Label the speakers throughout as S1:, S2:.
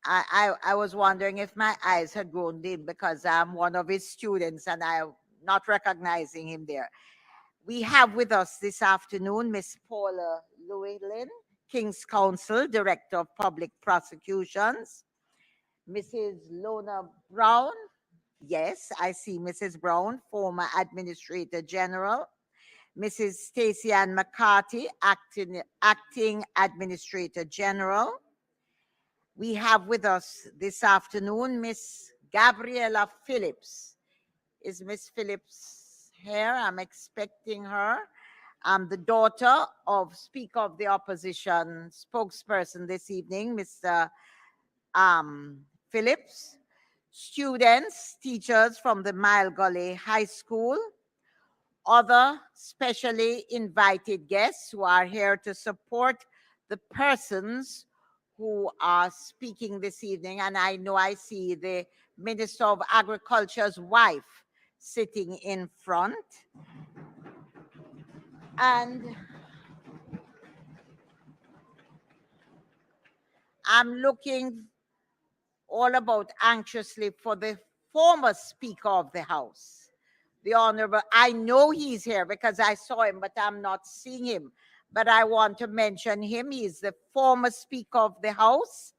S1: I was wondering if my eyes had grown dim because I'm one of his students and I'm not recognizing him there. We have with us this afternoon Miss Paula Llewellyn, King's Counsel, Director of Public Prosecutions, Mrs. Lona Brown. Yes, I see Mrs. Brown, former Administrator General. Mrs. Stacey Ann McCarthy, acting Administrator General. We have with us this afternoon Miss Gabriella Phillips. Is Miss Phillips here? I'm expecting her. The daughter of Speaker of the Opposition spokesperson this evening, Mr. Phillips. Students, teachers from the Mile Gully High School. Other specially invited guests who are here to support the persons who are speaking this evening. And I know I see the Minister of Agriculture's wife sitting in front. And I'm looking all about anxiously for the former Speaker of the House, the Honorable. I know he's here because I saw him, but I'm not seeing him. But I want to mention him. He's the former Speaker of the House,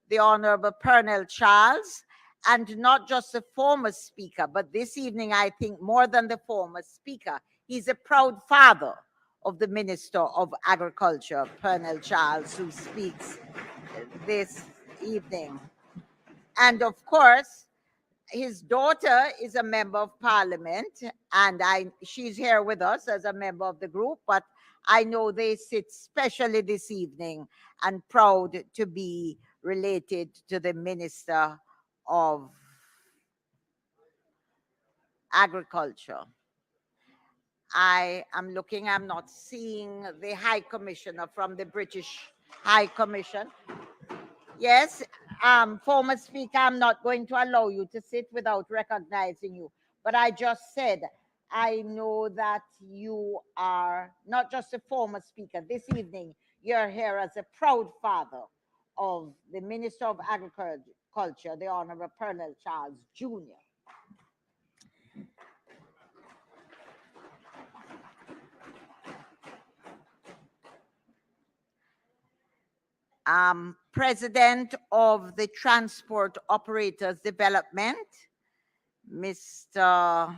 S1: the Honorable Pernell Charles, and not just the former Speaker, but this evening, I think more than the former Speaker, he's a proud father of the Minister of Agriculture, Pernell Charles, who speaks this evening. And of course, his daughter is a member of parliament, and she's here with us as a member of the group, but I know they sit specially this evening and proud to be related to the Minister of Agriculture. I am looking, I'm not seeing the High Commissioner from the British High Commission. Yes, former Speaker, I'm not going to allow you to sit without recognizing you. But I just said, I know that you are not just a former Speaker. This evening, you're here as a proud father of the Minister of Agriculture, the Honorable Pernell Charles Jr. President of the Transport Operators Development, Mr.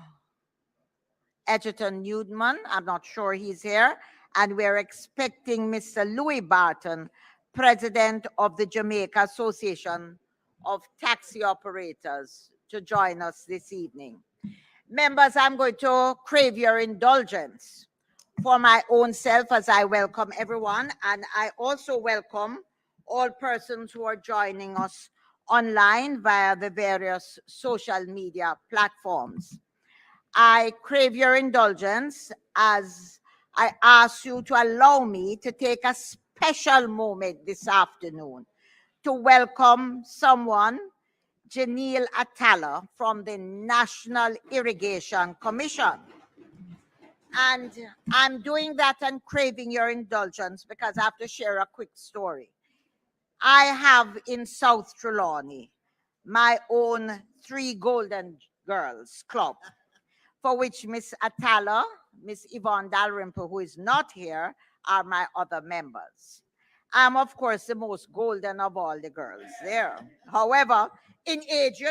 S1: Edgerton Newman. I'm not sure he's here. And we're expecting Mr. Louis Barton, President of the Jamaica Association of Taxi Operators, to join us this evening. Members, I'm going to crave your indulgence for my own self as I welcome everyone. And I also welcome all persons who are joining us online via the various social media platforms. I crave your indulgence as I ask you to allow me to take a special moment this afternoon to welcome someone, Janelle Atala from the National Irrigation Commission. And I'm doing that and craving your indulgence because I have to share a quick story. I have in South Trelawney my own 3 Golden Girls Club, for which Miss Atala, Miss Yvonne Dalrymple, who is not here, are my other members. I'm, of course, the most golden of all the girls there. However, in age,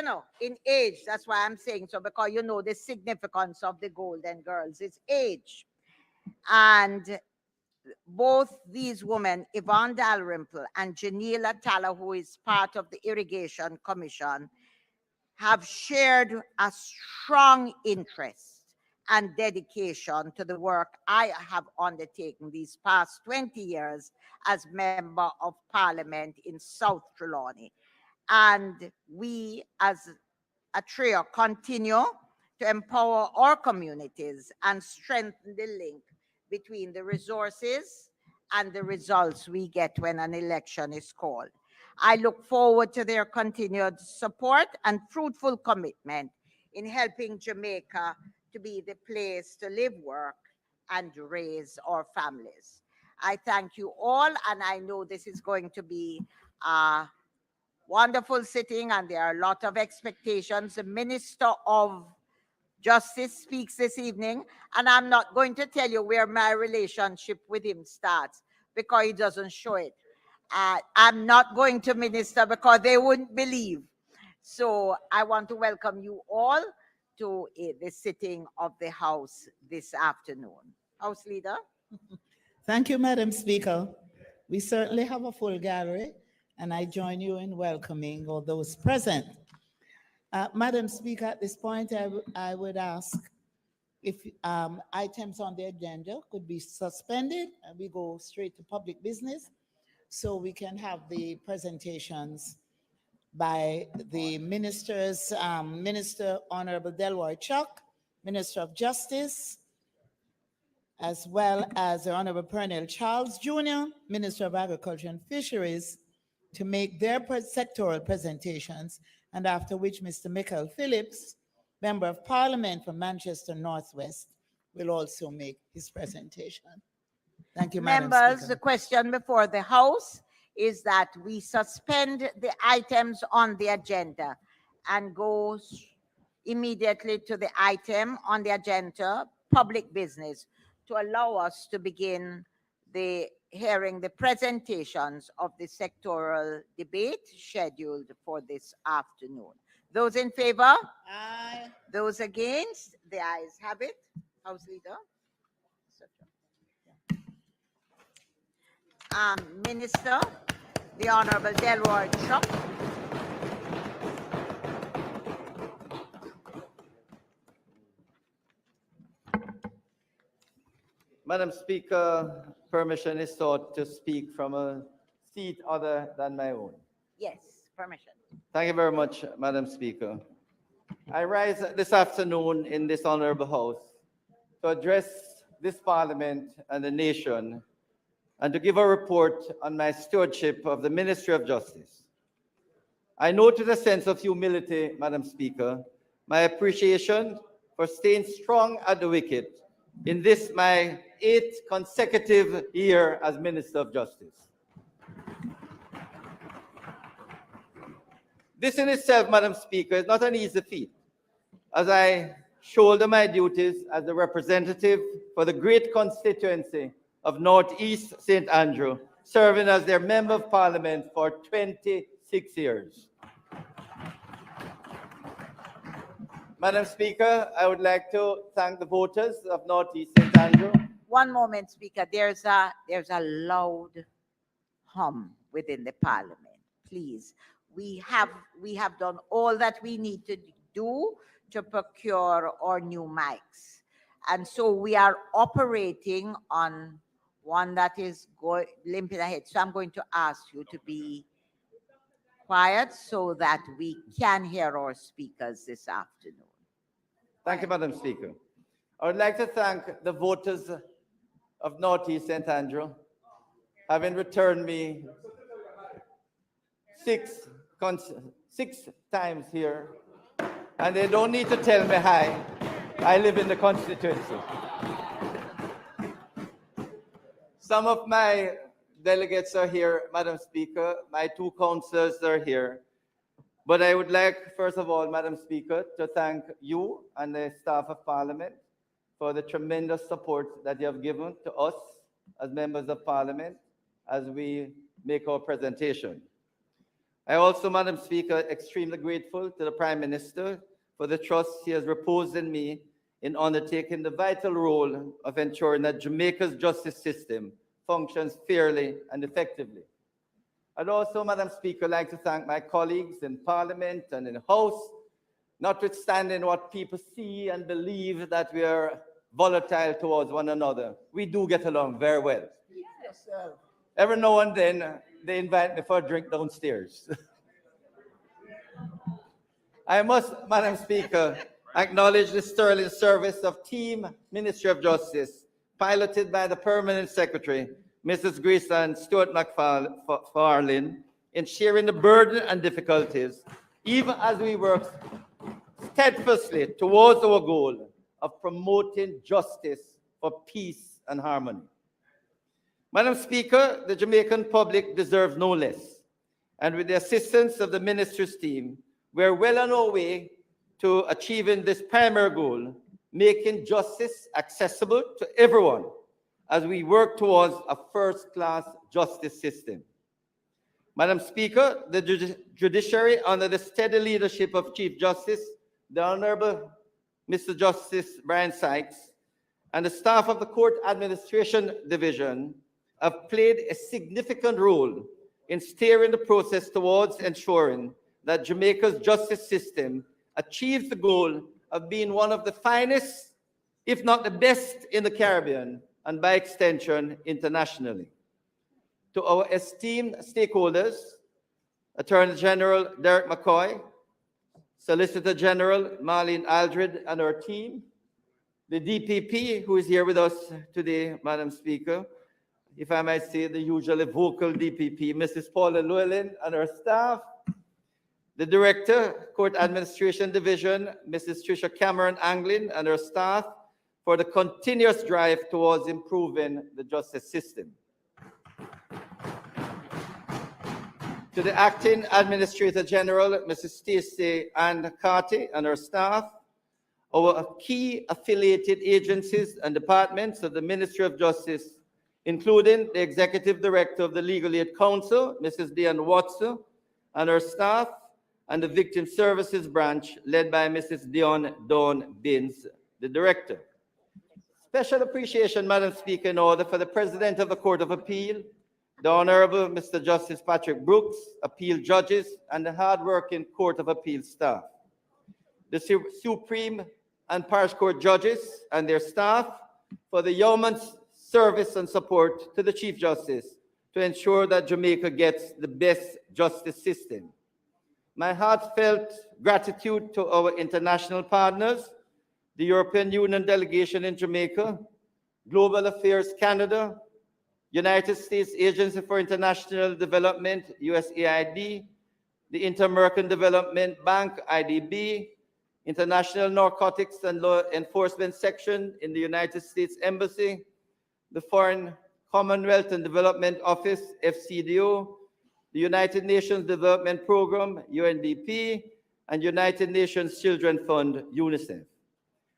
S1: in age, that's why I'm saying so, because you know the significance of the Golden Girls is age. And both these women, Yvonne Dalrymple and Janelle Atala, who is part of the Irrigation Commission, have shared a strong interest and dedication to the work I have undertaken these past 20 years as Member of Parliament in South Trelawney. And we, as a trio, continue to empower our communities and strengthen the link between the resources and the results we get when an election is called. I look forward to their continued support and fruitful commitment in helping Jamaica to be the place to live, work, and raise our families. I thank you all, and I know this is going to be a wonderful sitting, and there are a lot of expectations. The Minister of Justice speaks this evening, and I'm not going to tell you where my relationship with him starts because he doesn't show it. I'm not going to minister because they wouldn't believe. So I want to welcome you all to the sitting of the House this afternoon. House Leader.
S2: Thank you, Madam Speaker. We certainly have a full gallery, and I join you in welcoming all those present. Madam Speaker, at this point, I would ask if items on the agenda could be suspended and we go straight to public business so we can have the presentations by the ministers, Minister Honorable Delroy Chuck, Minister of Justice, as well as the Honorable Pernell Charles Jr., Minister of Agriculture and Fisheries, to make their sectoral presentations, and after which Mr. Mikael Phillips, Member of Parliament from Manchester Northwest, will also make his presentation. Thank you, Madam
S1: Members,
S2: Speaker.
S1: the question before the House is that we suspend the items on the agenda and go immediately to the item on the agenda, public business, to allow us to begin the hearing the presentations of the sectoral debate scheduled for this afternoon. Those in favor?
S2: Aye.
S1: Those against? The ayes have it. House Leader. Minister, the Honorable Delroy Chuck.
S3: Madam Speaker, permission is sought to speak from a seat other than my own.
S1: Yes, permission.
S3: Thank you very much, Madam Speaker. I rise this afternoon in this honorable House to address this Parliament and the nation and to give a report on my stewardship of the Ministry of Justice. I note with a sense of humility, Madam Speaker, my appreciation for staying strong at the wicket in this my 8th consecutive year as Minister of Justice. This in itself, Madam Speaker, is not an easy feat, as I shoulder my duties as the representative for the great constituency of Northeast St. Andrew, serving as their Member of Parliament for 26 years. Madam Speaker, I would like to thank the voters of Northeast St. Andrew.
S1: One moment, Speaker. There's a loud hum within the Parliament. Please, we have done all that we need to do to procure our new mics, and so we are operating on one that is limping ahead. So I'm going to ask you to be quiet so that we can hear our speakers this afternoon.
S3: Thank you, Madam Speaker. I would like to thank the voters of Northeast St. Andrew, having returned me six times here, and they don't need to tell me hi. I live in the constituency. Some of my delegates are here, Madam Speaker. My 2 councillors are here. But I would like, first of all, Madam Speaker, to thank you and the staff of Parliament for the tremendous support that you have given to us as members of Parliament as we make our presentation. I also, Madam Speaker, extremely grateful to the Prime Minister for the trust he has reposed in me in undertaking the vital role of ensuring that Jamaica's justice system functions fairly and effectively. I'd also, Madam Speaker, like to thank my colleagues in Parliament and in the House, notwithstanding what people see and believe that we are volatile towards one another. We do get along very well.
S2: Yes, sir.
S3: Every now and then, they invite me for a drink downstairs. I must, Madam Speaker, acknowledge the sterling service of Team Ministry of Justice, piloted by the Permanent Secretary, Mrs. Grace Stuart McFarlane, in sharing the burden and difficulties, even as we work steadfastly towards our goal of promoting justice for peace and harmony. Madam Speaker, the Jamaican public deserves no less. And with the assistance of the ministry's team, we're well on our way to achieving this primary goal, making justice accessible to everyone as we work towards a first-class justice system. Madam Speaker, the judiciary, under the steady leadership of Chief Justice, the Honorable Mr. Justice Brian Sykes, and the staff of the Court Administration Division have played a significant role in steering the process towards ensuring that Jamaica's justice system achieves the goal of being one of the finest, if not the best, in the Caribbean, and by extension, internationally. To our esteemed stakeholders, Attorney General Derek McCoy, Solicitor General Marlene Aldred and her team, the DPP who is here with us today, Madam Speaker, if I might say the usually vocal DPP, Mrs. Paula Llewellyn and her staff, the Director, Court Administration Division, Mrs. Tricia Cameron Anglin and her staff, for the continuous drive towards improving the justice system. To the Acting Administrator General, Mrs. Stacey Ann Carty and her staff, our key affiliated agencies and departments of the Ministry of Justice, including the Executive Director of the Legal Aid Council, Mrs. Diane Watson, and her staff, and the Victim Services Branch, led by Mrs. Dion Dawn Binns, the Director. Special appreciation, Madam Speaker, in order for the President of the Court of Appeal, the Honorable Mr. Justice Patrick Brooks, appeal judges, and the hard-working Court of Appeal staff. The Supreme and Parish Court judges and their staff for the yeoman's service and support to the Chief Justice to ensure that Jamaica gets the best justice system. My heartfelt gratitude to our international partners, the European Union delegation in Jamaica, Global Affairs Canada, United States Agency for International Development, USAID, the Inter-American Development Bank, IDB, International Narcotics and Law Enforcement Section in the United States Embassy, the Foreign Commonwealth and Development Office, FCDO, the United Nations Development Program, UNDP, and United Nations Children Fund, UNICEF.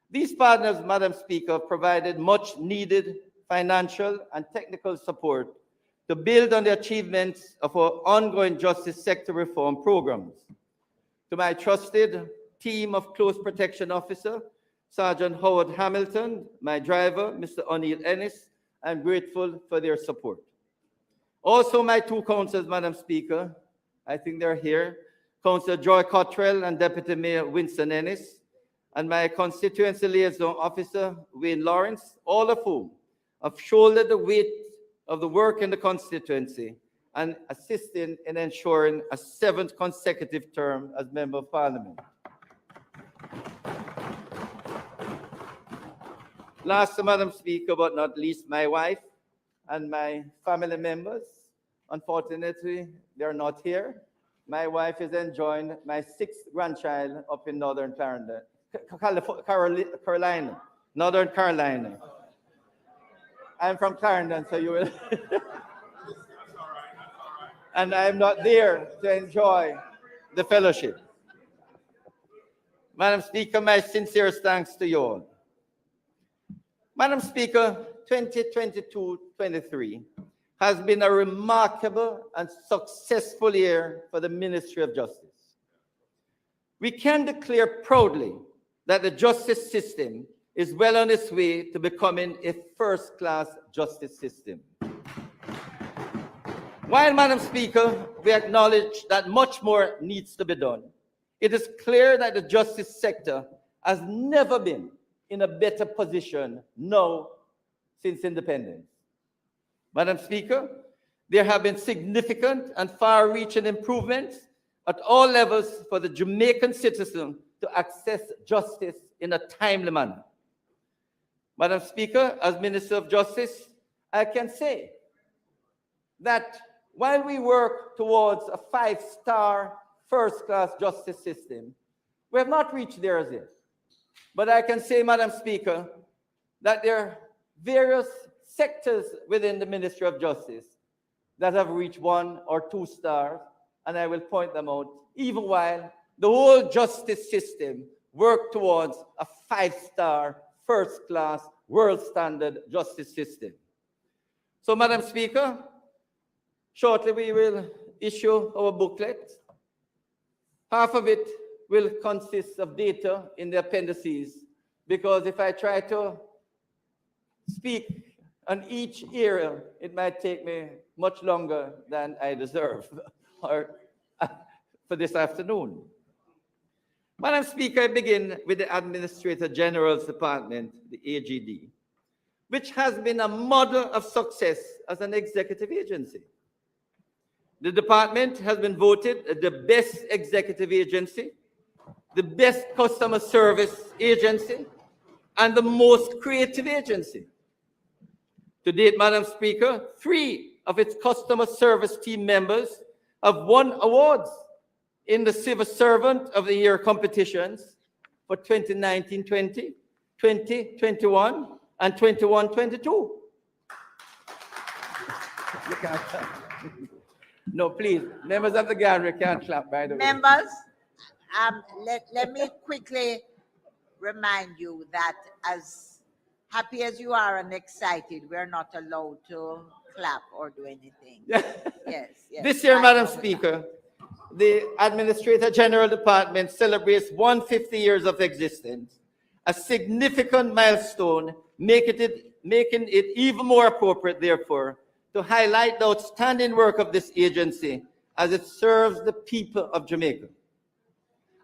S3: These partners, Madam Speaker, provided much needed financial and technical support to build on the achievements of our ongoing justice sector reform programs. To my trusted team of close protection officer, Sergeant Howard Hamilton, my driver, Mr. O'Neill Ennis, I'm grateful for their support. Also, my two counsels, Madam Speaker, I think they're here, Councillor Joy Cottrell and Deputy Mayor Winston Ennis, and my constituency liaison officer, Wayne Lawrence, all of whom have shouldered the weight of the work in the constituency and assisting in ensuring a 7th consecutive term as Member of Parliament. Last, Madam Speaker, but not least, my wife and my family members. Unfortunately, they're not here. My wife is enjoying my 6th grandchild up in Northern Carolina, Northern Carolina. I'm from Clarendon, so you will. And I'm not there to enjoy the fellowship. Madam Speaker, my sincerest thanks to you all. Madam Speaker, 2022-23 has been a remarkable and successful year for the Ministry of Justice. We can declare proudly that the justice system is well on its way to becoming a first-class justice system. While, Madam Speaker, we acknowledge that much more needs to be done, it is clear that the justice sector has never been in a better position now since independence. Madam Speaker, there have been significant and far-reaching improvements at all levels for the Jamaican citizen to access justice in a timely manner. Madam Speaker, as Minister of Justice, I can say that while we work towards a 5-star first-class justice system, we have not reached there as yet. But I can say, Madam Speaker, that there are various sectors within the Ministry of Justice that have reached 1 or 2 stars, and I will point them out, even while the whole justice system worked towards a 5-star, first-class, world-standard justice system. So, Madam Speaker, shortly we will issue our booklet. Half of it will consist of data in the appendices, because if I try to speak on each area, it might take me much longer than I deserve or for this afternoon. Madam Speaker, I begin with the Administrator General's Department, the AGD, which has been a model of success as an executive agency. The department has been voted the best executive agency, the best customer service agency, and the most creative agency. To date, Madam Speaker, 3 of its customer service team members have won awards in the Civil Servant of the Year competitions for 2019-20, 2021, and 21-22. No, please, members of the gallery can't clap, by the way.
S1: Members, let me quickly remind you that as happy as you are and excited, we're not allowed to clap or do anything. Yes.
S3: This year, Madam Speaker, the Administrator General Department celebrates 150 years of existence, a significant milestone, making it even more appropriate, therefore, to highlight the outstanding work of this agency as it serves the people of Jamaica.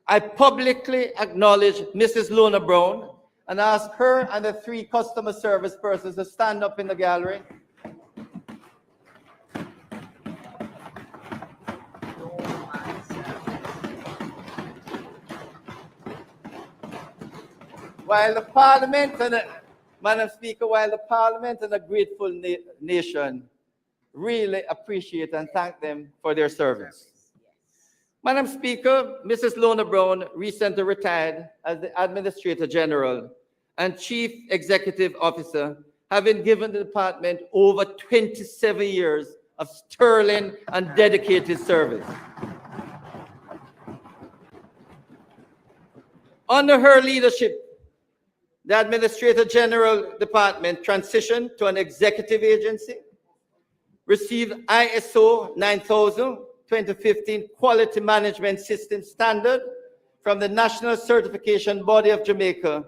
S3: I publicly acknowledge Mrs. Lona Brown and ask her and the 3 customer service persons to stand up in the gallery. While the Parliament and Madam Speaker, while the Parliament and a grateful nation really appreciate and thank them for their service. Madam Speaker, Mrs. Lona Brown recently retired as the Administrator General and Chief Executive Officer, having given the department over 27 years of sterling and dedicated service. Under her leadership, the Administrator General Department transitioned to an executive agency, received ISO 9000 2015 Quality Management System Standard from the National Certification Body of Jamaica,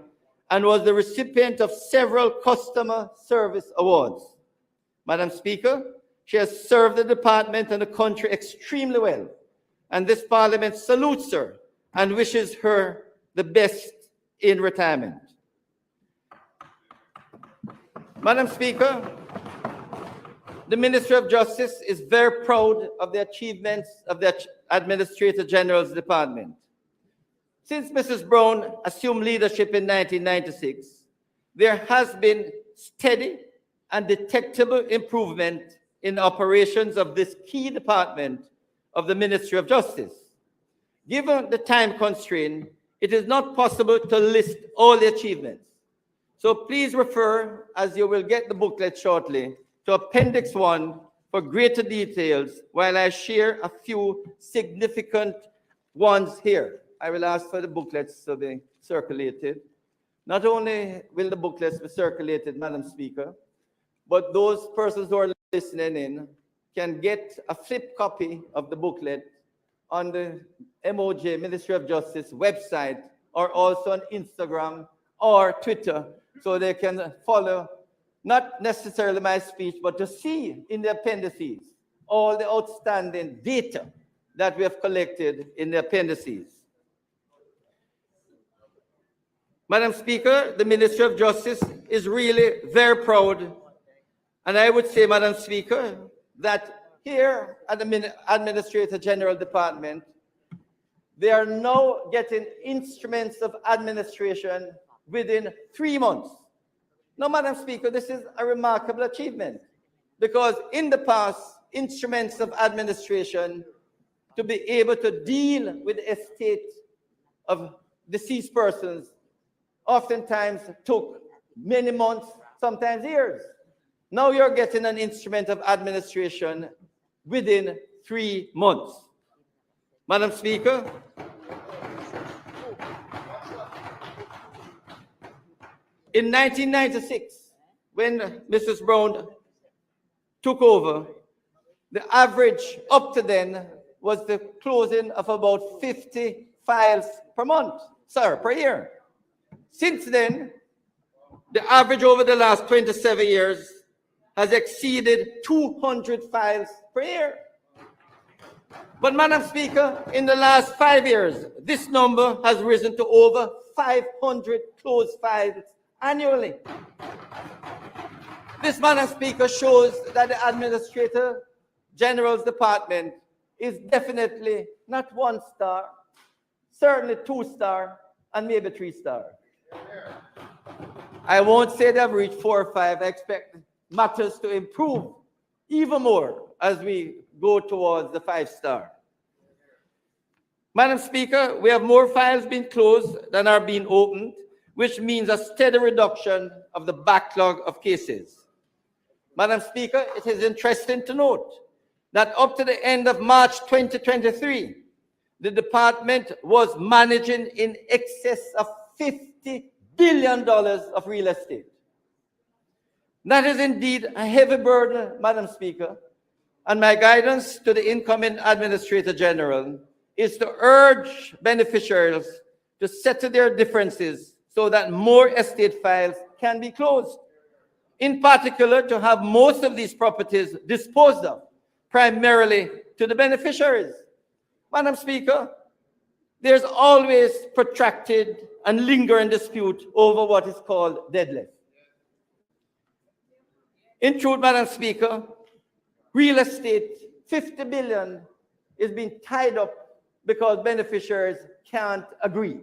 S3: and was the recipient of several customer service awards. Madam Speaker, she has served the department and the country extremely well, and this Parliament salutes her and wishes her the best in retirement. Madam Speaker, the Ministry of Justice is very proud of the achievements of the Administrator General's Department. Since Mrs. Brown assumed leadership in 1996, there has been steady and detectable improvement in operations of this key department of the Ministry of Justice. Given the time constraint, it is not possible to list all the achievements. So please refer, as you will get the booklet shortly, to Appendix 1 for greater details, while I share a few significant ones here. I will ask for the booklets to be circulated. Not only will the booklets be circulated, Madam Speaker, but those persons who are listening in can get a flip copy of the booklet on the MOJ, Ministry of Justice website, or also on Instagram or Twitter, so they can follow not necessarily my speech, but to see in the appendices all the outstanding data that we have collected in the appendices. Madam Speaker, the Ministry of Justice is really very proud, and I would say, Madam Speaker, that here at the Administrator General Department, they are now getting instruments of administration within 3 months. Now, Madam Speaker, this is a remarkable achievement, because in the past, instruments of administration to be able to deal with the estate of deceased persons oftentimes took many months, sometimes years. Now you're getting an instrument of administration within 3 months. Madam Speaker, in 1996, when Mrs. Brown took over, the average up to then was the closing of about 50 files per year. Since then, the average over the last 27 years has exceeded 200 files per year. But Madam Speaker, in the last 5 years, this number has risen to over 500 closed files annually. This, Madam Speaker, shows that the Administrator General's Department is definitely not 1 star, certainly 2 star, and maybe 3 star. I won't say they've reached 4 or 5. I expect matters to improve even more as we go towards the 5 star. Madam Speaker, we have more files being closed than are being opened, which means a steady reduction of the backlog of cases. Madam Speaker, it is interesting to note that up to the end of March 2023, the department was managing in excess of $50 billion of real estate. That is indeed a heavy burden, Madam Speaker, and my guidance to the incoming Administrator General is to urge beneficiaries to settle their differences so that more estate files can be closed. In particular, to have most of these properties disposed of, primarily to the beneficiaries. Madam Speaker, there's always protracted and lingering dispute over what is called deadlift. In truth, Madam Speaker, real estate, 50 billion is being tied up because beneficiaries can't agree.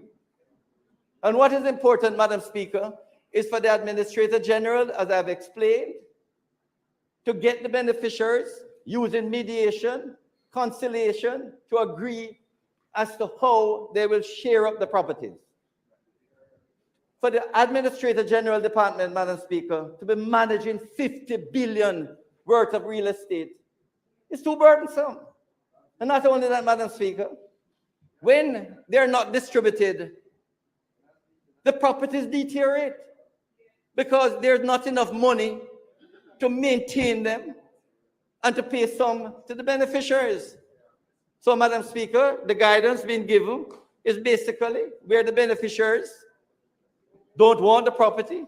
S3: And what is important, Madam Speaker, is for the Administrator General, as I've explained, to get the beneficiaries using mediation, conciliation, to agree as to how they will share up the properties. For the Administrator General Department, Madam Speaker, to be managing 50 billion worth of real estate is too burdensome. And not only that, Madam Speaker, when they're not distributed, the properties deteriorate because there's not enough money to maintain them and to pay some to the beneficiaries. So, Madam Speaker, the guidance being given is basically where the beneficiaries don't want the property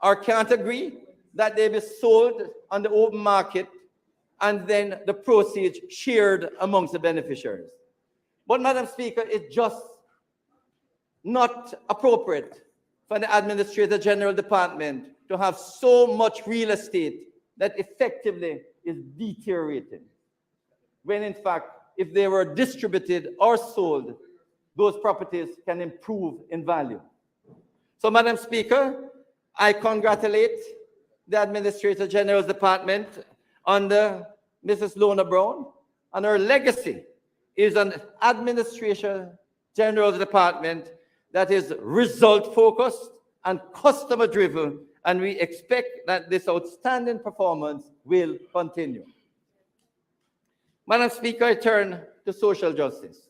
S3: or can't agree that they be sold on the open market and then the proceeds shared amongst the beneficiaries. But, Madam Speaker, it's just not appropriate for the Administrator General Department to have so much real estate that effectively is deteriorating, when in fact, if they were distributed or sold, those properties can improve in value. So, Madam Speaker, I congratulate the Administrator General's Department under Mrs. Lona Brown, and her legacy is an Administrator General's Department that is result-focused and customer-driven, and we expect that this outstanding performance will continue. Madam Speaker, I turn to social justice.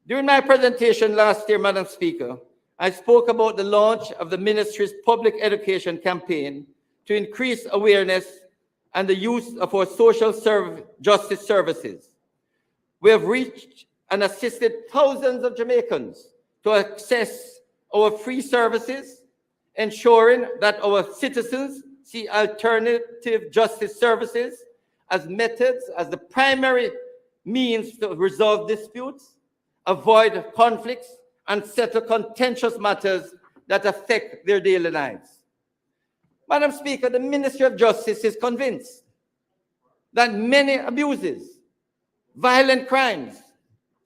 S3: During my presentation last year, Madam Speaker, I spoke about the launch of the Ministry's public education campaign to increase awareness and the use of our social justice services. We have reached and assisted thousands of Jamaicans to access our free services, ensuring that our citizens see alternative justice services as methods, as the primary means to resolve disputes, avoid conflicts, and settle contentious matters that affect their daily lives. Madam Speaker, the Ministry of Justice is convinced that many abuses, violent crimes,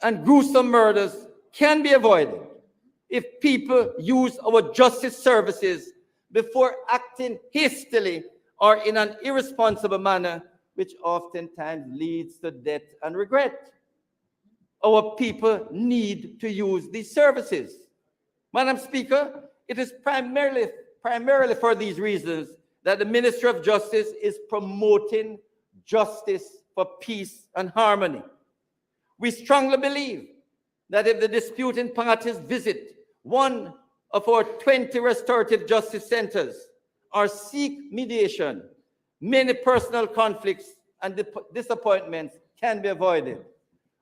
S3: and gruesome murders can be avoided if people use our justice services before acting hastily or in an irresponsible manner, which oftentimes leads to death and regret. Our people need to use these services. Madam Speaker, it is primarily for these reasons that the Ministry of Justice is promoting justice for peace and harmony. We strongly believe that if the disputing parties visit one of our 20 restorative justice centers or seek mediation, many personal conflicts and disappointments can be avoided.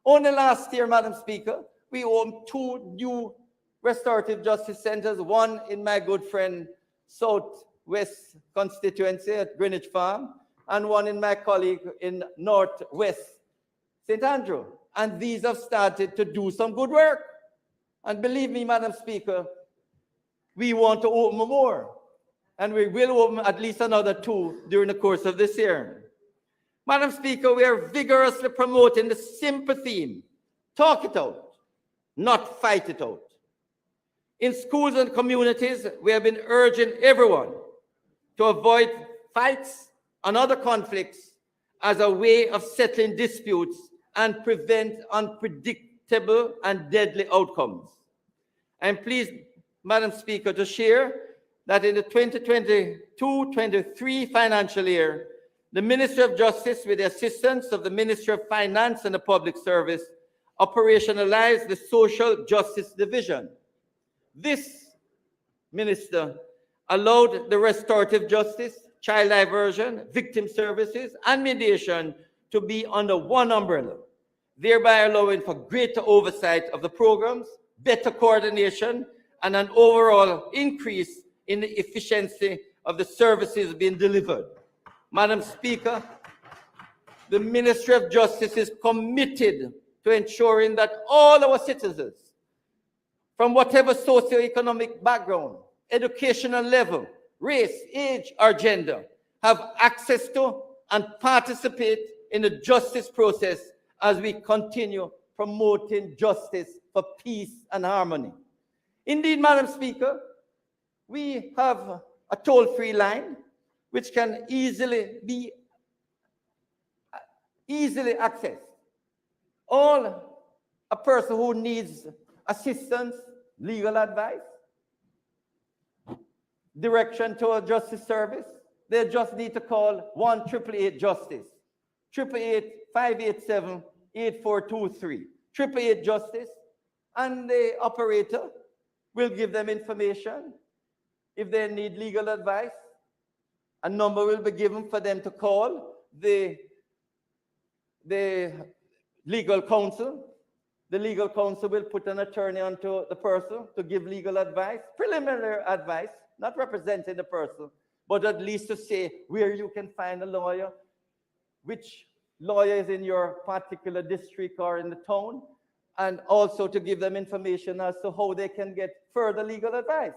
S3: Only last year, Madam Speaker, we opened 2 new restorative justice centers, one in my good friend Southwest constituency at Greenwich Farm, and one in my colleague in Northwest St. Andrew. And these have started to do some good work. And believe me, Madam Speaker, we want to open more. And we will open at least another 2 during the course of this year. Madam Speaker, we are vigorously promoting the simple theme: talk it out, not fight it out. In schools and communities, we have been urging everyone to avoid fights and other conflicts as a way of settling disputes and prevent unpredictable and deadly outcomes. I am pleased, Madam Speaker, to share that in the 2022-23 financial year, the Ministry of Justice, with the assistance of the Ministry of Finance and the Public Service, operationalized the Social Justice Division. This minister allowed the restorative justice, child diversion, victim services, and mediation to be under one umbrella, thereby allowing for greater oversight of the programs, better coordination, and an overall increase in the efficiency of the services being delivered. Madam Speaker, the Ministry of Justice is committed to ensuring that all our citizens, from whatever socioeconomic background, educational level, race, age, or gender, have access to and participate in the justice process as we continue promoting justice for peace and harmony. Indeed, Madam Speaker, we have a toll-free line which can easily be accessed. All a person who needs assistance, legal advice, direction to a justice service, they just need to call 1-888-JUSTICE, 888-587-8423, 888-JUSTICE, and the operator will give them information. If they need legal advice, a number will be given for them to call the legal counsel. The legal counsel will put an attorney onto the person to give legal advice, preliminary advice, not representing the person, but at least to say where you can find a lawyer, which lawyer is in your particular district or in the town, and also to give them information as to how they can get further legal advice.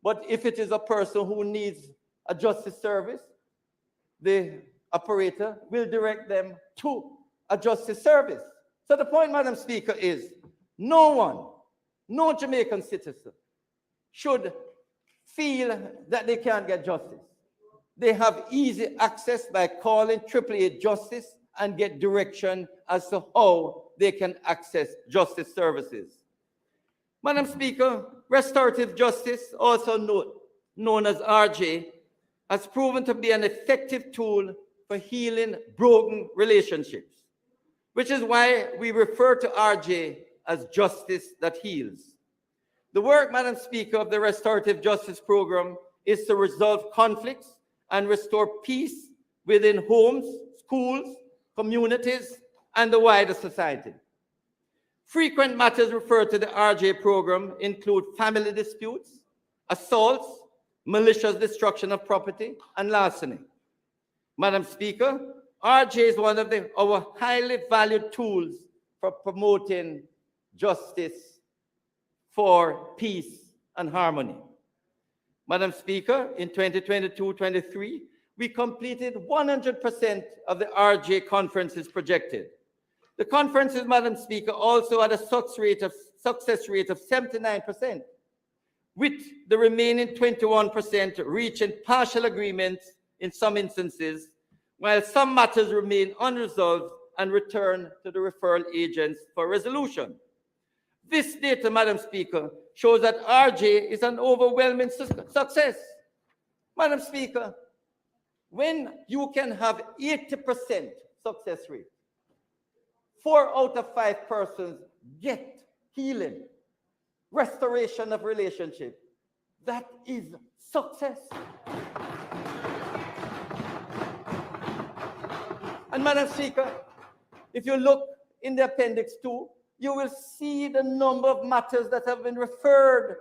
S3: But if it is a person who needs a justice service, the operator will direct them to a justice service. So the point, Madam Speaker, is no Jamaican citizen should feel that they can't get justice. They have easy access by calling 888-JUSTICE and get direction as to how they can access justice services. Madam Speaker, restorative justice, also known as RJ, has proven to be an effective tool for healing broken relationships, which is why we refer to RJ as justice that heals. The work, Madam Speaker, of the Restorative Justice Program is to resolve conflicts and restore peace within homes, schools, communities, and the wider society. Frequent matters referred to the RJ program include family disputes, assaults, malicious destruction of property, and larceny. Madam Speaker, RJ is one of our highly valued tools for promoting justice for peace and harmony. Madam Speaker, in 2022-23, we completed 100% of the RJ conferences projected. The conferences, Madam Speaker, also had a success rate of 79%, with the remaining 21% reaching partial agreements in some instances, while some matters remain unresolved and return to the referral agents for resolution. This data, Madam Speaker, shows that RJ is an overwhelming success. Madam Speaker, when you can have 80% success rate, 4 out of 5 persons get healing, restoration of relationship. That is success. And Madam Speaker, if you look in the Appendix 2, you will see the number of matters that have been referred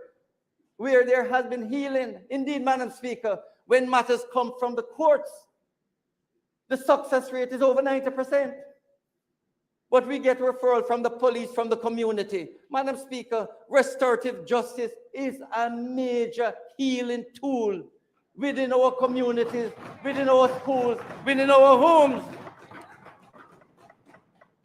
S3: where there has been healing. Indeed, Madam Speaker, when matters come from the courts, the success rate is over 90%. But we get referral from the police, from the community. Madam Speaker, restorative justice is a major healing tool within our communities, within our schools, within our homes.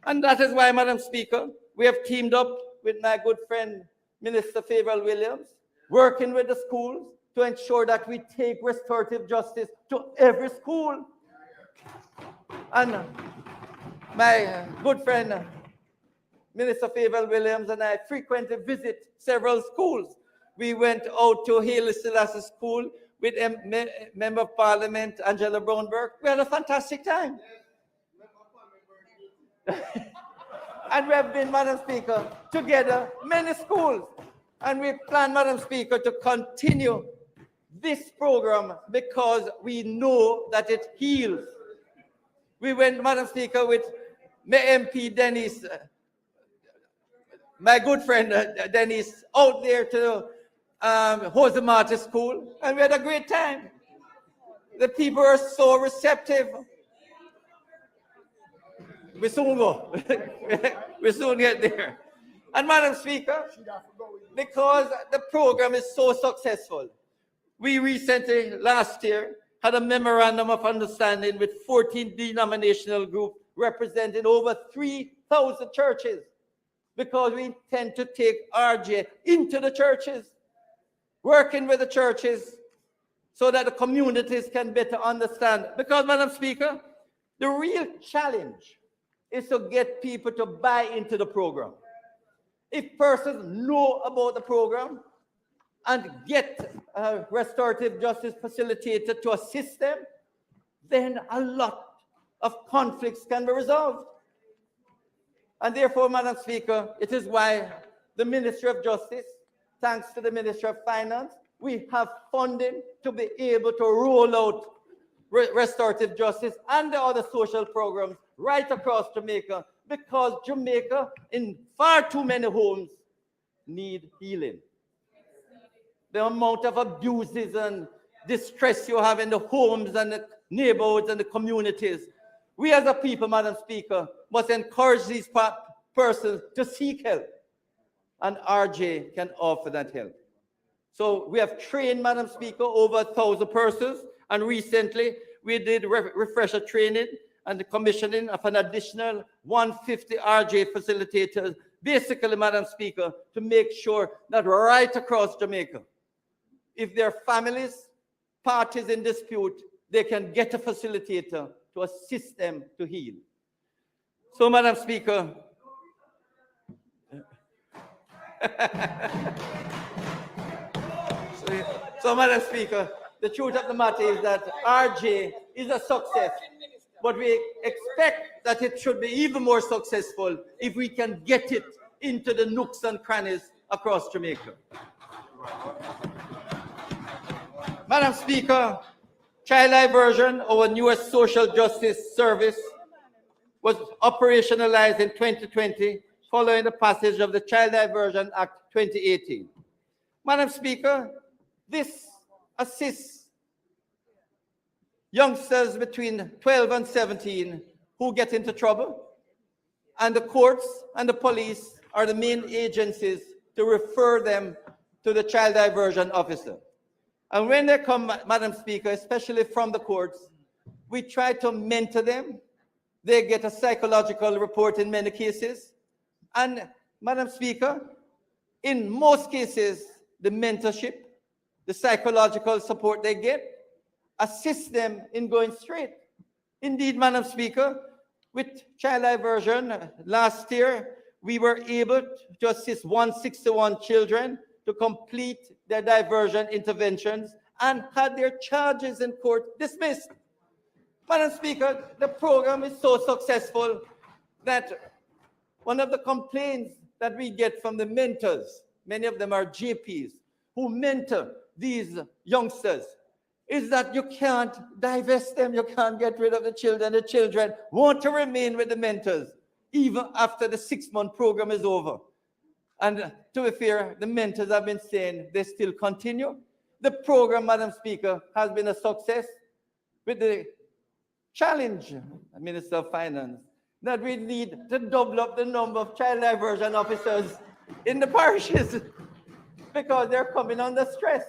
S3: And that is why, Madam Speaker, we have teamed up with my good friend, Minister Favoral Williams, working with the schools to ensure that we take restorative justice to every school. And my good friend, Minister Favoral Williams, and I frequently visit several schools. We went out to Haile Selassie School with Member of Parliament Angela Brownberg. We had a fantastic time. And we have been, Madam Speaker, together, many schools. And we plan, Madam Speaker, to continue this program because we know that it heals. We went, Madam Speaker, with MP Dennis, my good friend Dennis, out there to Jose Marti School, and we had a great time. The people are so receptive. We soon go. We soon get there. And Madam Speaker, because the program is so successful, we recently, last year, had a memorandum of understanding with 14 denominational groups representing over 3,000 churches, because we intend to take RJ into the churches, working with the churches so that the communities can better understand. Because, Madam Speaker, the real challenge is to get people to buy into the program. If persons know about the program and get a restorative justice facilitator to assist them, then a lot of conflicts can be resolved. And therefore, Madam Speaker, it is why the Ministry of Justice, thanks to the Ministry of Finance, we have funding to be able to roll out restorative justice and the other social programs right across Jamaica, because Jamaica, in far too many homes, need healing. The amount of abuses and distress you have in the homes and the neighborhoods and the communities. We as a people, Madam Speaker, must encourage these persons to seek help. And RJ can offer that help. So we have trained, Madam Speaker, over 1,000 persons. And recently, we did refresher training and the commissioning of an additional 150 RJ facilitators, basically, Madam Speaker, to make sure that right across Jamaica, if there are families, parties in dispute, they can get a facilitator to assist them to heal. So, Madam Speaker, so, Madam Speaker, the truth of the matter is that RJ is a success, but we expect that it should be even more successful if we can get it into the nooks and crannies across Jamaica. Madam Speaker, child diversion, our newest social justice service, was operationalized in 2020 following the passage of the Child Diversion Act 2018. Madam Speaker, this assists youngsters between 12 and 17 who get into trouble, and the courts and the police are the main agencies to refer them to the child diversion officer. And when they come, Madam Speaker, especially from the courts, we try to mentor them. They get a psychological report in many cases. And, Madam Speaker, in most cases, the mentorship, the psychological support they get, assists them in going straight. Indeed, Madam Speaker, with child diversion, last year, we were able to assist 161 children to complete their diversion interventions and had their charges in court dismissed. Madam Speaker, the program is so successful that One of the complaints that we get from the mentors, many of them are JPs, who mentor these youngsters, is that you can't divest them, you can't get rid of the children. The children want to remain with the mentors even after the 6-month program is over. And to be fair, the mentors have been saying they still continue. The program, Madam Speaker, has been a success with the challenge, Minister of Finance, that we need to double up the number of child diversion officers in the parishes because they're coming under stress.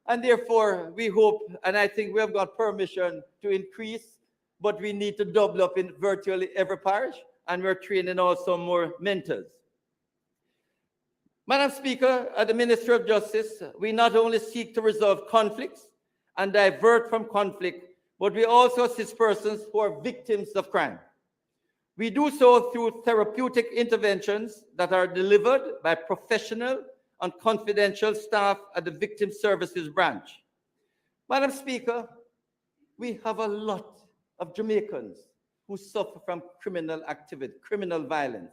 S3: And therefore, we hope, and I think we have got permission to increase, but we need to double up in virtually every parish, and we're training also more mentors. Madam Speaker, as the Minister of Justice, we not only seek to resolve conflicts and divert from conflict, but we also assist persons who are victims of crime. We do so through therapeutic interventions that are delivered by professional and confidential staff at the Victim Services Branch. Madam Speaker, we have a lot of Jamaicans who suffer from criminal activity, criminal violence,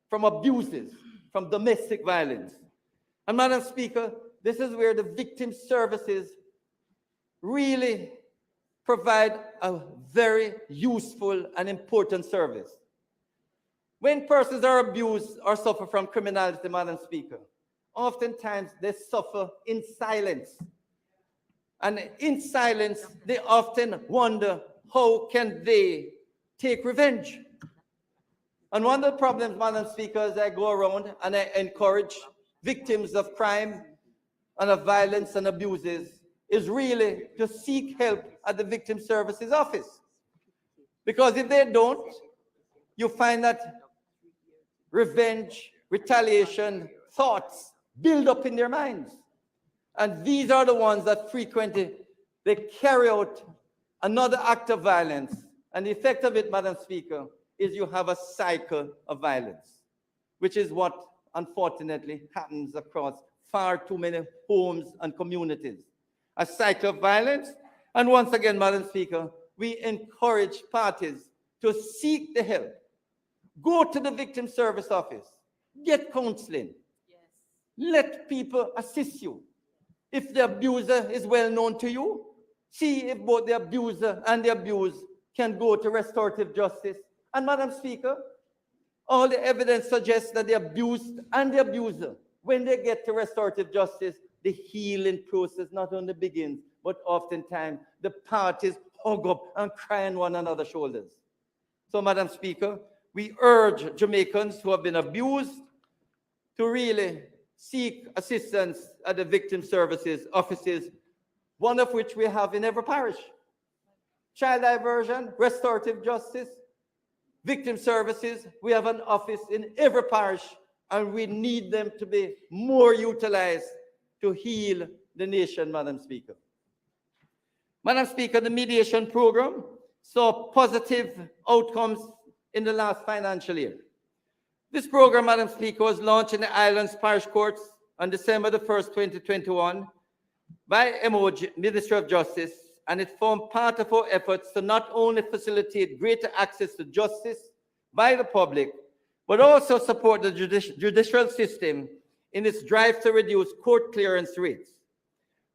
S3: from abuses, from domestic violence. And Madam Speaker, this is where the Victim Services really provide a very useful and important service. When persons are abused or suffer from criminality, Madam Speaker, oftentimes they suffer in silence. And in silence, they often wonder how can they take revenge. And one of the problems, Madam Speaker, as I go around and I encourage victims of crime and of violence and abuses, is really to seek help at the Victim Services Office. Because if they don't, you find that revenge, retaliation, thoughts build up in their minds. And these are the ones that frequently, they carry out another act of violence. And the effect of it, Madam Speaker, is you have a cycle of violence, which is what unfortunately happens across far too many homes and communities. A cycle of violence. And once again, Madam Speaker, we encourage parties to seek the help. Go to the Victim Service Office. Get counseling.
S1: Yes.
S3: Let people assist you. If the abuser is well known to you, see if both the abuser and the abused can go to restorative justice. And Madam Speaker, all the evidence suggests that the abused and the abuser, when they get to restorative justice, the healing process not only begins, but oftentimes the parties hug up and cry on one another's shoulders. So, Madam Speaker, we urge Jamaicans who have been abused to really seek assistance at the Victim Services offices, one of which we have in every parish. Child diversion, restorative justice, Victim Services, we have an office in every parish, and we need them to be more utilized to heal the nation, Madam Speaker. Madam Speaker, the mediation program saw positive outcomes in the last financial year. This program, Madam Speaker, was launched in the Islands Parish Courts on December the 1st, 2021 by MOJ, Ministry of Justice, and it formed part of our efforts to not only facilitate greater access to justice by the public, but also support the judicial system in its drive to reduce court clearance rates.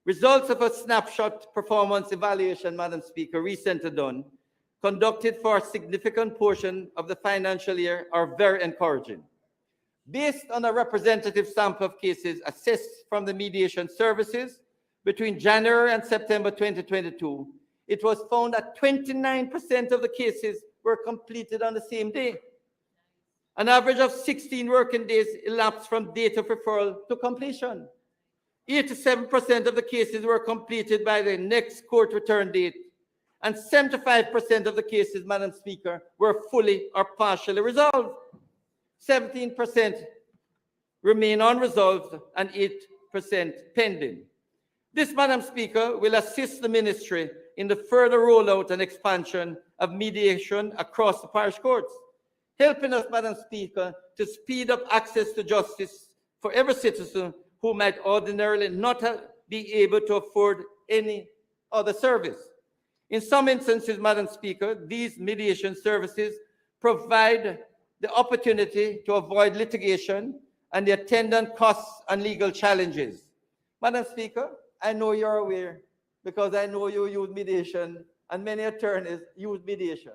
S3: Results of a snapshot performance evaluation, Madam Speaker, recently done, conducted for a significant portion of the financial year, are very encouraging. Based on a representative sample of cases assessed from the mediation services between January and September 2022, it was found that 29% of the cases were completed on the same day. An average of 16 working days elapsed from date of referral to completion. 87% of the cases were completed by the next court return date, and 75% of the cases, Madam Speaker, were fully or partially resolved. 17% remain unresolved and 8% pending. This, Madam Speaker, will assist the ministry in the further rollout and expansion of mediation across the parish courts, helping us, Madam Speaker, to speed up access to justice for every citizen who might ordinarily not be able to afford any other service. In some instances, Madam Speaker, these mediation services provide the opportunity to avoid litigation and the attendant costs and legal challenges. Madam Speaker, I know you're aware because I know you use mediation and many attorneys use mediation.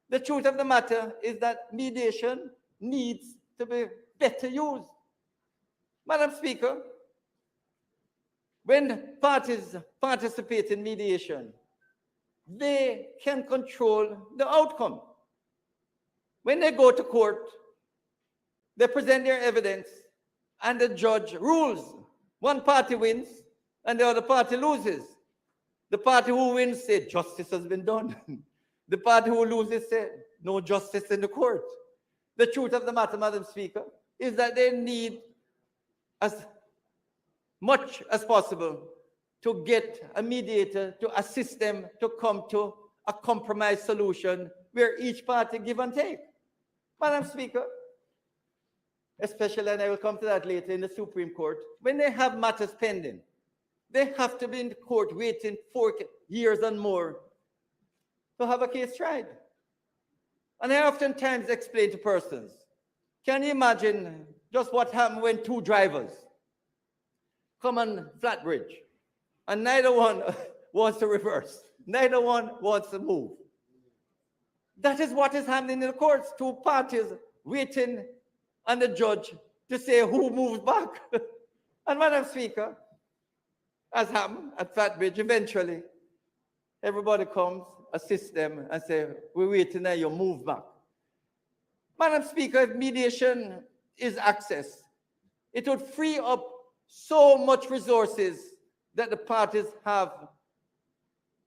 S3: The truth of the matter is that mediation needs to be better used. Madam Speaker, when parties participate in mediation, they can control the outcome. When they go to court, they present their evidence and the judge rules. One party wins and the other party loses. The party who wins said justice has been done. The party who loses said no justice in the court. The truth of the matter, Madam Speaker, is that they need as much as possible to get a mediator to assist them to come to a compromise solution where each party give and take. Madam Speaker, especially, and I will come to that later, in the Supreme Court, when they have matters pending, they have to be in the court waiting 4 years and more to have a case tried. And I oftentimes explain to persons, can you imagine just what happened when 2 drivers come on flat bridge and neither one wants to reverse, neither one wants to move? That is what is happening in the courts. 2 parties waiting on the judge to say who moves back. And Madam Speaker, as happened at Flatbridge, eventually everybody comes, assist them and say, we're waiting now, you move back. Madam Speaker, if mediation is access, it would free up so much resources that the parties have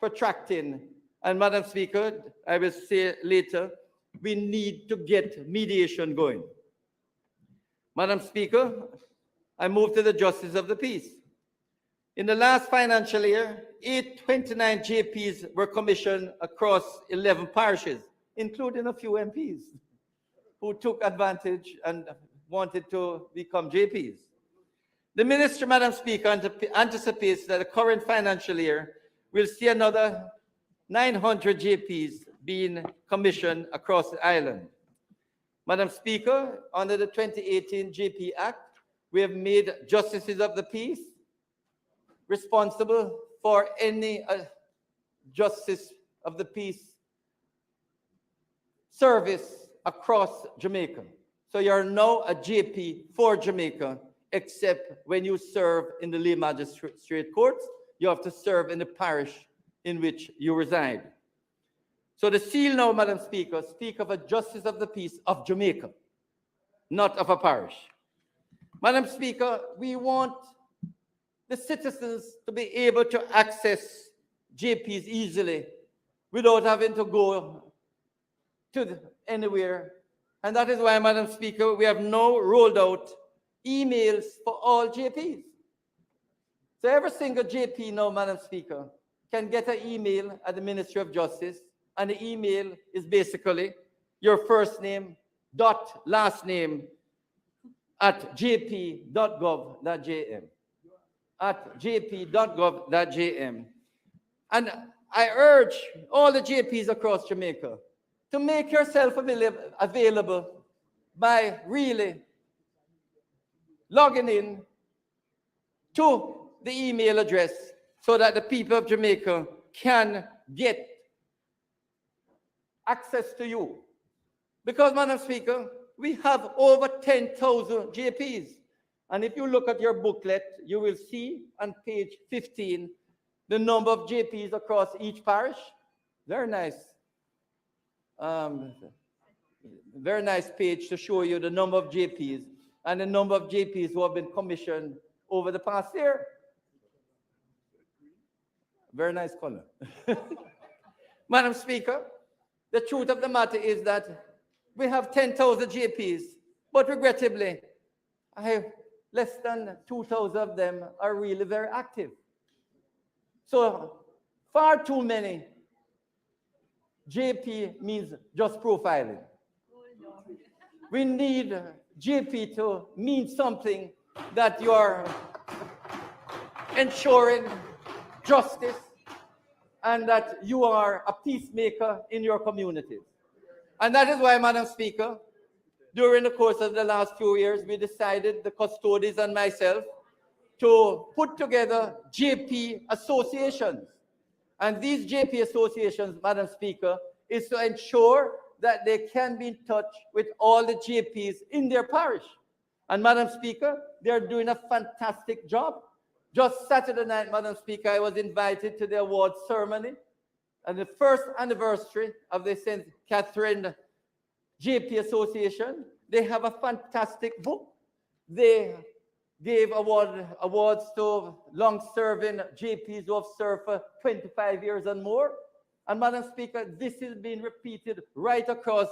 S3: protracting. And Madam Speaker, I will say later, we need to get mediation going. Madam Speaker, I move to the Justice of the Peace. In the last financial year, 829 JPs were commissioned across 11 parishes, including a few MPs who took advantage and wanted to become JPs. The Minister, Madam Speaker, anticipates that the current financial year will see another 900 JPs being commissioned across the island. Madam Speaker, under the 2018 JP Act, we have made Justices of the Peace responsible for any Justice of the Peace service across Jamaica. So you're now a JP for Jamaica, except when you serve in the lay magistrate courts, you have to serve in the parish in which you reside. So the seal now, Madam Speaker, speak of a Justice of the Peace of Jamaica, not of a parish. Madam Speaker, we want the citizens to be able to access JPs easily without having to go to anywhere. And that is why, Madam Speaker, we have now rolled out emails for all JPs. So every single JP now, Madam Speaker, can get an email at the Ministry of Justice, and the email is basically your first name dot last name at jp.gov.jm. At jp.gov.jm. And I urge all the JPs across Jamaica to make yourself available by really logging in to the email address so that the people of Jamaica can get access to you. Because, Madam Speaker, we have over 10,000 JPs. And if you look at your booklet, you will see on page 15 the number of JPs across each parish. Very nice. Very nice page to show you the number of JPs and the number of JPs who have been commissioned over the past year. Very nice color. Madam Speaker, the truth of the matter is that we have 10,000 JPs, but regrettably, less than 2,000 of them are really very active. So far too many JP means just profiling. We need JP to mean something that you are ensuring justice and that you are a peacemaker in your communities. And that is why, Madam Speaker, during the course of the last few years, we decided, the custodians and myself, to put together JP associations. And these JP associations, Madam Speaker, is to ensure that they can be in touch with all the JPs in their parish. And Madam Speaker, they're doing a fantastic job. Just Saturday night, Madam Speaker, I was invited to the awards ceremony and the first anniversary of the St. Catherine JP Association. They have a fantastic book. They gave awards to long-serving JPs who have served for 25 years and more. And Madam Speaker, this is being repeated right across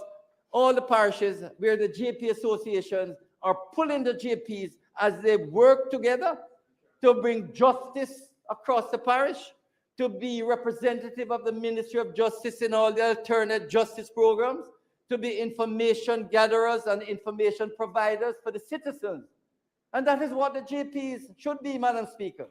S3: all the parishes where the JP associations are pulling the JPs as they work together to bring justice across the parish, to be representative of the Ministry of Justice in all the alternate justice programs, to be information gatherers and information providers for the citizens. And that is what the JPs should be, Madam Speaker.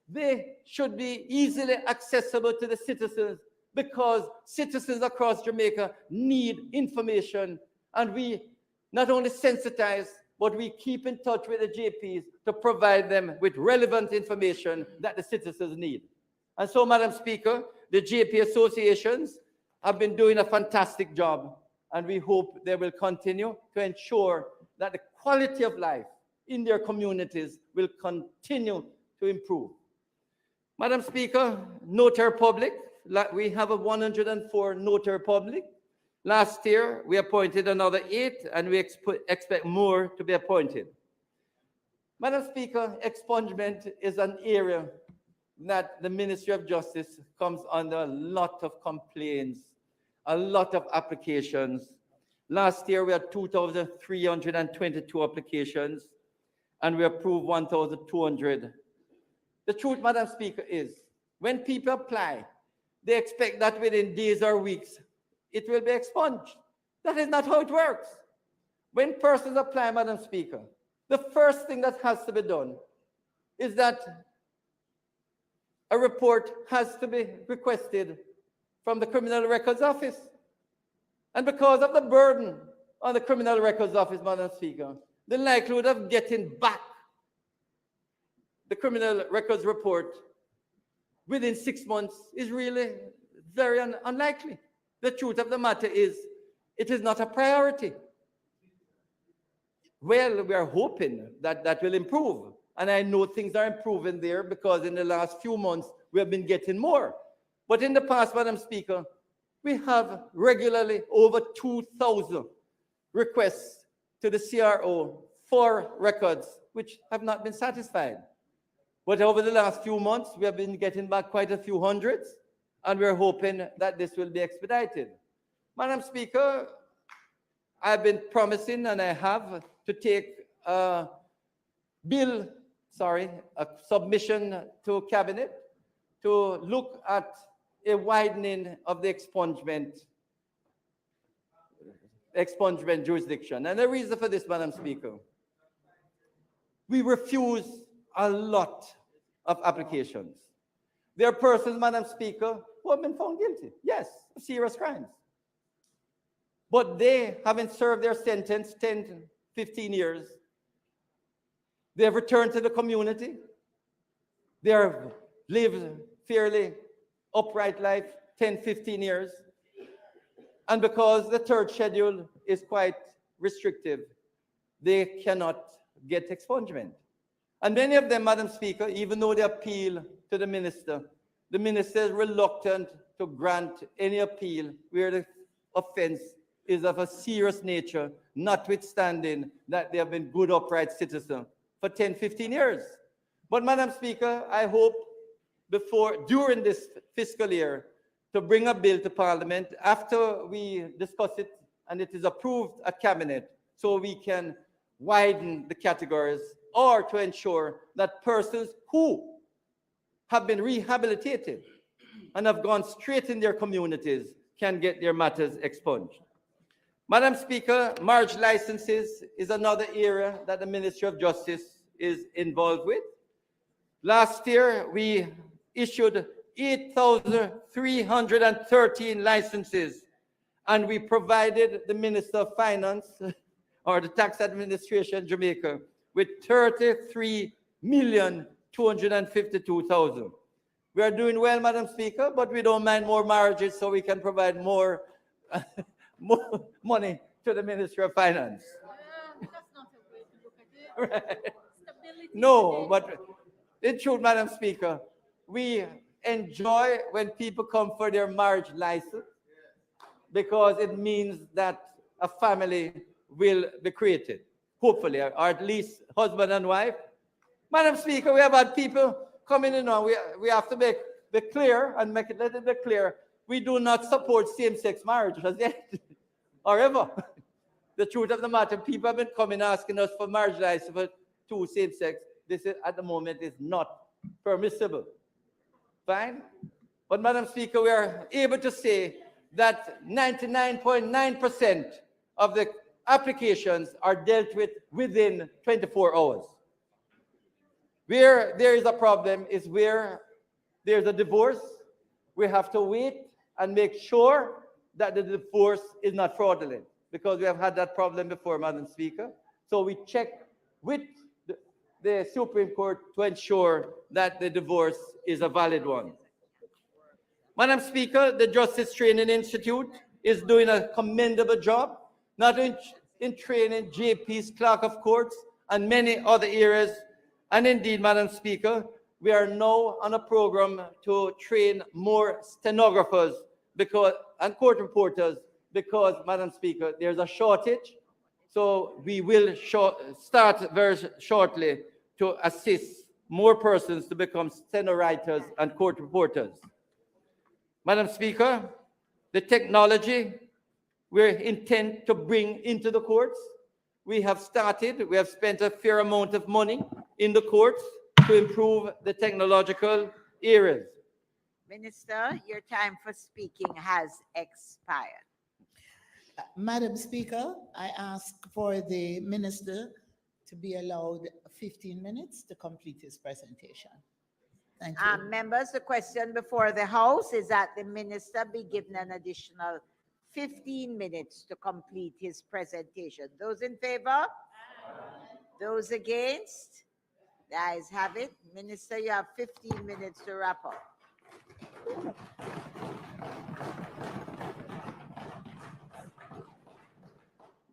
S3: They should be easily accessible to the citizens because citizens across Jamaica need information, and we not only sensitize, but we keep in touch with the JPs to provide them with relevant information that the citizens need. And so, Madam Speaker, the JP associations have been doing a fantastic job, and we hope they will continue to ensure that the quality of life in their communities will continue to improve. Madam Speaker, notary public, we have a 104 notary public. Last year, we appointed another 8, and we expect more to be appointed. Madam Speaker, expungement is an area that the Ministry of Justice comes under a lot of complaints, a lot of applications. Last year, we had 2,322 applications, and we approved 1,200. The truth, Madam Speaker, is when people apply, they expect that within days or weeks, it will be expunged. That is not how it works. When persons apply, Madam Speaker, the first thing that has to be done is that a report has to be requested from the Criminal Records Office. And because of the burden on the Criminal Records Office, Madam Speaker, the likelihood of getting back the Criminal Records report within 6 months is really very unlikely. The truth of the matter is, it is not a priority. Well, we are hoping that that will improve. And I know things are improving there because in the last few months, we have been getting more. But in the past, Madam Speaker, we have regularly over 2,000 requests to the CRO for records which have not been satisfied. But over the last few months, we have been getting back quite a few hundreds, and we're hoping that this will be expedited. Madam Speaker, I've been promising, and I have, to take a submission to Cabinet to look at a widening of the expungement jurisdiction. And the reason for this, Madam Speaker, we refuse a lot of applications. There are persons, Madam Speaker, who have been found guilty, yes, of serious crimes. But they haven't served their sentence 10 to 15 years. They have returned to the community. They have lived fairly upright life 10, 15 years. And because the third schedule is quite restrictive, they cannot get expungement. And many of them, Madam Speaker, even though they appeal to the minister is reluctant to grant any appeal where the offense is of a serious nature, notwithstanding that they have been good, upright citizens for 10, 15 years. But, Madam Speaker, I hope during this fiscal year, to bring a bill to Parliament after we discuss it and it is approved at Cabinet, so we can widen the categories, or to ensure that persons who have been rehabilitated and have gone straight in their communities can get their matters expunged. Madam Speaker, marriage licenses is another area that the Ministry of Justice is involved with. Last year, we issued 8,313 licenses, and we provided the Minister of Finance or the tax administration Jamaica with 33,252,000. We are doing well, Madam Speaker, but we don't mind more marriages so we can provide more, more money to the Ministry of Finance.
S4: That's not a way to look at it.
S3: Right.
S4: Stability
S3: No,
S4: today.
S3: but in truth, Madam Speaker, we enjoy when people come for their marriage license because it means that a family will be created, hopefully, or at least husband and wife. Madam Speaker, we have had people coming in now. We have to make it clear and let it be clear. We do not support same-sex marriage as yet, or ever. The truth of the matter, people have been coming asking us for marriage license for two same-sex. This is, at the moment, is not permissible. Fine? But Madam Speaker, we are able to say that 99.9% of the applications are dealt with within 24 hours. Where there is a problem is where there's a divorce. We have to wait and make sure that the divorce is not fraudulent, because we have had that problem before, Madam Speaker. So we check with the Supreme Court to ensure that the divorce is a valid one. Madam Speaker, the Justice Training Institute is doing a commendable job, not in training JPs, clerk of courts, and many other areas. And indeed, Madam Speaker, we are now on a program to train more stenographers and court reporters because, Madam Speaker, there's a shortage. So we will start very shortly to assist more persons to become steno writers and court reporters. Madam Speaker, the technology we intend to bring into the courts, we have spent a fair amount of money in the courts to improve the technological areas.
S1: Minister, your time for speaking has expired.
S2: Madam Speaker, I ask for the minister to be allowed 15 minutes to complete his presentation. Thank you.
S1: Members, the question before the House is that the minister be given an additional 15 minutes to complete his presentation. Those in favor? Those against? The ayes have it. Minister, you have 15 minutes to wrap up.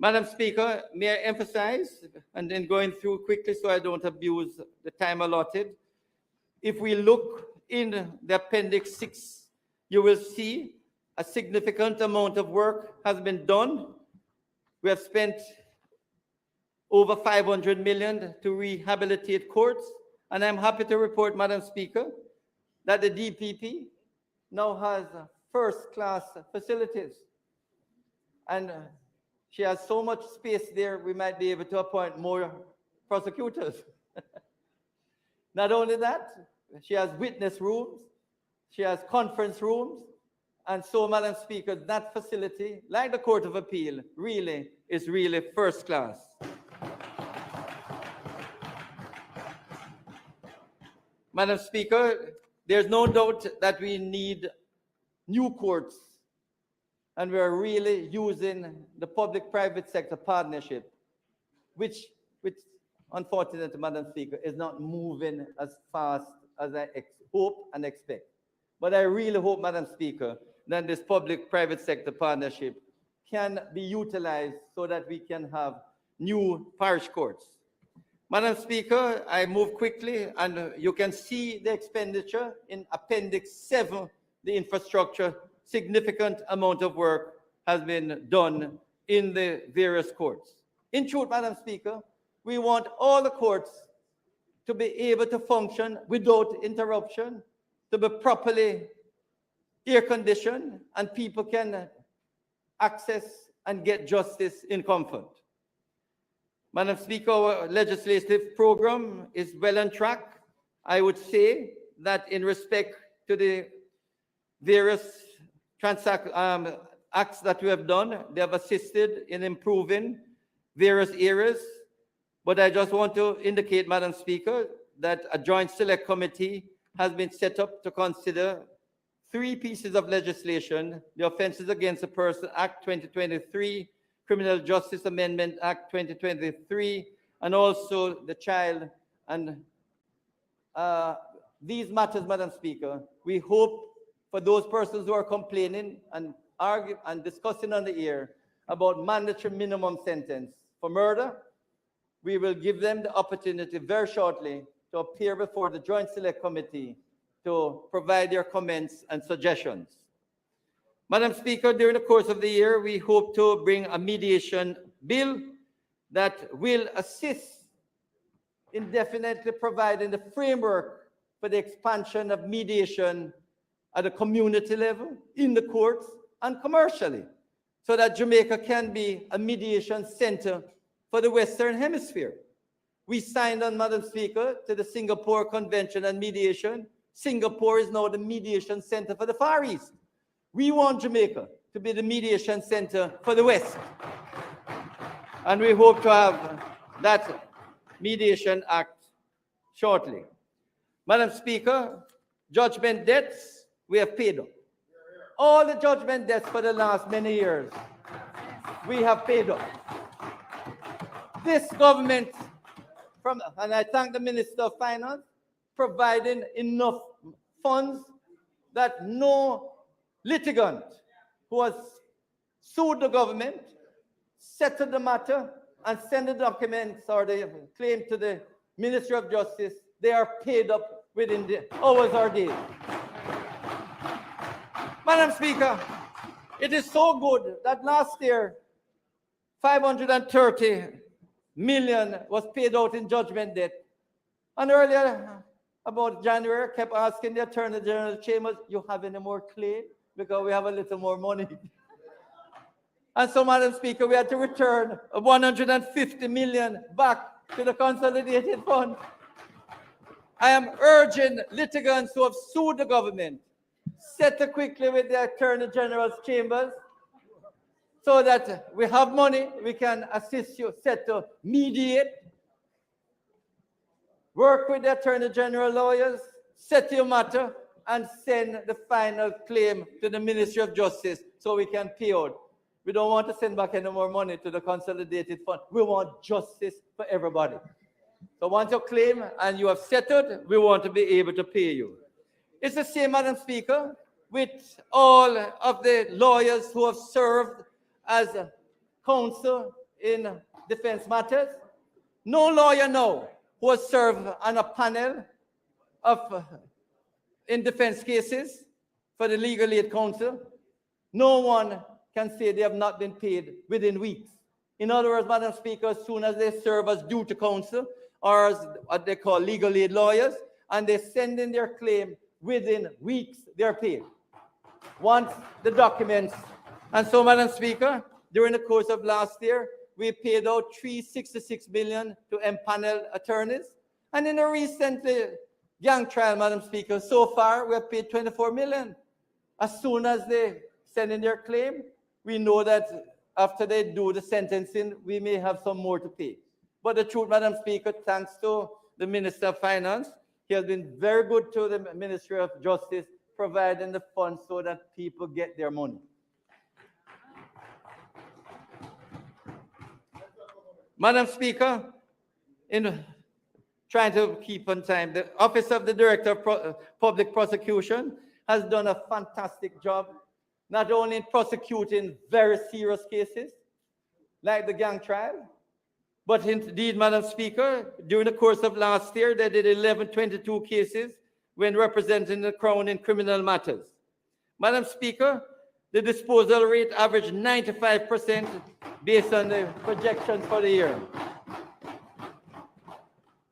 S3: Madam Speaker, may I emphasize, and then going through quickly so I don't abuse the time allotted. If we look in the Appendix 6, you will see a significant amount of work has been done. We have spent over 500 million to rehabilitate courts. And I'm happy to report, Madam Speaker, that the DPP now has first-class facilities. And she has so much space there, we might be able to appoint more prosecutors. Not only that, she has witness rooms, she has conference rooms, and so, Madam Speaker, that facility, like the Court of Appeal, is really first class. Madam Speaker, there's no doubt that we need new courts, and we are really using the public-private sector partnership, which unfortunately, Madam Speaker, is not moving as fast as I hope and expect. But I really hope, Madam Speaker, that this public-private sector partnership can be utilized so that we can have new parish courts. Madam Speaker, I move quickly, and you can see the expenditure in Appendix 7, the infrastructure. Significant amount of work has been done in the various courts. In truth, Madam Speaker, we want all the courts to be able to function without interruption, to be properly air-conditioned, and people can access and get justice in comfort. Madam Speaker, our legislative program is well on track. I would say that in respect to the various acts that we have done, they have assisted in improving various areas. But I just want to indicate, Madam Speaker, that a joint select committee has been set up to consider 3 pieces of legislation: the Offences Against a Person Act 2023, Criminal Justice Amendment Act 2023, and also the child and these matters, Madam Speaker. We hope for those persons who are complaining and arguing and discussing on the air about mandatory minimum sentence for murder, we will give them the opportunity very shortly to appear before the Joint Select Committee to provide their comments and suggestions. Madam Speaker, during the course of the year, we hope to bring a mediation bill that will assist in definitely providing the framework for the expansion of mediation at a community level, in the courts, and commercially, so that Jamaica can be a mediation center for the Western Hemisphere. We signed on, Madam Speaker, to the Singapore Convention on Mediation. Singapore is now the mediation center for the Far East. We want Jamaica to be the mediation center for the West. And we hope to have that mediation act shortly. Madam Speaker, judgment debts, we have paid up. All the judgment debts for the last many years, we have paid up. This government, and I thank the Minister of Finance, providing enough funds that no litigant who has sued the government, settled the matter, and sent the documents or the claim to the Ministry of Justice, they are paid up within the hours or days. Madam Speaker, it is so good that last year, 530 million was paid out in judgment debt. And earlier, about January, I kept asking the Attorney General Chambers, you have any more claim? Because we have a little more money. And so, Madam Speaker, we had to return 150 million back to the consolidated fund. I am urging litigants who have sued the government, settle quickly with the Attorney General's chambers so that we have money, we can assist you, settle, mediate, work with the Attorney General lawyers, settle your matter, and send the final claim to the Ministry of Justice so we can pay out. We don't want to send back any more money to the consolidated fund. We want justice for everybody. So once you claim and you have settled, we want to be able to pay you. It's the same, Madam Speaker, with all of the lawyers who have served as counsel in defense matters. No lawyer now who has served on a panel of in defense cases for the legal aid counsel, no one can say they have not been paid within weeks. In other words, Madam Speaker, as soon as they serve as duty counsel or as what they call legal aid lawyers, and they send in their claim, within weeks they're paid. Once the documents. And so, Madam Speaker, during the course of last year, we paid out $366 million to empanel attorneys. And in a recent gang trial, Madam Speaker, so far we have paid $24 million. As soon as they send in their claim, we know that after they do the sentencing, we may have some more to pay. But the truth, Madam Speaker, thanks to the Minister of Finance, he has been very good to the Ministry of Justice, providing the funds so that people get their money. Madam Speaker, in trying to keep on time, the Office of the Director of Public Prosecution has done a fantastic job, not only in prosecuting very serious cases like the gang trial, but indeed, Madam Speaker, during the course of last year, they did 1122 cases when representing the Crown in criminal matters. Madam Speaker, the disposal rate averaged 95% based on the projections for the year.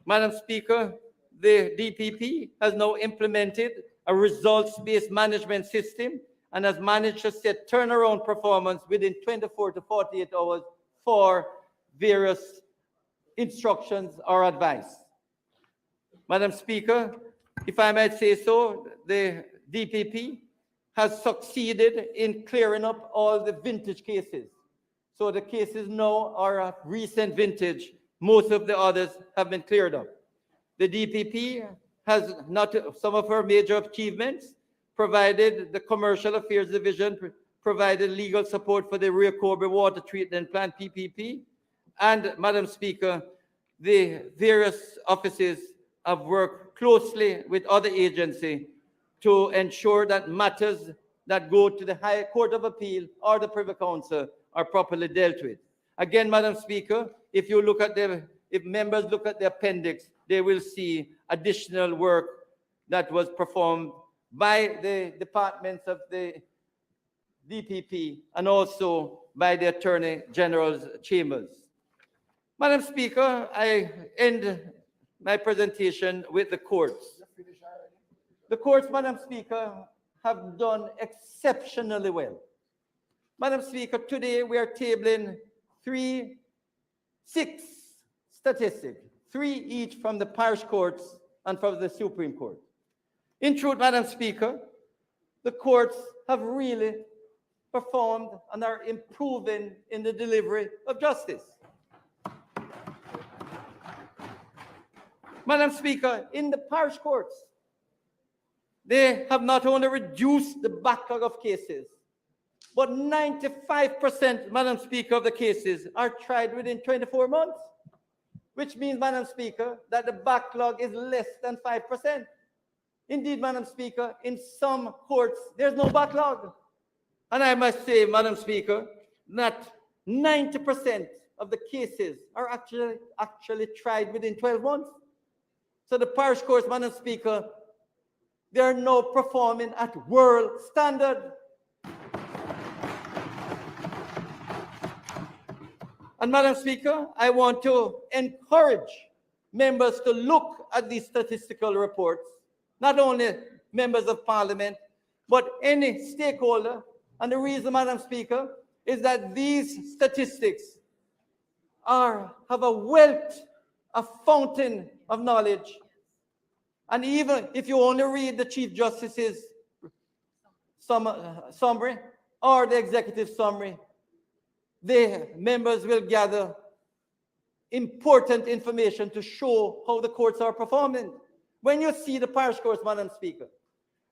S3: Madam Speaker, the DPP has now implemented a results-based management system and has managed to set turnaround performance within 24 to 48 hours for various instructions or advice. Madam Speaker, if I might say so, the DPP has succeeded in clearing up all the vintage cases. So the cases now are of recent vintage. Most of the others have been cleared up. The DPP has not some of her major achievements, provided the Commercial Affairs Division provided legal support for the Rio Cobre Water Treatment Plant, PPP. And, Madam Speaker, the various offices have worked closely with other agencies to ensure that matters that go to the High Court of Appeal or the Privy Council are properly dealt with. Again, Madam Speaker, if members look at the appendix, they will see additional work that was performed by the departments of the DPP and also by the Attorney General's chambers. Madam Speaker, I end my presentation with the courts. The courts, Madam Speaker, have done exceptionally well. Madam Speaker, today we are tabling six statistics, 3 each from the parish courts and from the Supreme Court. In truth, Madam Speaker, the courts have really performed and are improving in the delivery of justice. Madam Speaker, in the parish courts, they have not only reduced the backlog of cases, but 95%, Madam Speaker, of the cases are tried within 24 months, which means, Madam Speaker, that the backlog is less than 5%. Indeed, Madam Speaker, in some courts, there's no backlog. And I must say, Madam Speaker, that 90% of the cases are actually tried within 12 months. So the parish courts, Madam Speaker, they are now performing at world standard. And Madam Speaker, I want to encourage members to look at these statistical reports, not only members of Parliament, but any stakeholder. And the reason, Madam Speaker, is that these statistics have a wealth, a fountain of knowledge. And even if you only read the Chief Justice's summary or the executive summary, the members will gather important information to show how the courts are performing. When you see the parish courts, Madam Speaker,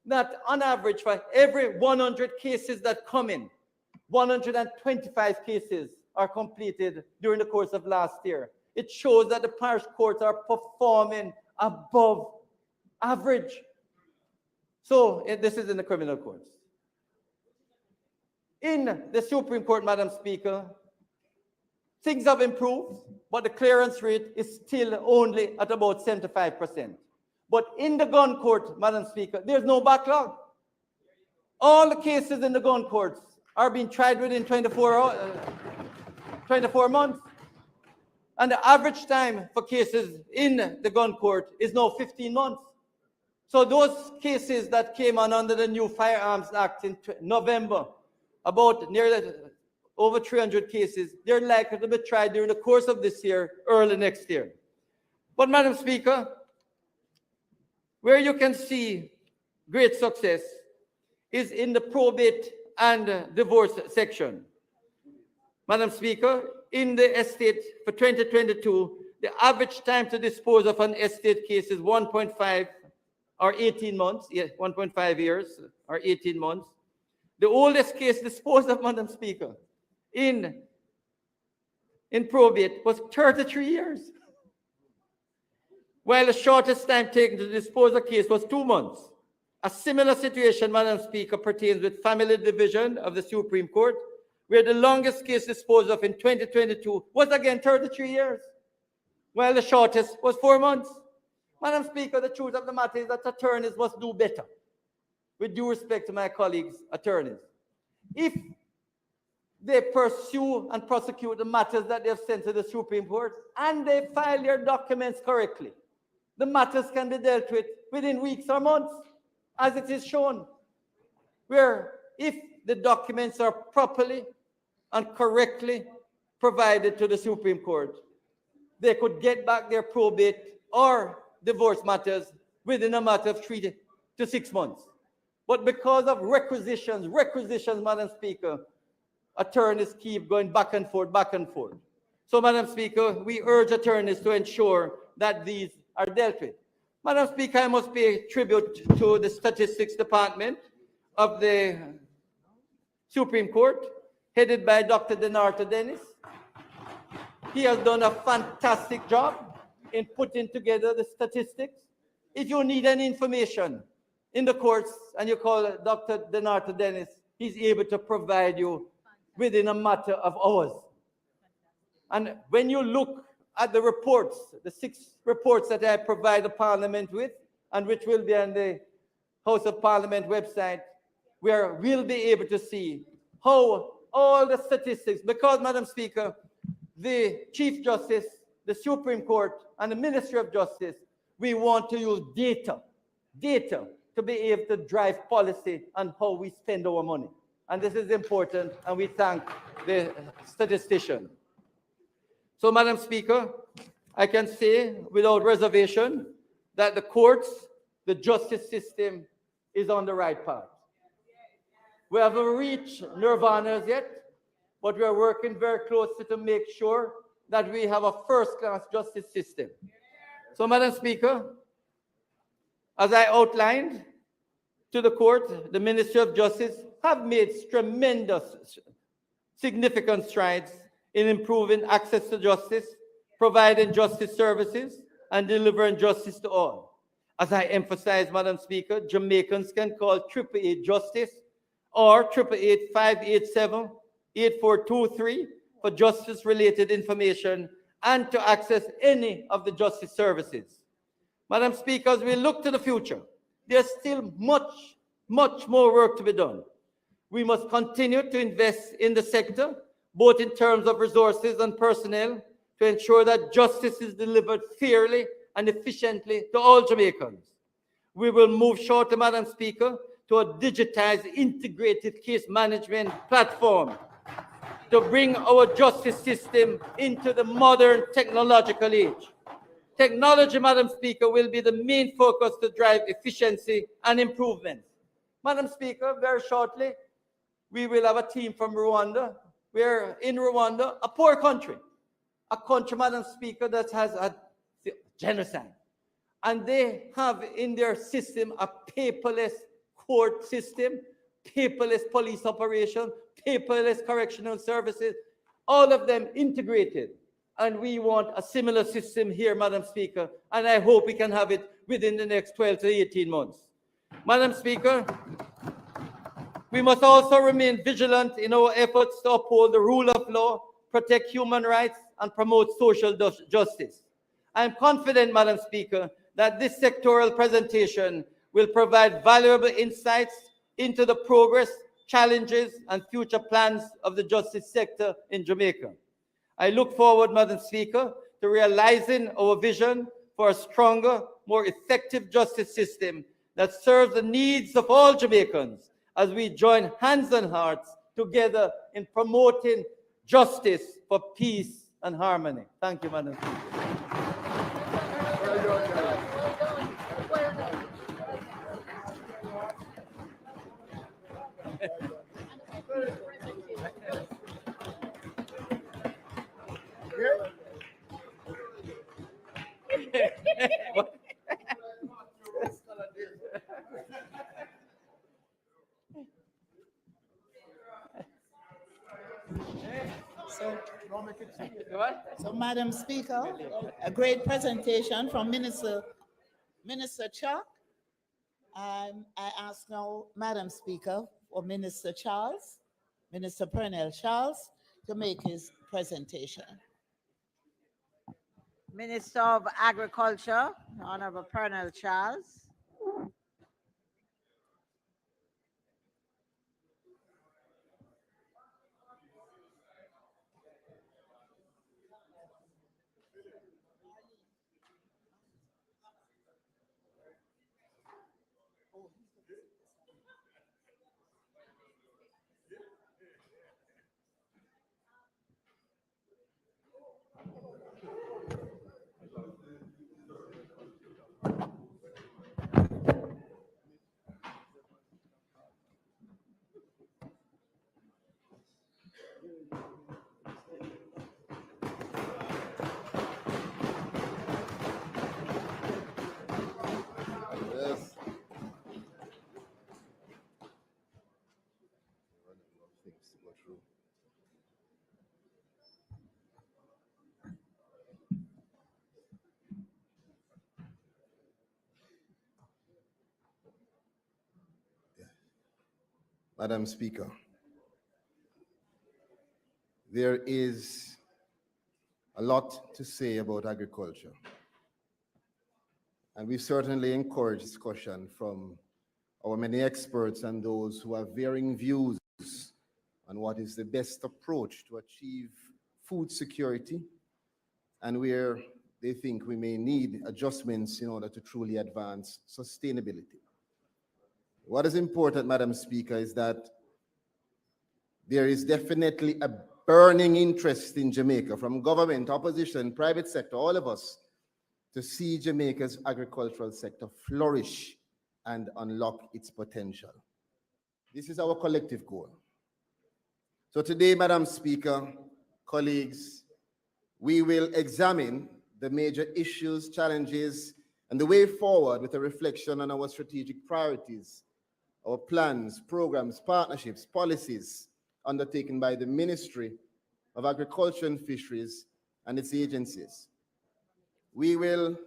S3: that on average for every 100 cases that come in, 125 cases are completed during the course of last year. It shows that the parish courts are performing above average. So this is in the criminal courts. In the Supreme Court, Madam Speaker, things have improved, but the clearance rate is still only at about 75%. But in the gun court, Madam Speaker, there's no backlog. All the cases in the gun courts are being tried within 24 months. And the average time for cases in the gun court is now 15 months. So those cases that came on under the new Firearms Act in November, about nearly over 300 cases, they're likely to be tried during the course of this year, early next year. But Madam Speaker, where you can see great success is in the probate and divorce section. Madam Speaker, in the estate for 2022, the average time to dispose of an estate case is 1.5 or 18 months, 1.5 years or 18 months. The oldest case disposed of, Madam Speaker, in probate was 33 years. While the shortest time taken to dispose of a case was 2 months. A similar situation, Madam Speaker, pertains with family division of the Supreme Court, where the longest case disposed of in 2022 was again 33 years, while the shortest was 4 months. Madam Speaker, the truth of the matter is that attorneys must do better, with due respect to my colleagues, attorneys. If they pursue and prosecute the matters that they have sent to the Supreme Court and they file their documents correctly, the matters can be dealt with within weeks or months, as it is shown, where if the documents are properly and correctly provided to the Supreme Court, they could get back their probate or divorce matters within a matter of 3 to 6 months. But because of requisitions, Madam Speaker, attorneys keep going back and forth. So, Madam Speaker, we urge attorneys to ensure that these are dealt with. Madam Speaker, I must pay tribute to the Statistics Department of the Supreme Court, headed by Dr. Denarto Dennis. He has done a fantastic job in putting together the statistics. If you need any information in the courts and you call Dr. Denarto Dennis, he's able to provide you within a matter of hours. And when you look at the reports, the 6 reports that I provide the Parliament with, and which will be on the House of Parliament website, where we'll be able to see how all the statistics, because, Madam Speaker, the Chief Justice, the Supreme Court, and the Ministry of Justice, we want to use data to be able to drive policy on how we spend our money. And this is important, and we thank the statistician. So, Madam Speaker, I can say without reservation that the courts, the justice system is on the right path. We haven't reached nirvanas yet, but we are working very closely to make sure that we have a first-class justice system. So, Madam Speaker, as I outlined to the court, the Ministry of Justice have made tremendous, significant strides in improving access to justice, providing justice services, and delivering justice to all. As I emphasize, Madam Speaker, Jamaicans can call 888 Justice or 888-587-8423 for justice-related information and to access any of the justice services. Madam Speaker, as we look to the future, there's still much more work to be done. We must continue to invest in the sector, both in terms of resources and personnel, to ensure that justice is delivered fairly and efficiently to all Jamaicans. We will move shortly, Madam Speaker, to a digitized, integrated case management platform to bring our justice system into the modern technological age. Technology, Madam Speaker, will be the main focus to drive efficiency and improvement. Madam Speaker, very shortly, we will have a team from Rwanda. We're in Rwanda, a poor country, Madam Speaker, that has had genocide. And they have in their system a paperless court system, paperless police operation, paperless correctional services, all of them integrated. And we want a similar system here, Madam Speaker, and I hope we can have it within the next 12 to 18 months. Madam Speaker, we must also remain vigilant in our efforts to uphold the rule of law, protect human rights, and promote social justice. I am confident, Madam Speaker, that this sectoral presentation will provide valuable insights into the progress, challenges, and future plans of the justice sector in Jamaica. I look forward, Madam Speaker, to realizing our vision for a stronger, more effective justice system that serves the needs of all Jamaicans as we join hands and hearts together in promoting justice for peace and harmony. Thank you, Madam Speaker.
S2: So, Madam Speaker, a great presentation from Minister Chuck. I ask now, Madam Speaker, for Minister Pernell Charles, to make his presentation.
S1: Minister of Agriculture, Honorable Pernell Charles.
S5: Madam Speaker, there is a lot to say about agriculture, and we certainly encourage discussion from our many experts and those who have varying views on what is the best approach to achieve food security and where they think we may need adjustments in order to truly advance sustainability. What is important, Madam Speaker, is that there is definitely a burning interest in Jamaica from government, opposition, private sector, all of us, to see Jamaica's agricultural sector flourish and unlock its potential. This is our collective goal. So today, Madam Speaker, colleagues, we will examine the major issues, challenges, and the way forward with a reflection on our strategic priorities, our plans, programs, partnerships, policies undertaken by the Ministry of Agriculture and Fisheries and its agencies. We will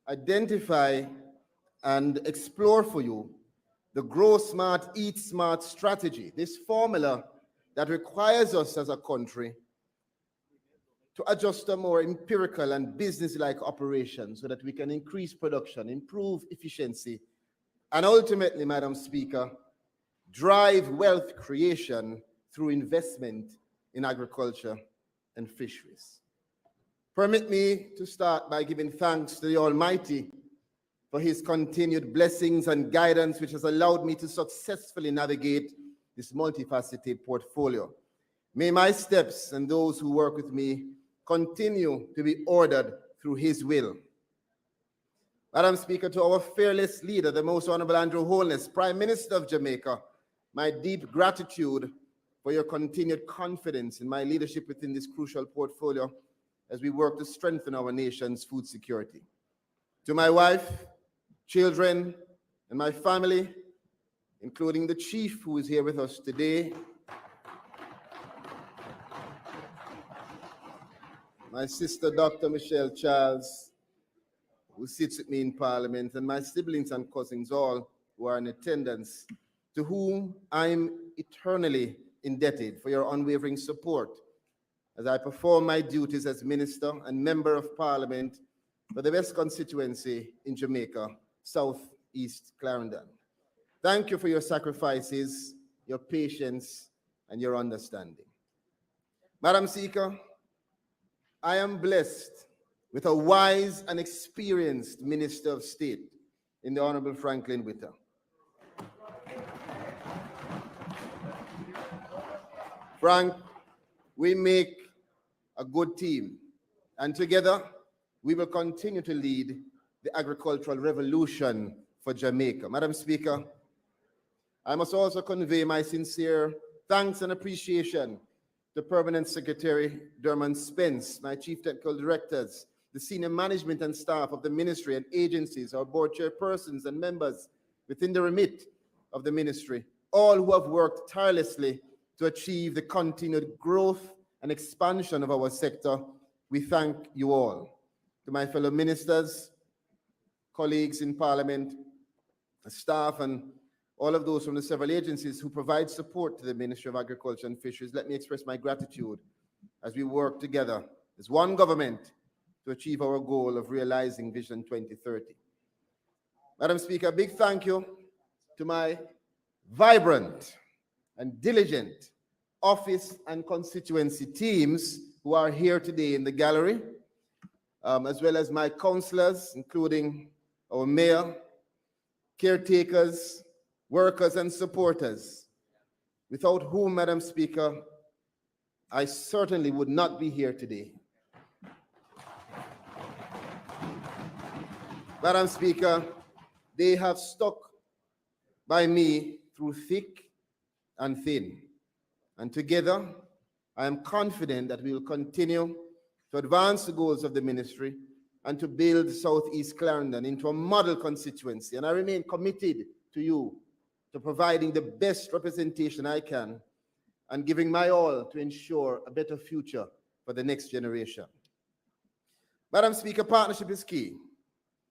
S5: identify and explore for you the Grow Smart, Eat Smart strategy, this formula that requires us as a country to adjust a more empirical and business-like operation so that we can increase production, improve efficiency, and ultimately, Madam Speaker, drive wealth creation through investment in agriculture and fisheries. Permit me to start by giving thanks to the Almighty for his continued blessings and guidance, which has allowed me to successfully navigate this multifaceted portfolio. May my steps and those who work with me continue to be ordered through his will. Madam Speaker, to our fearless leader, the Most Honorable Andrew Holness, Prime Minister of Jamaica, my deep gratitude for your continued confidence in my leadership within this crucial portfolio as we work to strengthen our nation's food security. To my wife, children, and my family, including the Chief who is here with us today, my sister, Dr. Michelle Charles, who sits with me in Parliament, and my siblings and cousins, all who are in attendance, to whom I'm eternally indebted for your unwavering support as I perform my duties as Minister and Member of Parliament for the West constituency in Jamaica, Southeast Clarendon. Thank you for your sacrifices, your patience, and your understanding. Madam Speaker, I am blessed with a wise and experienced Minister of State in the Honorable Franklin Witter. Frank, we make a good team, and together we will continue to lead the agricultural revolution for Jamaica. Madam Speaker, I must also convey my sincere thanks and appreciation to Permanent Secretary Dermot Spence, my Chief Technical Directors, the senior management and staff of the ministry and agencies, our board chairpersons and members within the remit of the ministry, all who have worked tirelessly to achieve the continued growth and expansion of our sector. We thank you all. To my fellow ministers, colleagues in Parliament, staff, and all of those from the several agencies who provide support to the Ministry of Agriculture and Fisheries, let me express my gratitude as we work together as one government to achieve our goal of realizing Vision 2030. Madam Speaker, a big thank you to my vibrant and diligent office and constituency teams who are here today in the gallery, as well as my councillors, including our mayor, caretakers, workers, and supporters, without whom, Madam Speaker, I certainly would not be here today. Madam Speaker, they have stuck by me through thick and thin, and together I am confident that we will continue to advance the goals of the ministry and to build Southeast Clarendon into a model constituency. And I remain committed to you, to providing the best representation I can and giving my all to ensure a better future for the next generation. Madam Speaker, partnership is key.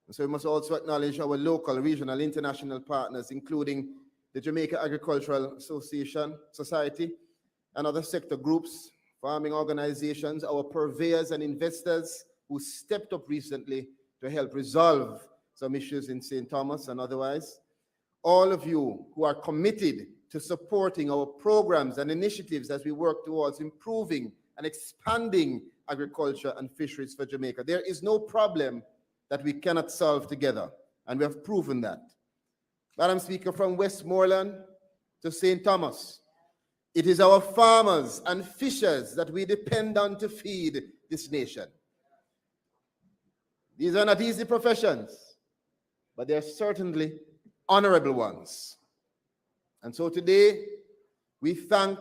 S5: And so we must also acknowledge our local, regional, international partners, including the Jamaica Agricultural Society, and other sector groups, farming organizations, our purveyors and investors who stepped up recently to help resolve some issues in St. Thomas and otherwise. All of you who are committed to supporting our programs and initiatives as we work towards improving and expanding agriculture and fisheries for Jamaica. There is no problem that we cannot solve together, and we have proven that. Madam Speaker, from Westmoreland to St. Thomas, it is our farmers and fishers that we depend on to feed this nation. These are not easy professions, but they are certainly honorable ones. And so today, we thank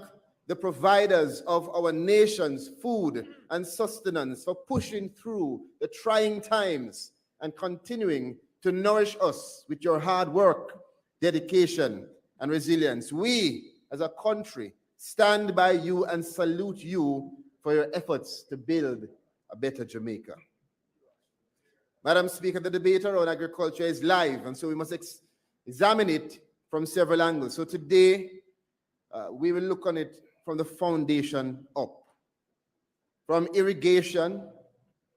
S5: the providers of our nation's food and sustenance for pushing through the trying times and continuing to nourish us with your hard work, dedication, and resilience. We, as a country, stand by you and salute you for your efforts to build a better Jamaica. Madam Speaker, the debate around agriculture is live, and so we must examine it from several angles. So today, we will look on it from the foundation up. From irrigation,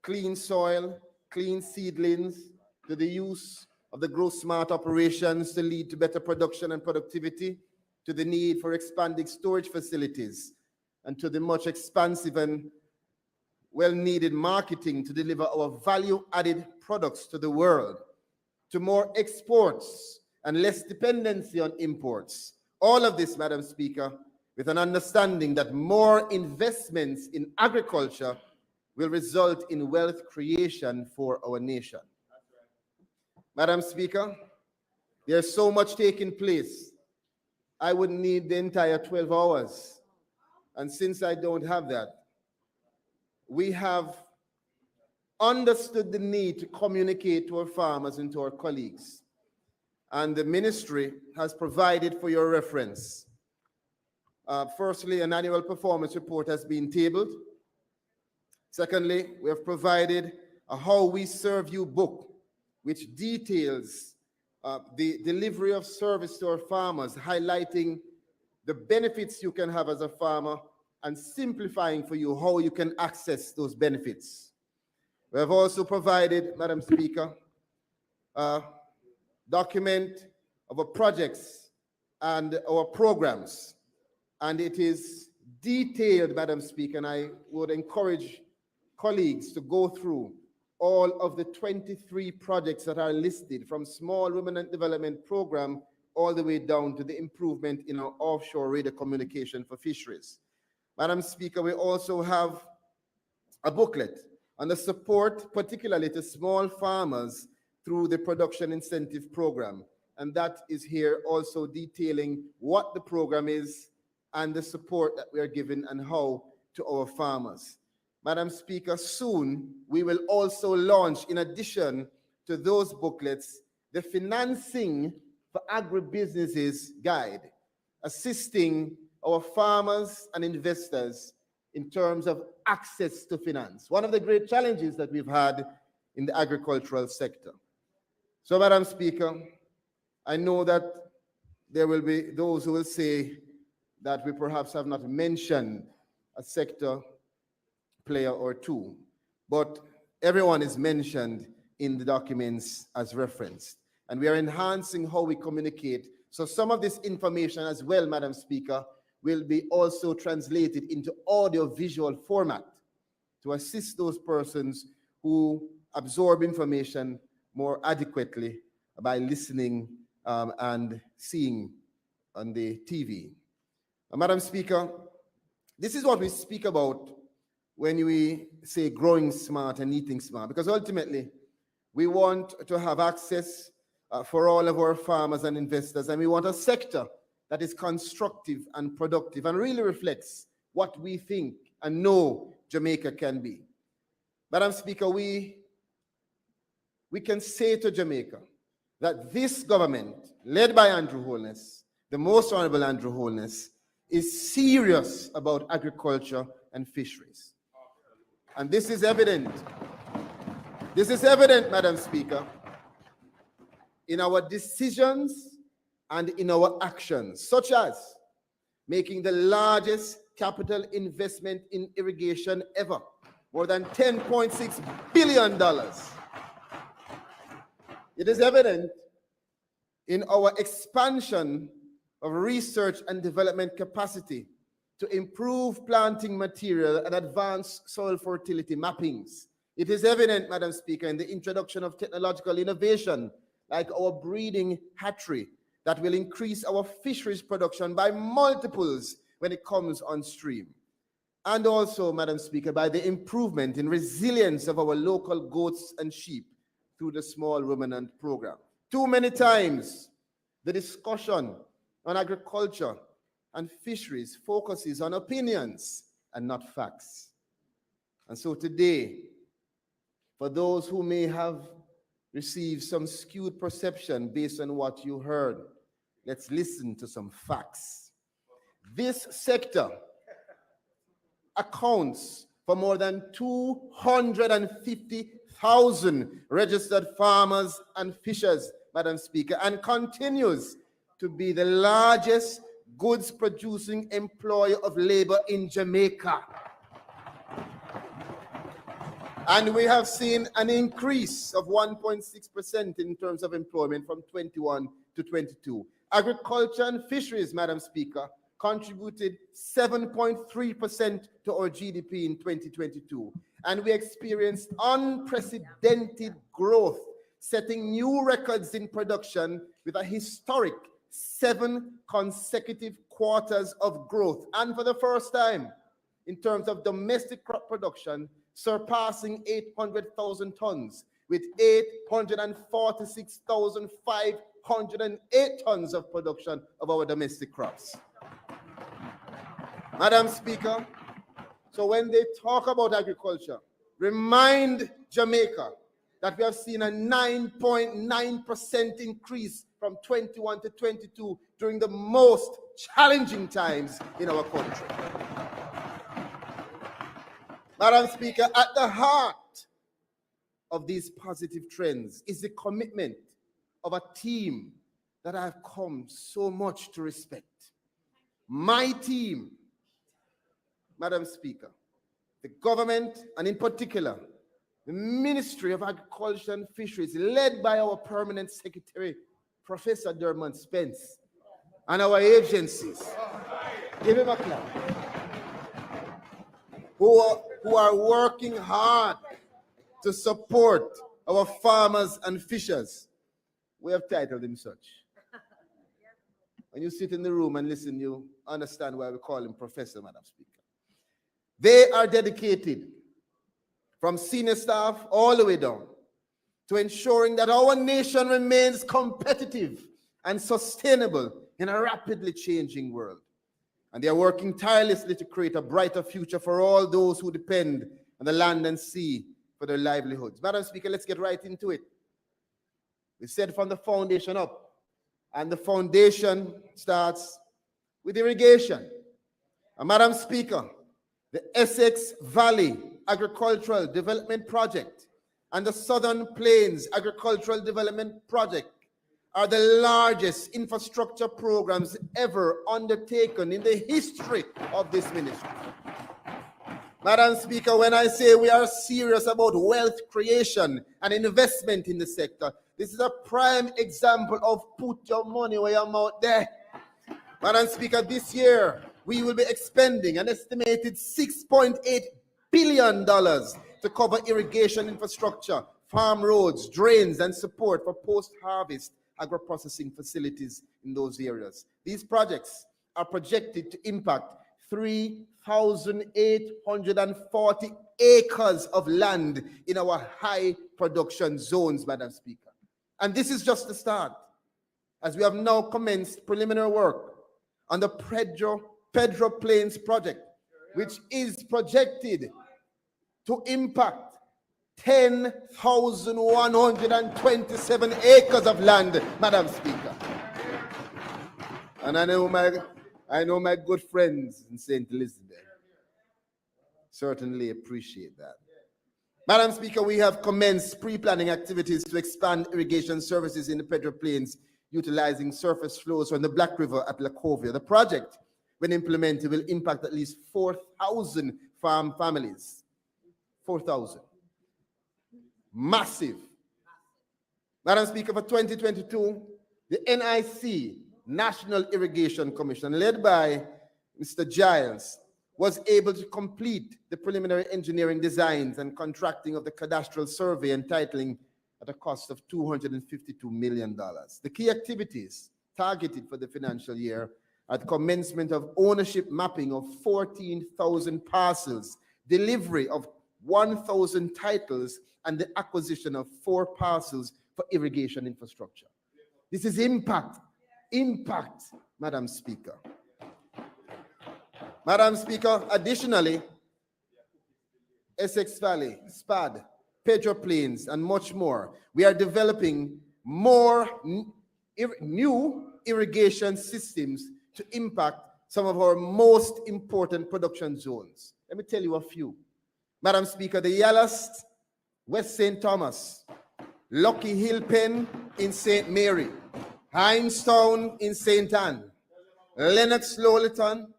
S5: clean soil, clean seedlings, to the use of the Grow Smart operations to lead to better production and productivity, to the need for expanding storage facilities, and to the much expansive and well-needed marketing to deliver our value-added products to the world, to more exports and less dependency on imports. All of this, Madam Speaker, with an understanding that more investments in agriculture will result in wealth creation for our nation. Madam Speaker, there's so much taking place. I would need the entire 12 hours. And since I don't have that, we have understood the need to communicate to our farmers and to our colleagues. And the ministry has provided for your reference. Firstly, an annual performance report has been tabled. Secondly, we have provided a How We Serve You book, which details the delivery of service to our farmers, highlighting the benefits you can have as a farmer and simplifying for you how you can access those benefits. We have also provided, Madam Speaker, a document of our projects and our programs, and it is detailed, Madam Speaker, and I would encourage colleagues to go through all of the 23 projects that are listed, from small ruminant development program all the way down to the improvement in our offshore radio communication for fisheries. Madam Speaker, we also have a booklet on the support, particularly to small farmers through the production incentive program. And that is here also detailing what the program is and the support that we are giving and how to our farmers. Madam Speaker, soon we will also launch, in addition to those booklets, the Financing for Agribusinesses Guide, assisting our farmers and investors in terms of access to finance, one of the great challenges that we've had in the agricultural sector. So, Madam Speaker, I know that there will be those who will say that we perhaps have not mentioned a sector player or two, but everyone is mentioned in the documents as referenced. And we are enhancing how we communicate. So some of this information as well, Madam Speaker, will be also translated into audio-visual format to assist those persons who absorb information more adequately by listening and seeing on the TV. Madam Speaker, this is what we speak about when we say growing smart and eating smart, because ultimately we want to have access for all of our farmers and investors, and we want a sector that is constructive and productive and really reflects what we think and know Jamaica can be. Madam Speaker, we can say to Jamaica that this government, led by Andrew Holness, the Most Honorable Andrew Holness, is serious about agriculture and fisheries. And this is evident. This is evident, Madam Speaker, in our decisions and in our actions, such as making the largest capital investment in irrigation ever, more than $10.6 billion. It is evident in our expansion of research and development capacity to improve planting material and advance soil fertility mappings. It is evident, Madam Speaker, in the introduction of technological innovation like our breeding hatchery that will increase our fisheries production by multiples when it comes on stream. And also, Madam Speaker, by the improvement in resilience of our local goats and sheep through the small ruminant program. Too many times, the discussion on agriculture and fisheries focuses on opinions and not facts. And so today, for those who may have received some skewed perception based on what you heard, let's listen to some facts. This sector accounts for more than 250,000 registered farmers and fishers, Madam Speaker, and continues to be the largest goods producing employer of labor in Jamaica. And we have seen an increase of 1.6% in terms of employment from 21 to 22. Agriculture and fisheries, Madam Speaker, contributed 7.3% to our GDP in 2022. And we experienced unprecedented growth, setting new records in production with a historic 7 consecutive quarters of growth. And for the first time, in terms of domestic crop production, surpassing 800,000 tons, with 846,508 tons of production of our domestic crops. Madam Speaker, so when they talk about agriculture, remind Jamaica that we have seen a 9.9% increase from 21 to 22 during the most challenging times in our country. Madam Speaker, at the heart of these positive trends is the commitment of a team that I've come so much to respect. My team, Madam Speaker, the government, and in particular, the Ministry of Agriculture and Fisheries, led by our permanent secretary, Professor Dermot Spence, and our agencies. Give him a clap. Who are working hard to support our farmers and fishers. We have titled him such. When you sit in the room and listen, you understand why we call him Professor, Madam Speaker. They are dedicated from senior staff all the way down to ensuring that our nation remains competitive and sustainable in a rapidly changing world. And they are working tirelessly to create a brighter future for all those who depend on the land and sea for their livelihoods. Madam Speaker, let's get right into it. We said from the foundation up, and the foundation starts with irrigation. And Madam Speaker, the Essex Valley Agricultural Development Project and the Southern Plains Agricultural Development Project are the largest infrastructure programs ever undertaken in the history of this ministry. Madam Speaker, when I say we are serious about wealth creation and investment in the sector, this is a prime example of put your money where your mouth there. Madam Speaker, this year we will be expending an estimated $6.8 billion to cover irrigation infrastructure, farm roads, drains, and support for post-harvest agro-processing facilities in those areas. These projects are projected to impact 3,840 acres of land in our high production zones, Madam Speaker. And this is just the start, as we have now commenced preliminary work on the Pedro Plains project, which is projected to impact 10,127 acres of land, Madam Speaker. And I know my good friends in St. Elizabeth certainly appreciate that. Madam Speaker, we have commenced pre-planning activities to expand irrigation services in the Pedro Plains utilizing surface flows from the Black River at Lacovia. The project, when implemented, will impact at least 4,000 farm families. 4,000. Massive. Madam Speaker, for 2022, the NIC, National Irrigation Commission, led by Mr. Giles, was able to complete the preliminary engineering designs and contracting of the cadastral survey and titling at a cost of $252 million. The key activities targeted for the financial year are the commencement of ownership mapping of 14,000 parcels, delivery of 1,000 titles, and the acquisition of 4 parcels for irrigation infrastructure. This is impact, Madam Speaker. Madam Speaker, additionally, Essex Valley, SPAD, Pedro Plains, and much more. We are developing more new irrigation systems to impact some of our most important production zones. Let me tell you a few. Madam Speaker, the Yallast, West St. Thomas, Lucky Hill Pen in St. Mary, Hinestown in St. Anne, Lennox Lowleton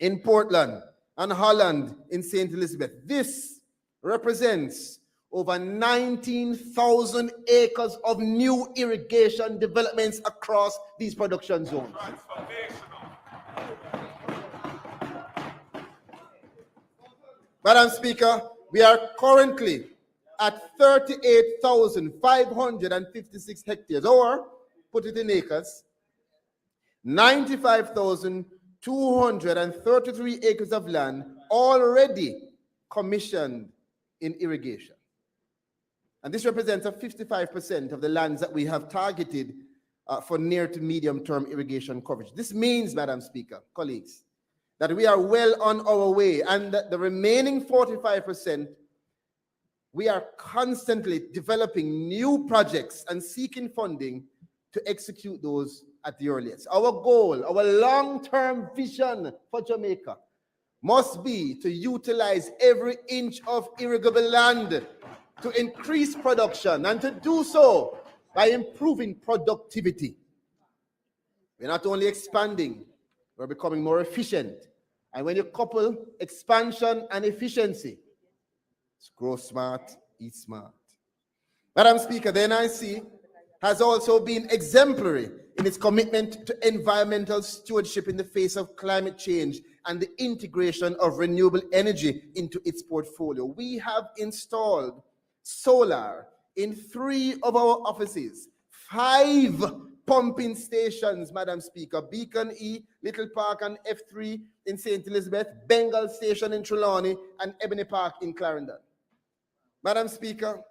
S5: in Portland, and Holland in St. Elizabeth. This represents over 19,000 acres of new irrigation developments across these production zones. Madam Speaker, we are currently at 38,556 hectares, or, put it in acres, 95,233 acres of land already commissioned in irrigation. And this represents a 55% of the lands that we have targeted for near to medium term irrigation coverage. This means, Madam Speaker, colleagues, that we are well on our way, and that the remaining 45%, we are constantly developing new projects and seeking funding to execute those at the earliest. Our goal, our long-term vision for Jamaica must be to utilize every inch of irrigable land to increase production, and to do so by improving productivity. We're not only expanding, we're becoming more efficient. And when you couple expansion and efficiency, it's grow smart, eat smart. Madam Speaker, the NIC has also been exemplary in its commitment to environmental stewardship in the face of climate change and the integration of renewable energy into its portfolio. We have installed solar in 3 of our offices, 5 pumping stations, Madam Speaker, Beacon E, Little Park and F3 in St. Elizabeth, Bengal Station in Trelawney, and Ebony Park in Clarendon. Madam Speaker,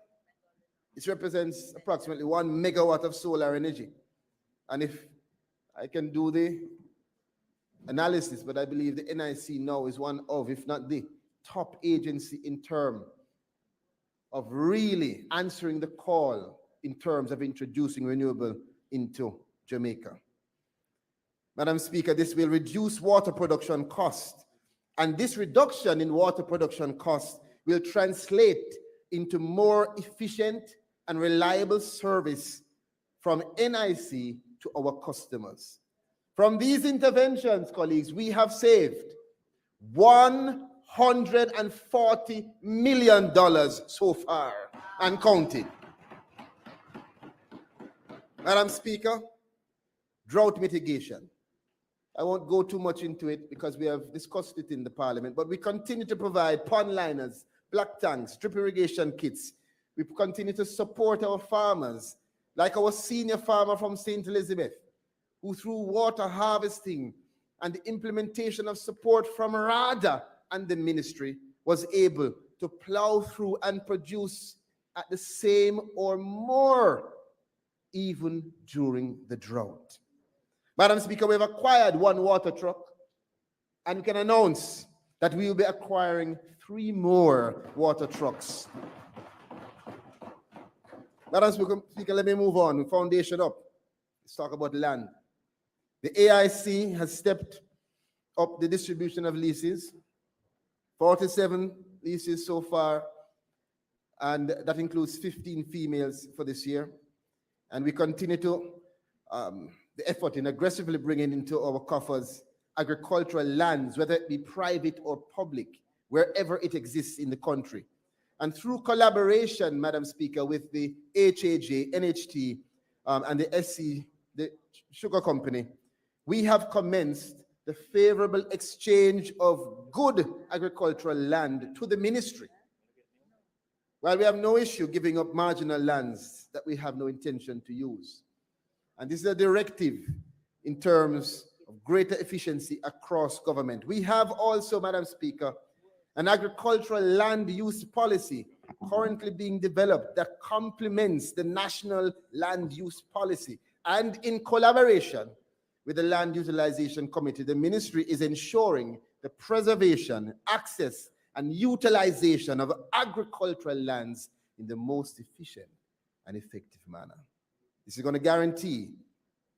S5: this represents approximately 1 megawatt of solar energy. And if I can do the analysis, but I believe the NIC now is one of, if not the top agency in terms of really answering the call in terms of introducing renewable into Jamaica. Madam Speaker, this will reduce water production cost, and this reduction in water production cost will translate into more efficient and reliable service from NIC to our customers. From these interventions, colleagues, we have saved $140 million so far and counting. Madam Speaker, drought mitigation. I won't go too much into it because we have discussed it in the Parliament, but we continue to provide pond liners, black tanks, drip irrigation kits. We continue to support our farmers, like our senior farmer from St. Elizabeth, who through water harvesting and the implementation of support from RADA and the ministry was able to plow through and produce at the same or more even during the drought. Madam Speaker, we have acquired 1 water truck, and we can announce that we will be acquiring 3 more water trucks. Madam Speaker, let me move on. Foundation up. Let's talk about land. The AIC has stepped up the distribution of leases, 47 leases so far, and that includes 15 females for this year. And we continue to the effort in aggressively bringing into our coffers agricultural lands, whether it be private or public, wherever it exists in the country. And through collaboration, Madam Speaker, with the HAJ, NHT, and the SC, the sugar company, we have commenced the favorable exchange of good agricultural land to the ministry. While we have no issue giving up marginal lands that we have no intention to use. And this is a directive in terms of greater efficiency across government. We have also, Madam Speaker, an agricultural land use policy currently being developed that complements the national land use policy. And in collaboration with the Land Utilization Committee, the ministry is ensuring the preservation, access, and utilization of agricultural lands in the most efficient and effective manner. This is going to guarantee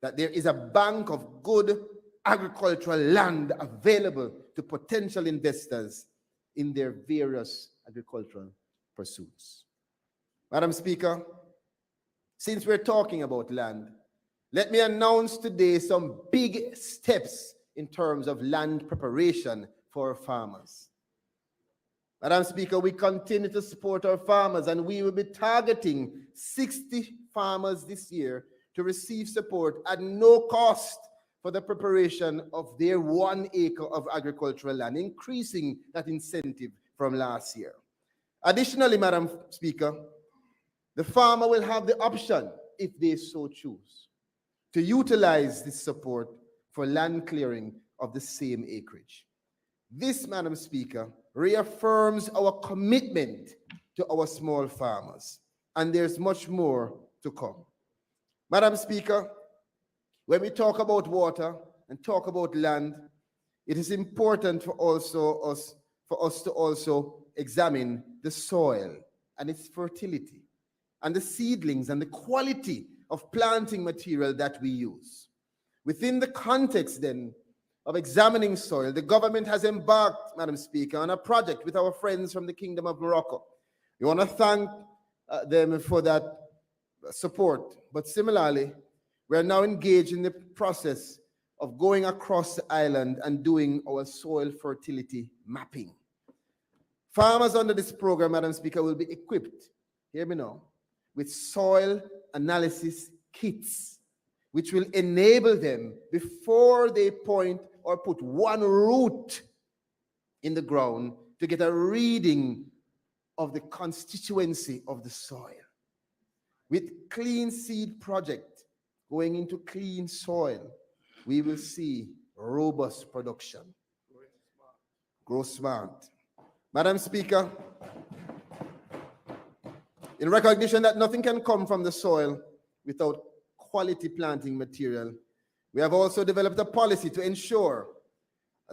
S5: that there is a bank of good agricultural land available to potential investors in their various agricultural pursuits. Madam Speaker, since we're talking about land, let me announce today some big steps in terms of land preparation for farmers. Madam Speaker, we continue to support our farmers, and we will be targeting 60 farmers this year to receive support at no cost for the preparation of their 1 acre of agricultural land, increasing that incentive from last year. Additionally, Madam Speaker, the farmer will have the option, if they so choose, to utilize this support for land clearing of the same acreage. This, Madam Speaker, reaffirms our commitment to our small farmers, and there's much more to come. Madam Speaker, when we talk about water and talk about land, it is important for us to also examine the soil and its fertility, and the seedlings and the quality of planting material that we use. Within the context, then, of examining soil, the government has embarked, Madam Speaker, on a project with our friends from the Kingdom of Morocco. We want to thank them for that support. But similarly, we are now engaged in the process of going across the island and doing our soil fertility mapping. Farmers under this program, Madam Speaker, will be equipped, hear me now, with soil analysis kits, which will enable them, before they point or put one root in the ground, to get a reading of the constituency of the soil. With Clean Seed Project going into clean soil, we will see robust production. Grow smart. Madam Speaker, in recognition that nothing can come from the soil without quality planting material, we have also developed a policy to ensure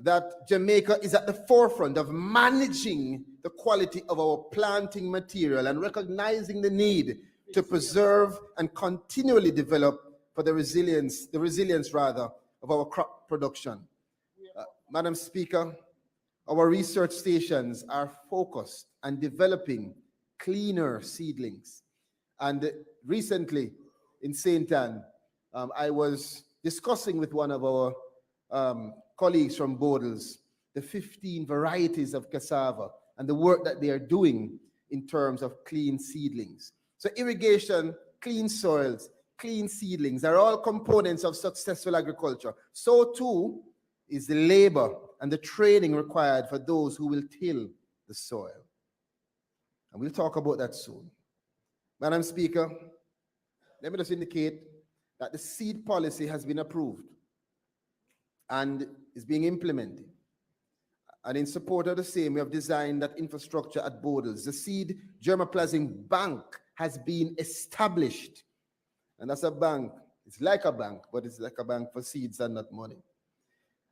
S5: that Jamaica is at the forefront of managing the quality of our planting material and recognizing the need to preserve and continually develop for the resilience of our crop production. Madam Speaker, our research stations are focused on developing cleaner seedlings. And recently in St. Anne, I was discussing with one of our colleagues from Bodles the 15 varieties of cassava and the work that they are doing in terms of clean seedlings. So irrigation, clean soils, clean seedlings are all components of successful agriculture. So too is the labor and the training required for those who will till the soil. And we'll talk about that soon. Madam Speaker, let me just indicate that the seed policy has been approved and is being implemented. And in support of the same, we have designed that infrastructure at Bodles. The Seed Germplasm Bank has been established. And that's a bank. It's like a bank, but it's like a bank for seeds and not money.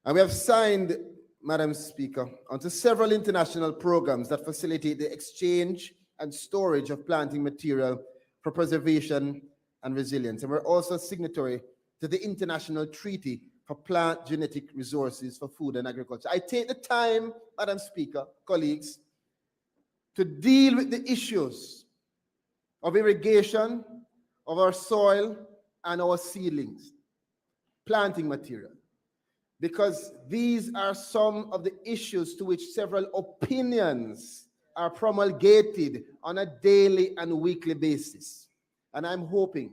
S5: And we have signed, Madam Speaker, onto several international programs that facilitate the exchange and storage of planting material for preservation and resilience. And we're also signatory to the International Treaty for Plant Genetic Resources for Food and Agriculture. I take the time, Madam Speaker, colleagues, to deal with the issues of irrigation, of our soil, and our seedlings. planting material, because these are some of the issues to which several opinions are promulgated on a daily and weekly basis. And I'm hoping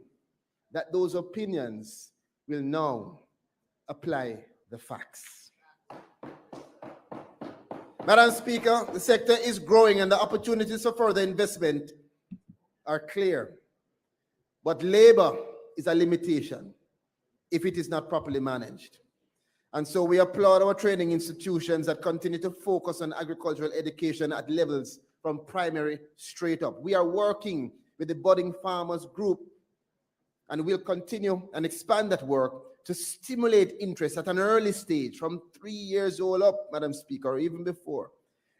S5: that those opinions will now apply the facts. Madam Speaker, the sector is growing and the opportunities for further investment are clear. But labor is a limitation if it is not properly managed. And so we applaud our training institutions that continue to focus on agricultural education at levels from primary straight up. We are working with the Budding Farmers Group, and we'll continue and expand that work to stimulate interest at an early stage from 3 years old up, Madam Speaker, or even before.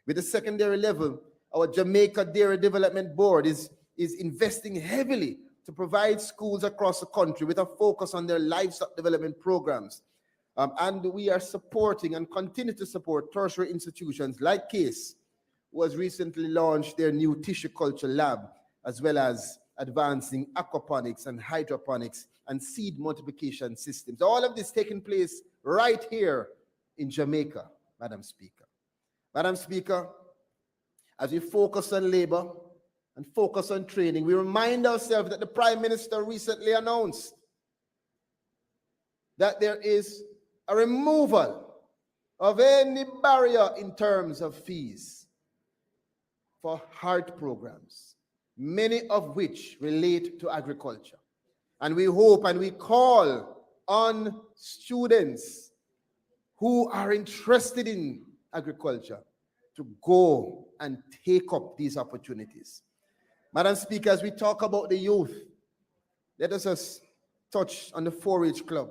S5: With the secondary level, our Jamaica Dairy Development Board is investing heavily to provide schools across the country with a focus on their livestock development programs. And we are supporting and continue to support tertiary institutions like CASE, who has recently launched their new tissue culture lab, as well as advancing aquaponics and hydroponics and seed multiplication systems. All of this taking place right here in Jamaica, Madam Speaker. Madam Speaker, as we focus on labor and focus on training, we remind ourselves that the Prime Minister recently announced that there is a removal of any barrier in terms of fees for heart programs, many of which relate to agriculture. And we hope and we call on students who are interested in agriculture to go and take up these opportunities. Madam Speaker, as we talk about the youth, let us just touch on the 4-H Club.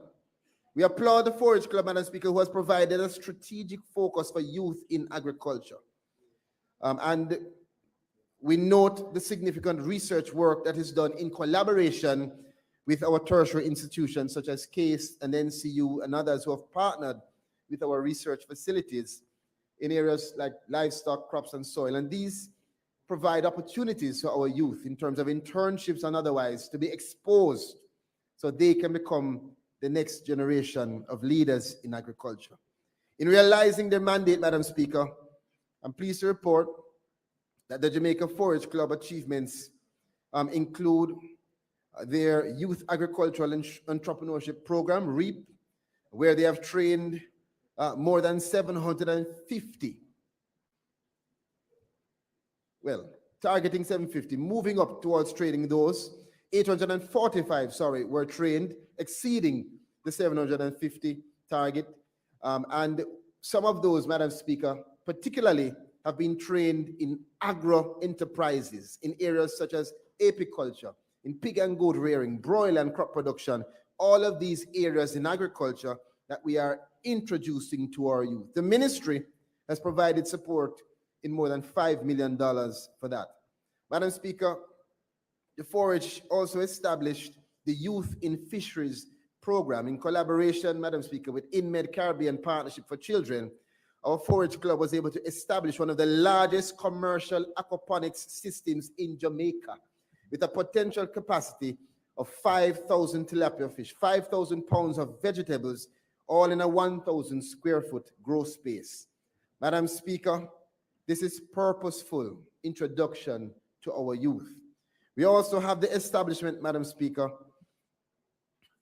S5: We applaud the 4-H Club, Madam Speaker, who has provided a strategic focus for youth in agriculture. And we note the significant research work that is done in collaboration with our tertiary institutions such as CASE and NCU and others who have partnered with our research facilities in areas like livestock, crops, and soil. And these provide opportunities for our youth in terms of internships and otherwise to be exposed so they can become the next generation of leaders in agriculture. In realizing their mandate, Madam Speaker, I'm pleased to report that the Jamaica 4-H Club achievements include their Youth Agricultural Entrepreneurship Program, REAP, where they have trained more than 750. Well, targeting 750, moving up towards training those. 845, were trained, exceeding the 750 target. And some of those, Madam Speaker, particularly have been trained in agro enterprises in areas such as apiculture, in pig and goat rearing, broiler and crop production, all of these areas in agriculture that we are introducing to our youth. The ministry has provided support in more than $5 million for that. Madam Speaker, the 4-H also established the Youth in Fisheries program in collaboration, Madam Speaker, with InMed Caribbean Partnership for Children. Our 4-H Club was able to establish one of the largest commercial aquaponics systems in Jamaica with a potential capacity of 5,000 tilapia fish, 5,000 pounds of vegetables, all in a 1,000 square foot grow space. Madam Speaker, this is purposeful introduction to our youth. We also have the establishment, Madam Speaker,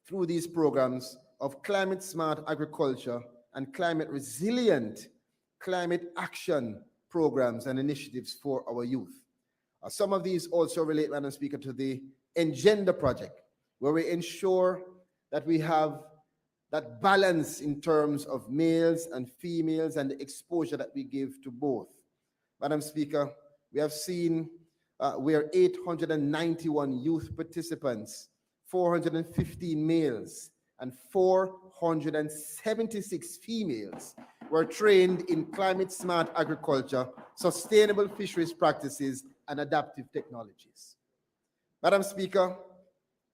S5: through these programs of climate smart agriculture and climate resilient climate action programs and initiatives for our youth. Some of these also relate, Madam Speaker, to the Engender Project, where we ensure that we have that balance in terms of males and females and the exposure that we give to both. Madam Speaker, we have seen where 891 youth participants, 415 males, and 476 females were trained in climate smart agriculture, sustainable fisheries practices, and adaptive technologies. Madam Speaker,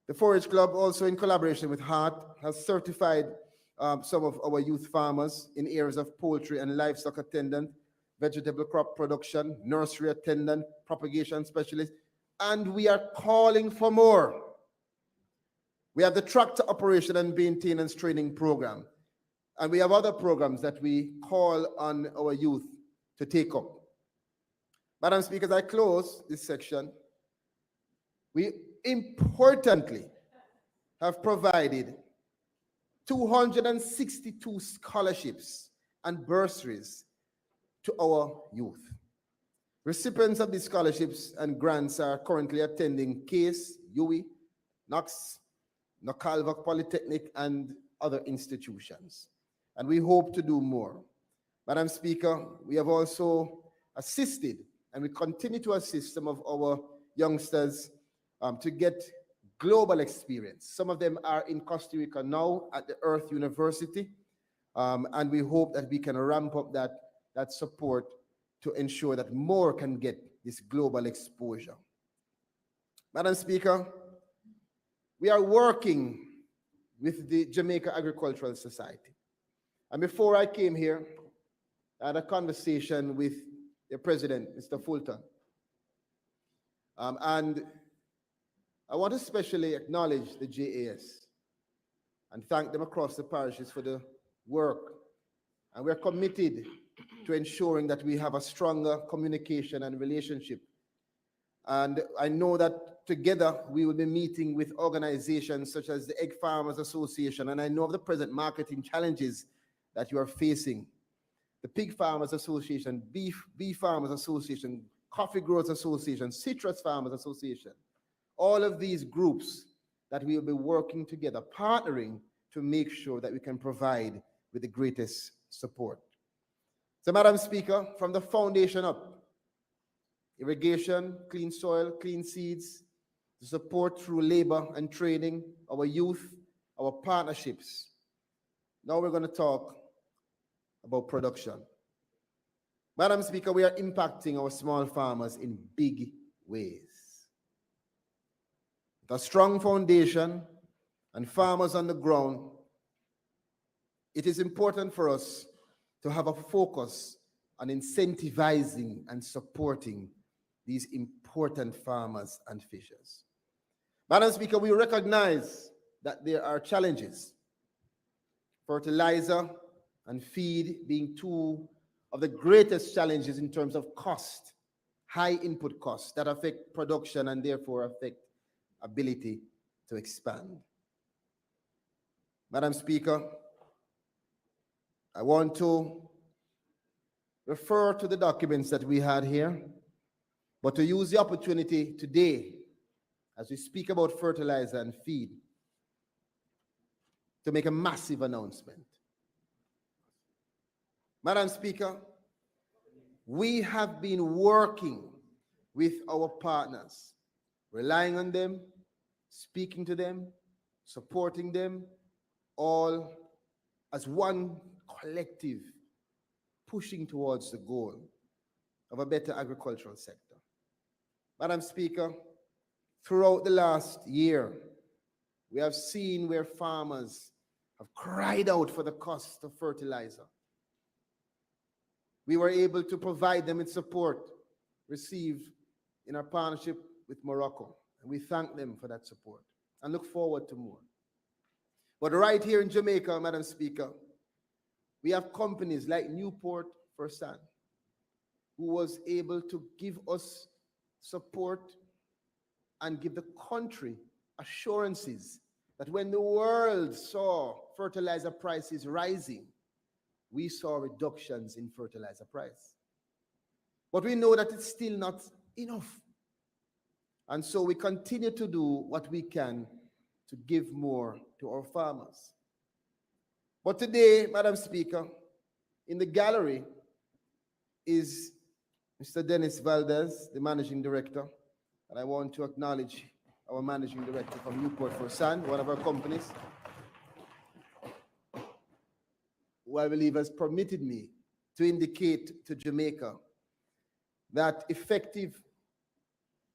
S5: the 4-H Club also in collaboration with HEART has certified some of our youth farmers in areas of poultry and livestock attendant, vegetable crop production, nursery attendant, propagation specialist, and we are calling for more. We have the tractor operation and maintenance training program. And we have other programs that we call on our youth to take up. Madam Speaker, as I close this section, we importantly have provided 262 scholarships and bursaries to our youth. Recipients of these scholarships and grants are currently attending Case, UWI, Knox, Nokalvok Polytechnic, and other institutions. And we hope to do more. Madam Speaker, we have also assisted and we continue to assist some of our youngsters to get global experience. Some of them are in Costa Rica now at the Earth University, and we hope that we can ramp up that support to ensure that more can get this global exposure. Madam Speaker, we are working with the Jamaica Agricultural Society. And before I came here, I had a conversation with the president, Mr. Fulton. And I want to especially acknowledge the JAS and thank them across the parishes for the work. And we're committed to ensuring that we have a stronger communication and relationship. And I know that together we will be meeting with organizations such as the Egg Farmers Association, and I know of the present marketing challenges that you are facing. The Pig Farmers Association, Beef Farmers Association, Coffee Growers Association, Citrus Farmers Association, all of these groups that we will be working together, partnering to make sure that we can provide with the greatest support. So, Madam Speaker, from the foundation up, irrigation, clean soil, clean seeds, the support through labor and training, our youth, our partnerships. Now we're going to talk about production. Madam Speaker, we are impacting our small farmers in big ways. With a strong foundation and farmers on the ground, it is important for us to have a focus on incentivizing and supporting these important farmers and fishers. Madam Speaker, we recognize that there are challenges. Fertilizer and feed being two of the greatest challenges in terms of cost, high input costs that affect production and therefore affect ability to expand. Madam Speaker, I want to refer to the documents that we had here, but to use the opportunity today as we speak about fertilizer and feed to make a massive announcement. Madam Speaker, we have been working with our partners, relying on them, speaking to them, supporting them, all as one collective, pushing towards the goal of a better agricultural sector. Madam Speaker, throughout the last year, we have seen where farmers have cried out for the cost of fertilizer. We were able to provide them with support received in our partnership with Morocco, and we thank them for that support and look forward to more. But right here in Jamaica, Madam Speaker, we have companies like Newport Firsan, who was able to give us support and give the country assurances that when the world saw fertilizer prices rising, we saw reductions in fertilizer price. But we know that it's still not enough. And so we continue to do what we can to give more to our farmers. But today, Madam Speaker, in the gallery is Mr. Dennis Valdez, the Managing Director. And I want to acknowledge our Managing Director from Newport Firsan, one of our companies, who I believe has permitted me to indicate to Jamaica that effective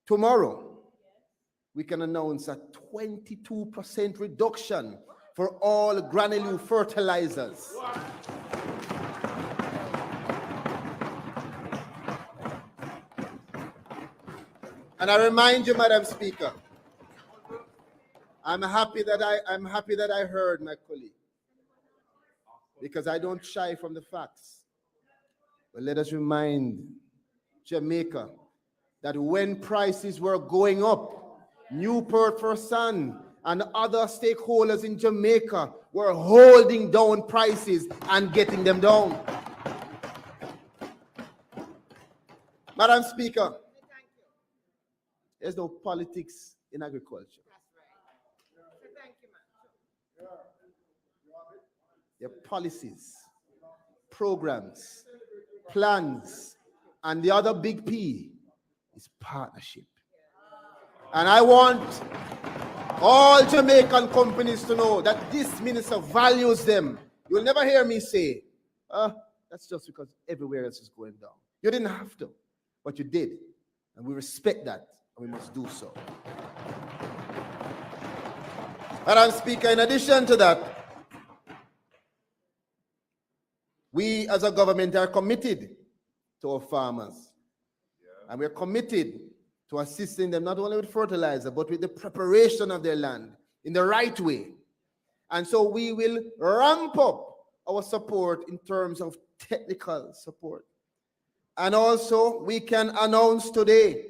S5: tomorrow, we can announce a 22% reduction for all granule fertilizers. And I remind you, Madam Speaker, I'm happy that I heard my colleague, because I don't shy from the facts. But let us remind Jamaica that when prices were going up, Newport for Sun and other stakeholders in Jamaica were holding down prices and getting them down. Madam Speaker, there's no politics in agriculture. There are policies, programs, plans, and the other big P is partnership. And I want all Jamaican companies to know that this minister values them. You'll never hear me say, that's just because everywhere else is going down. You didn't have to, but you did. And we respect that, and we must do so. Madam Speaker, in addition to that, we as a government are committed to our farmers. And we're committed to assisting them not only with fertilizer, but with the preparation of their land in the right way. And so we will ramp up our support in terms of technical support. And also, we can announce today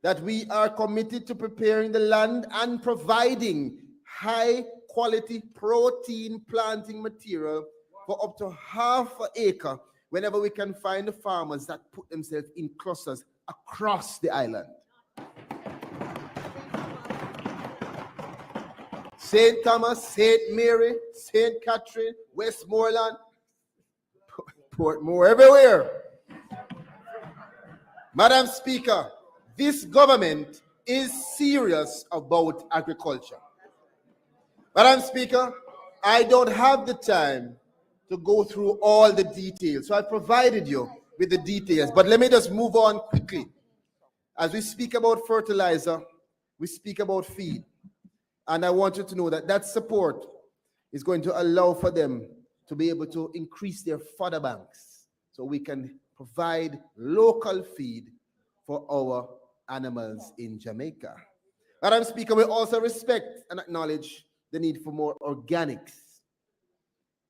S5: that we are committed to preparing the land and providing high quality protein planting material for up to half an acre whenever we can find the farmers that put themselves in clusters across the island. St. Thomas, St. Mary, St. Catherine, Westmoreland, Portmore, everywhere. Madam Speaker, this government is serious about agriculture. Madam Speaker, I don't have the time to go through all the details, so I provided you with the details, but let me just move on quickly. As we speak about fertilizer, we speak about feed, and I want you to know that that support is going to allow for them to be able to increase their fodder banks so we can provide local feed for our animals in Jamaica. Madam Speaker, we also respect and acknowledge the need for more organics.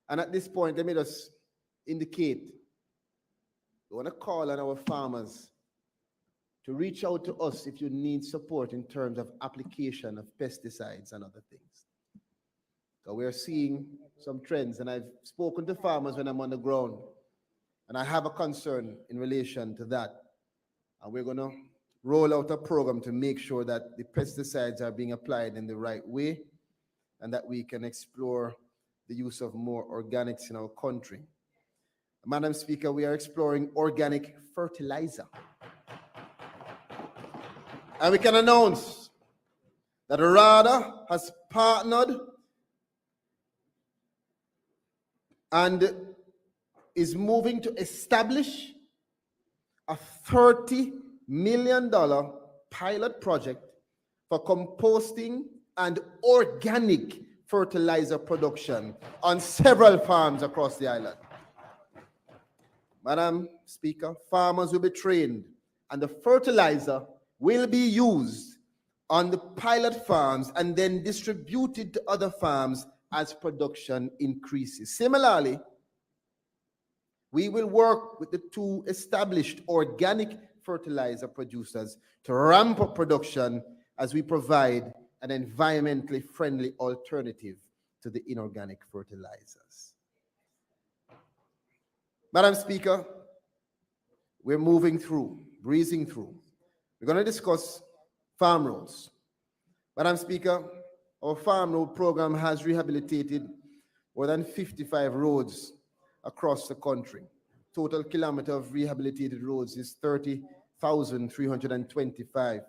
S5: And at this point, let me just indicate, we want to call on our farmers to reach out to us if you need support in terms of application of pesticides and other things. So we're seeing some trends, and I've spoken to farmers when I'm on the ground, and I have a concern in relation to that. And we're going to roll out a program to make sure that the pesticides are being applied in the right way and that we can explore the use of more organics in our country. Madam Speaker, we are exploring organic fertilizer. And we can announce that RADA has partnered and is moving to establish a $30 million pilot project for composting and organic fertilizer production on several farms across the island. Madam Speaker, farmers will be trained and the fertilizer will be used on the pilot farms and then distributed to other farms as production increases. Similarly, we will work with the two established organic fertilizer producers to ramp up production as we provide an environmentally friendly alternative to the inorganic fertilizers. Madam Speaker, we're breezing through. We're going to discuss farm roads. Madam Speaker, our farm road program has rehabilitated more than 55 roads across the country. Total kilometer of rehabilitated roads is 30,325.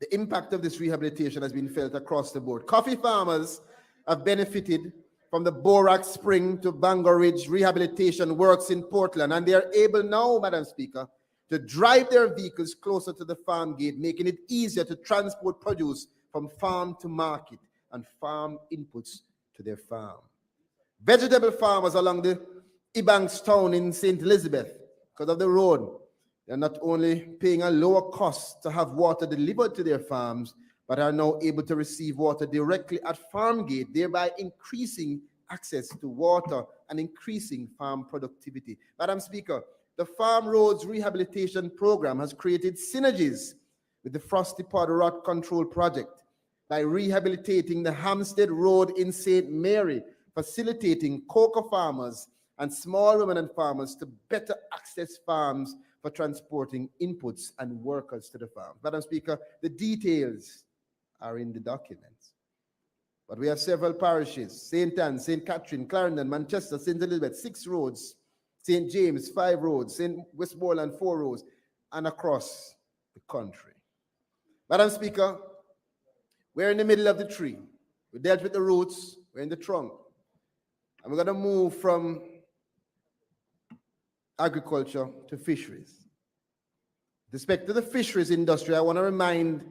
S5: The impact of this rehabilitation has been felt across the board. Coffee farmers have benefited from the Borax Spring to Bangor Ridge rehabilitation works in Portland, and they are able now, Madam Speaker, to drive their vehicles closer to the farm gate, making it easier to transport produce from farm to market and farm inputs to their farm. Vegetable farmers along the Ebanks town in St. Elizabeth, because of the road, they're not only paying a lower cost to have water delivered to their farms, but are now able to receive water directly at farm gate, thereby increasing access to water and increasing farm productivity. Madam Speaker, the Farm Roads Rehabilitation Program has created synergies with the Frosty Pod Rot Control Project by rehabilitating the Hampstead Road in St. Mary, facilitating cocoa farmers and small women farmers to better access farms for transporting inputs and workers to the farm. Madam Speaker, the details are in the documents. But we have several parishes: St. Anne, St. Catherine, Clarendon, Manchester, St. Elizabeth, 6 roads, St. James, 5 roads, St. Westmoreland, 4 roads, and across the country. Madam Speaker, we're in the middle of the tree. We dealt with the roots, we're in the trunk. And we're going to move from agriculture to fisheries. With respect to the fisheries industry, I want to remind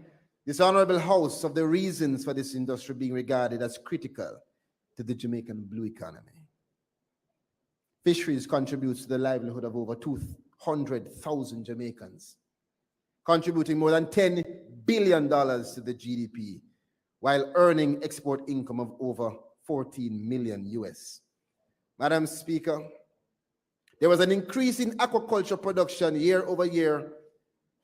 S5: this honorable House of the reasons for this industry being regarded as critical to the Jamaican blue economy. Fisheries contributes to the livelihood of over 200,000 Jamaicans, contributing more than $10 billion to the GDP, while earning export income of over 14 million US. Madam Speaker, there was an increase in aquaculture production year over year,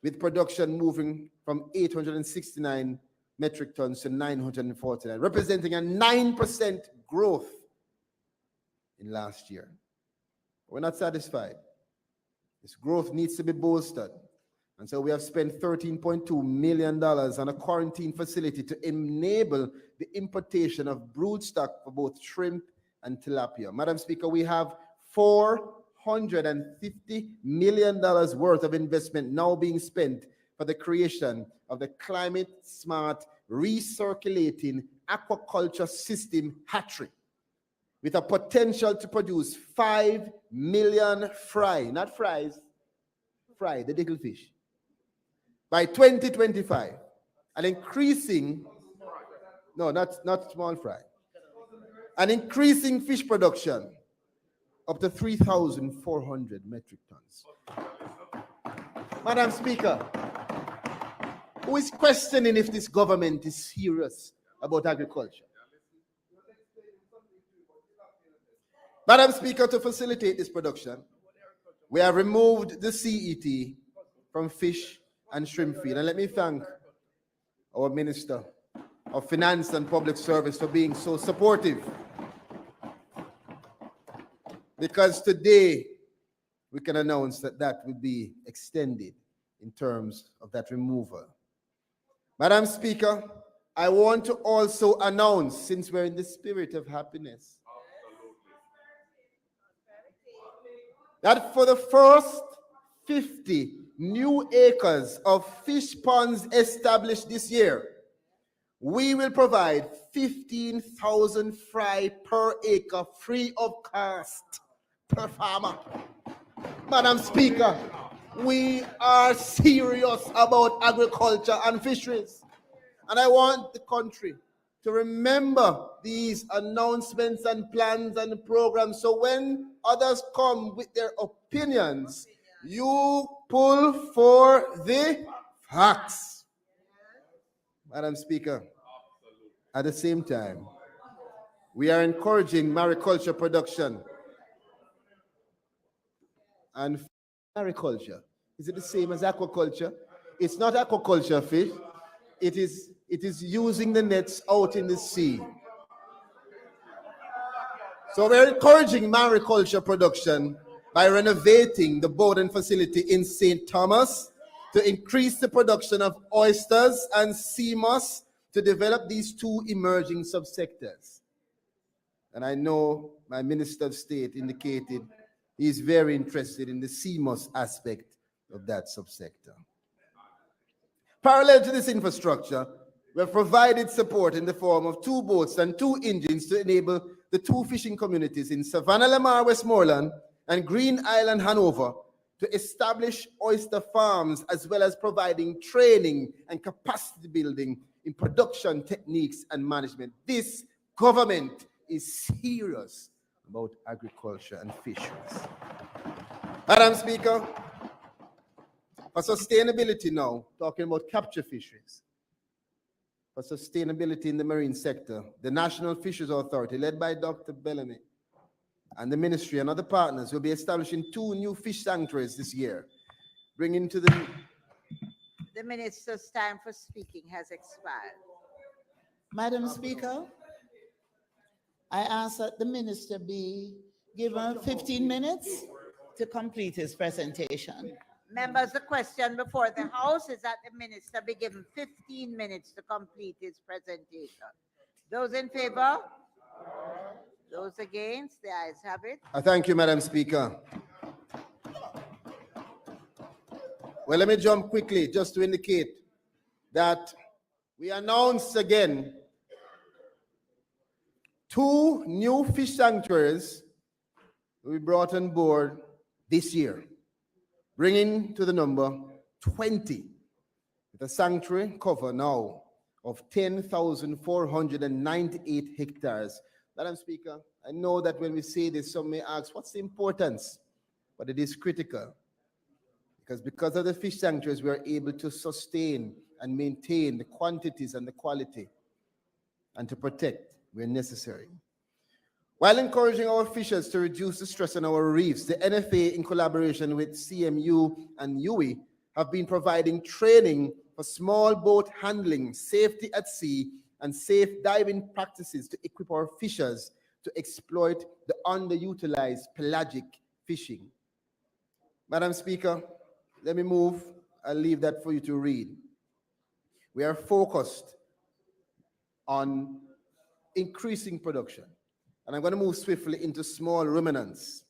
S5: with production moving from 869 metric tons to 949, representing a 9% growth in last year. We're not satisfied. This growth needs to be bolstered. And so we have spent $13.2 million on a quarantine facility to enable the importation of broodstock for both shrimp and tilapia. Madam Speaker, we have $450 million worth of investment now being spent for the creation of the climate-smart recirculating aquaculture system hatchery, with a potential to produce 5 million fry, not fries, fry, the little fish, by 2025, and increasing, no, not small fry, and increasing fish production up to 3,400 metric tons. Madam Speaker, who is questioning if this government is serious about agriculture? Madam Speaker, to facilitate this production, we have removed the CET from fish and shrimp feed. And let me thank our Minister of Finance and Public Service for being so supportive, because today we can announce that that will be extended in terms of that removal. Madam Speaker, I want to also announce, since we're in the spirit of happiness, that for the first 50 new acres of fish ponds established this year, we will provide 15,000 fry per acre free of cost per farmer. Madam Speaker, we are serious about agriculture and fisheries. And I want the country to remember these announcements and plans and programs, so when others come with their opinions, you pull for the facts. Madam Speaker, at the same time, we are encouraging mariculture production. And mariculture, is it the same as aquaculture? It's not aquaculture fish. It is using the nets out in the sea. So we're encouraging mariculture production by renovating the Bowden facility in St. Thomas to increase the production of oysters and sea moss to develop these two emerging subsectors. And I know my Minister of State indicated he is very interested in the sea moss aspect of that subsector. Parallel to this infrastructure, we have provided support in the form of 2 boats and 2 engines to enable the 2 fishing communities in Savannah Lamar, Westmoreland, and Green Island, Hanover, to establish oyster farms, as well as providing training and capacity building in production techniques and management. This government is serious about agriculture and fisheries. Madam Speaker, for sustainability now, talking about capture fisheries, for Sustainability in the Marine Sector, the National Fisheries Authority, led by Dr. Bellamy, and the ministry and other partners will be establishing 2 new fish sanctuaries this year, bringing to the...
S1: The minister's time for speaking has expired.
S2: Madam Speaker, I ask that the minister be given 15 minutes to complete his presentation.
S1: Members, the question before the House is that the minister be given 15 minutes to complete his presentation. Those in favor? Those against? The ayes have it.
S5: I thank you, Madam Speaker. Well, let me jump quickly just to indicate that we announce again 2 new fish sanctuaries will be brought on board this year, bringing to the number 20, with a sanctuary cover now of 10,498 hectares. Madam Speaker, I know that when we say this, some may ask, what's the importance? But it is critical, because of the fish sanctuaries, we are able to sustain and maintain the quantities and the quality, and to protect where necessary. While encouraging our fishers to reduce the stress on our reefs, the NFA, in collaboration with CMU and UWI, have been providing training for small boat handling, safety at sea, and safe diving practices to equip our fishers to exploit the underutilized pelagic fishing. Madam Speaker, let me move. I'll leave that for you to read. We are focused on increasing production. And I'm going to move swiftly into small ruminants,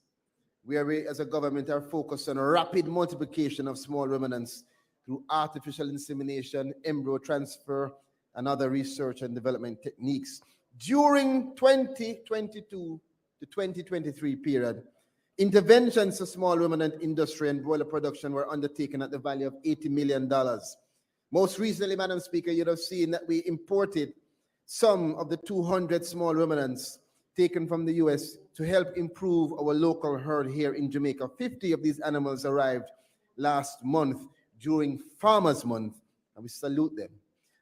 S5: where we as a government are focused on a rapid multiplication of small ruminants through artificial insemination, embryo transfer, and other research and development techniques. During 2022 to 2023 period, interventions to small ruminant industry and broiler production were undertaken at the value of $80 million. Most recently, Madam Speaker, you'd have seen that we imported some of the 200 small ruminants taken from the US to help improve our local herd here in Jamaica. 50 of these animals arrived last month during Farmers Month, and we salute them.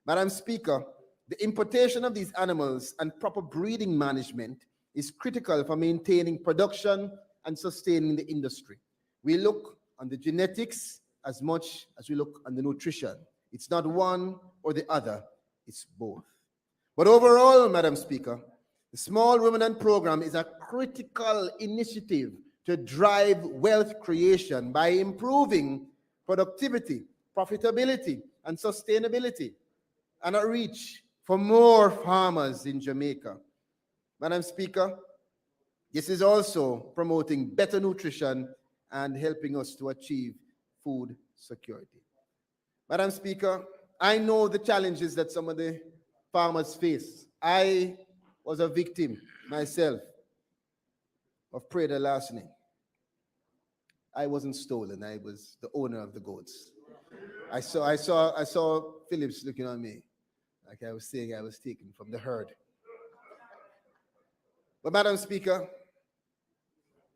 S5: Madam Speaker, the importation of these animals and proper breeding management is critical for maintaining production and sustaining the industry. We look on the genetics as much as we look on the nutrition. It's not one or the other, it's both. But overall, Madam Speaker, the Small Ruminant Program is a critical initiative to drive wealth creation by improving productivity, profitability, and sustainability, and a reach for more farmers in Jamaica. Madam Speaker, this is also promoting better nutrition and helping us to achieve food security. Madam Speaker, I know the challenges that some of the farmers face. I was a victim myself of predatory larceny. I wasn't stolen. I was the owner of the goats. I saw Phillips looking at me like I was saying I was taken from the herd. But Madam Speaker,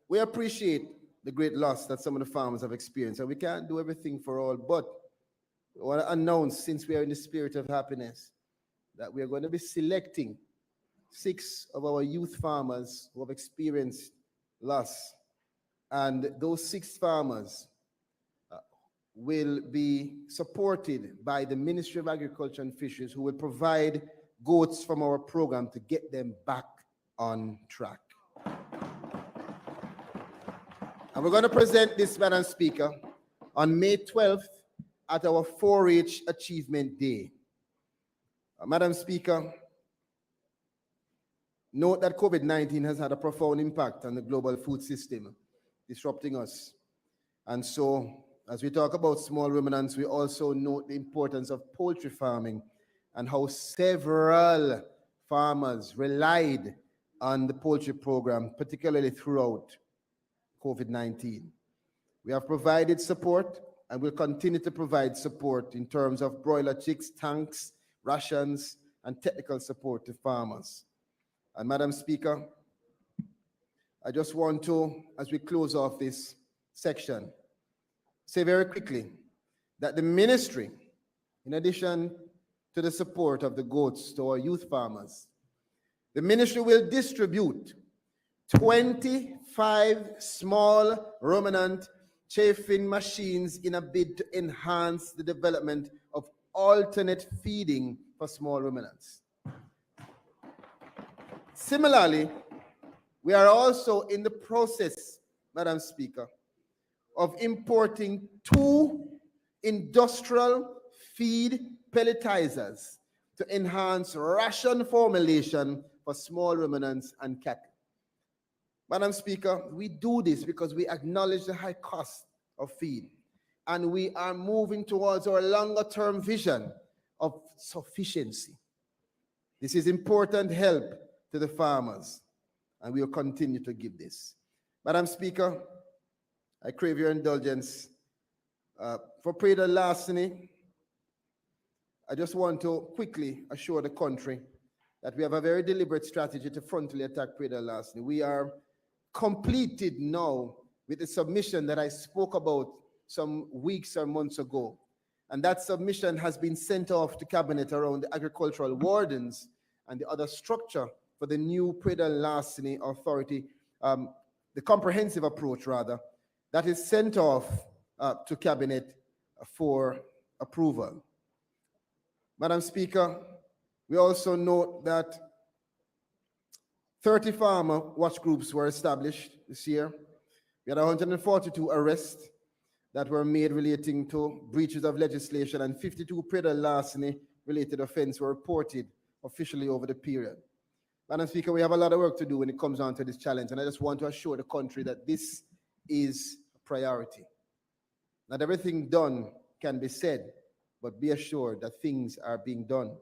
S5: we appreciate the great loss that some of the farmers have experienced, and we can't do everything for all, but I want to announce, since we are in the spirit of happiness, that we are going to be selecting 6 of our youth farmers who have experienced loss. And those 6 farmers will be supported by the Ministry of Agriculture and Fisheries, who will provide goats from our program to get them back on track. And we're going to present this, Madam Speaker, on May 12th at our 4-H Achievement Day. Madam Speaker, note that COVID-19 has had a profound impact on the global food system, disrupting us. And so, as we talk about small ruminants, we also note the importance of poultry farming and how several farmers relied on the poultry program, particularly throughout COVID-19. We have provided support and will continue to provide support in terms of broiler chicks, tanks, rations, and technical support to farmers. And Madam Speaker, I just want to, as we close off this section, say very quickly that the ministry, in addition to the support of the goats to our youth farmers. The ministry will distribute 25 small ruminant chafing machines in a bid to enhance the development of alternate feeding for small ruminants. Similarly, we are also in the process, Madam Speaker, of importing 2 industrial feed pelletizers to enhance ration formulation for small ruminants and cattle. Madam Speaker, we do this because we acknowledge the high cost of feed, and we are moving towards our longer-term vision of sufficiency. This is important help to the farmers, and we will continue to give this. Madam Speaker, I crave your indulgence. For Prader larceny, I just want to quickly assure the country that we have a very deliberate strategy to frontally attack Prader larceny. We are completed now with the submission that I spoke about some weeks or months ago. And that submission has been sent off to Cabinet around the agricultural wardens and the other structure for the new Prader larceny authority, the comprehensive approach rather, that is sent off to Cabinet for approval. Madam Speaker, we also note that 30 farmer watch groups were established this year. We had 142 arrests that were made relating to breaches of legislation, and 52 Prader larceny related offenses were reported officially over the period. Madam Speaker, we have a lot of work to do when it comes down to this challenge, and I just want to assure the country that this is a priority. Not everything done can be said, but be assured that things are being done.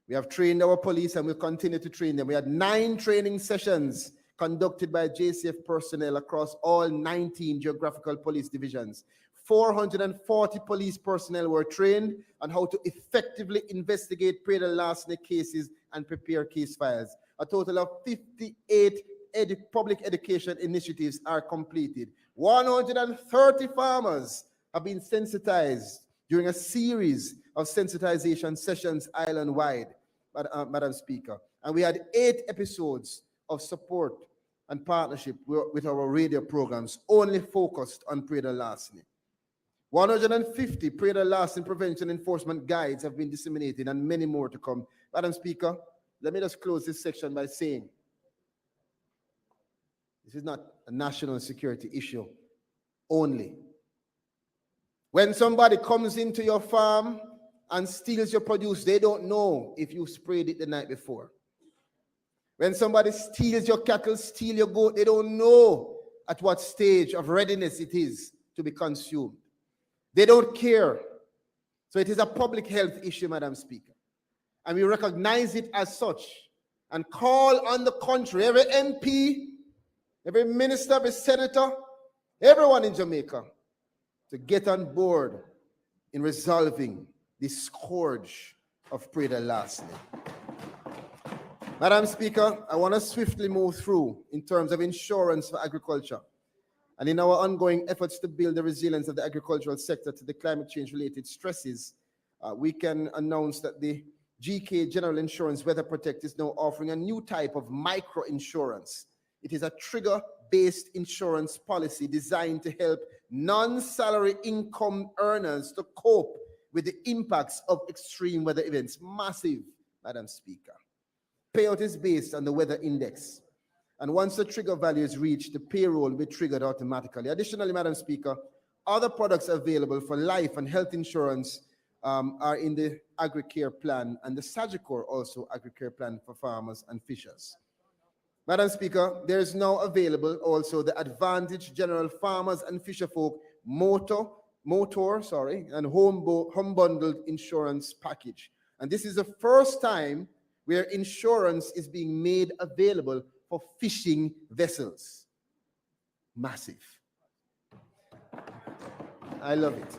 S5: We have trained our police and we'll continue to train them. We had 9 training sessions conducted by JCF personnel across all 19 geographical police divisions. 440 police personnel were trained on how to effectively investigate Prader larceny cases and prepare case files. A total of 58 public education initiatives are completed. 130 farmers have been sensitized during a series of sensitization sessions island-wide, Madam Speaker. And we had 8 episodes of support and partnership with our radio programs, only focused on Prader larceny. 150 Prader larceny prevention enforcement guides have been disseminated, and many more to come. Madam Speaker, let me just close this section by saying this is not a national security issue only. When somebody comes into your farm and steals your produce, they don't know if you sprayed it the night before. When somebody steals your cattle, steal your goat, they don't know at what stage of readiness it is to be consumed. They don't care. So it is a public health issue, Madam Speaker. And we recognize it as such and call on the country, every MP, every minister, every senator, everyone in Jamaica, to get on board in resolving this scourge of Prader larceny. Madam Speaker, I want to swiftly move through in terms of insurance for agriculture. And in our ongoing efforts to build the resilience of the agricultural sector to the climate change related stresses, we can announce that the GK General Insurance Weather Protect is now offering a new type of micro insurance. It is a trigger-based insurance policy designed to help non-salary income earners to cope with the impacts of extreme weather events. Massive, Madam Speaker. Payout is based on the weather index. And once the trigger value is reached, the payroll will be triggered automatically. Additionally, Madam Speaker, other products available for life and health insurance are in the AgriCare plan and the Sagicor also AgriCare plan for farmers and fishers. Madam Speaker, there is now available also the Advantage General Farmers and Fisherfolk motor and home bundled insurance package. And this is the first time where insurance is being made available for fishing vessels. Massive. I love it.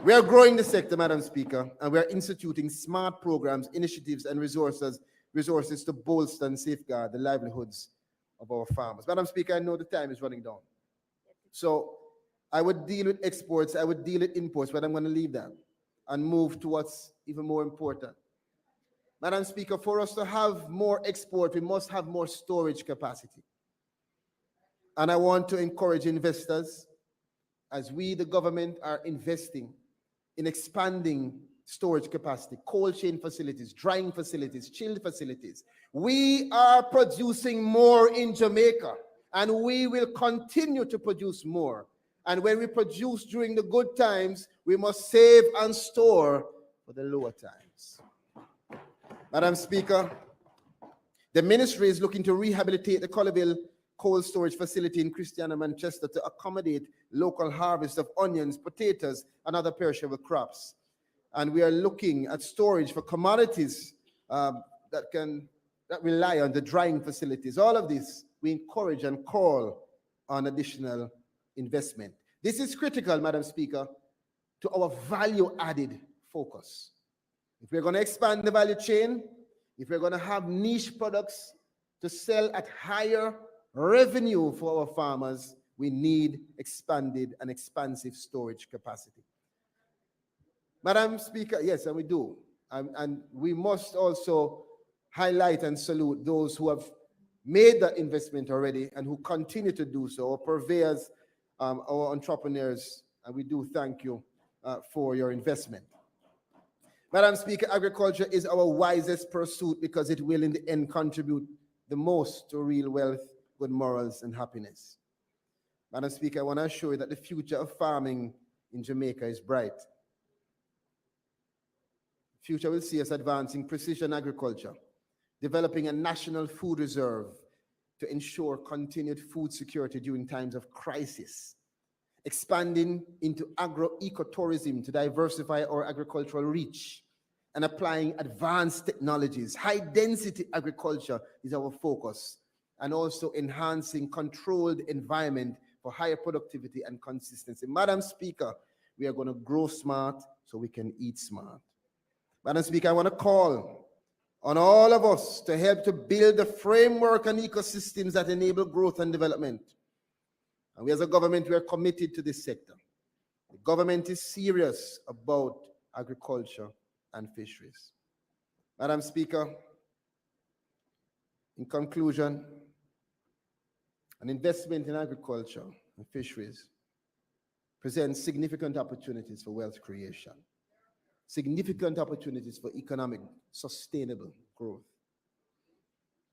S5: We are growing the sector, Madam Speaker, and we are instituting smart programs, initiatives, and resources to bolster and safeguard the livelihoods of our farmers. Madam Speaker, I know the time is running down. So I would deal with exports, I would deal with imports, but I'm going to leave that. and move to what's even more important. Madam Speaker, for us to have more export, we must have more storage capacity. And I want to encourage investors, as we, the government, are investing in expanding storage capacity, cold chain facilities, drying facilities, chilled facilities. We are producing more in Jamaica, and we will continue to produce more. And when we produce during the good times, we must save and store for the lower times. Madam Speaker, the ministry is looking to rehabilitate the Colleyville cold storage facility in Christiana, Manchester, to accommodate local harvest of onions, potatoes, and other perishable crops. And we are looking at storage for commodities that rely on the drying facilities. All of this, we encourage and call on additional investment. This is critical, Madam Speaker, to our value-added focus. If we're going to expand the value chain, if we're going to have niche products to sell at higher revenue for our farmers, we need expanded and expansive storage capacity. Madam Speaker, yes, and we do. And we must also highlight and salute those who have made that investment already and who continue to do so, our purveyors, our entrepreneurs, and we do thank you for your investment. Madam Speaker, agriculture is our wisest pursuit because it will in the end contribute the most to real wealth, good morals, and happiness. Madam Speaker, I want to assure you that the future of farming in Jamaica is bright. The future will see us advancing precision agriculture, developing a national food reserve to ensure continued food security during times of crisis, expanding into agro-ecotourism to diversify our agricultural reach, and applying advanced technologies. High-density agriculture is our focus, and also enhancing controlled environment for higher productivity and consistency. Madam Speaker, we are going to grow smart so we can eat smart. Madam Speaker, I want to call on all of us to help to build the framework and ecosystems that enable growth and development. And we as a government, we are committed to this sector. The government is serious about agriculture and fisheries. Madam Speaker, in conclusion, an investment in agriculture and fisheries presents significant opportunities for wealth creation, significant opportunities for economic sustainable growth.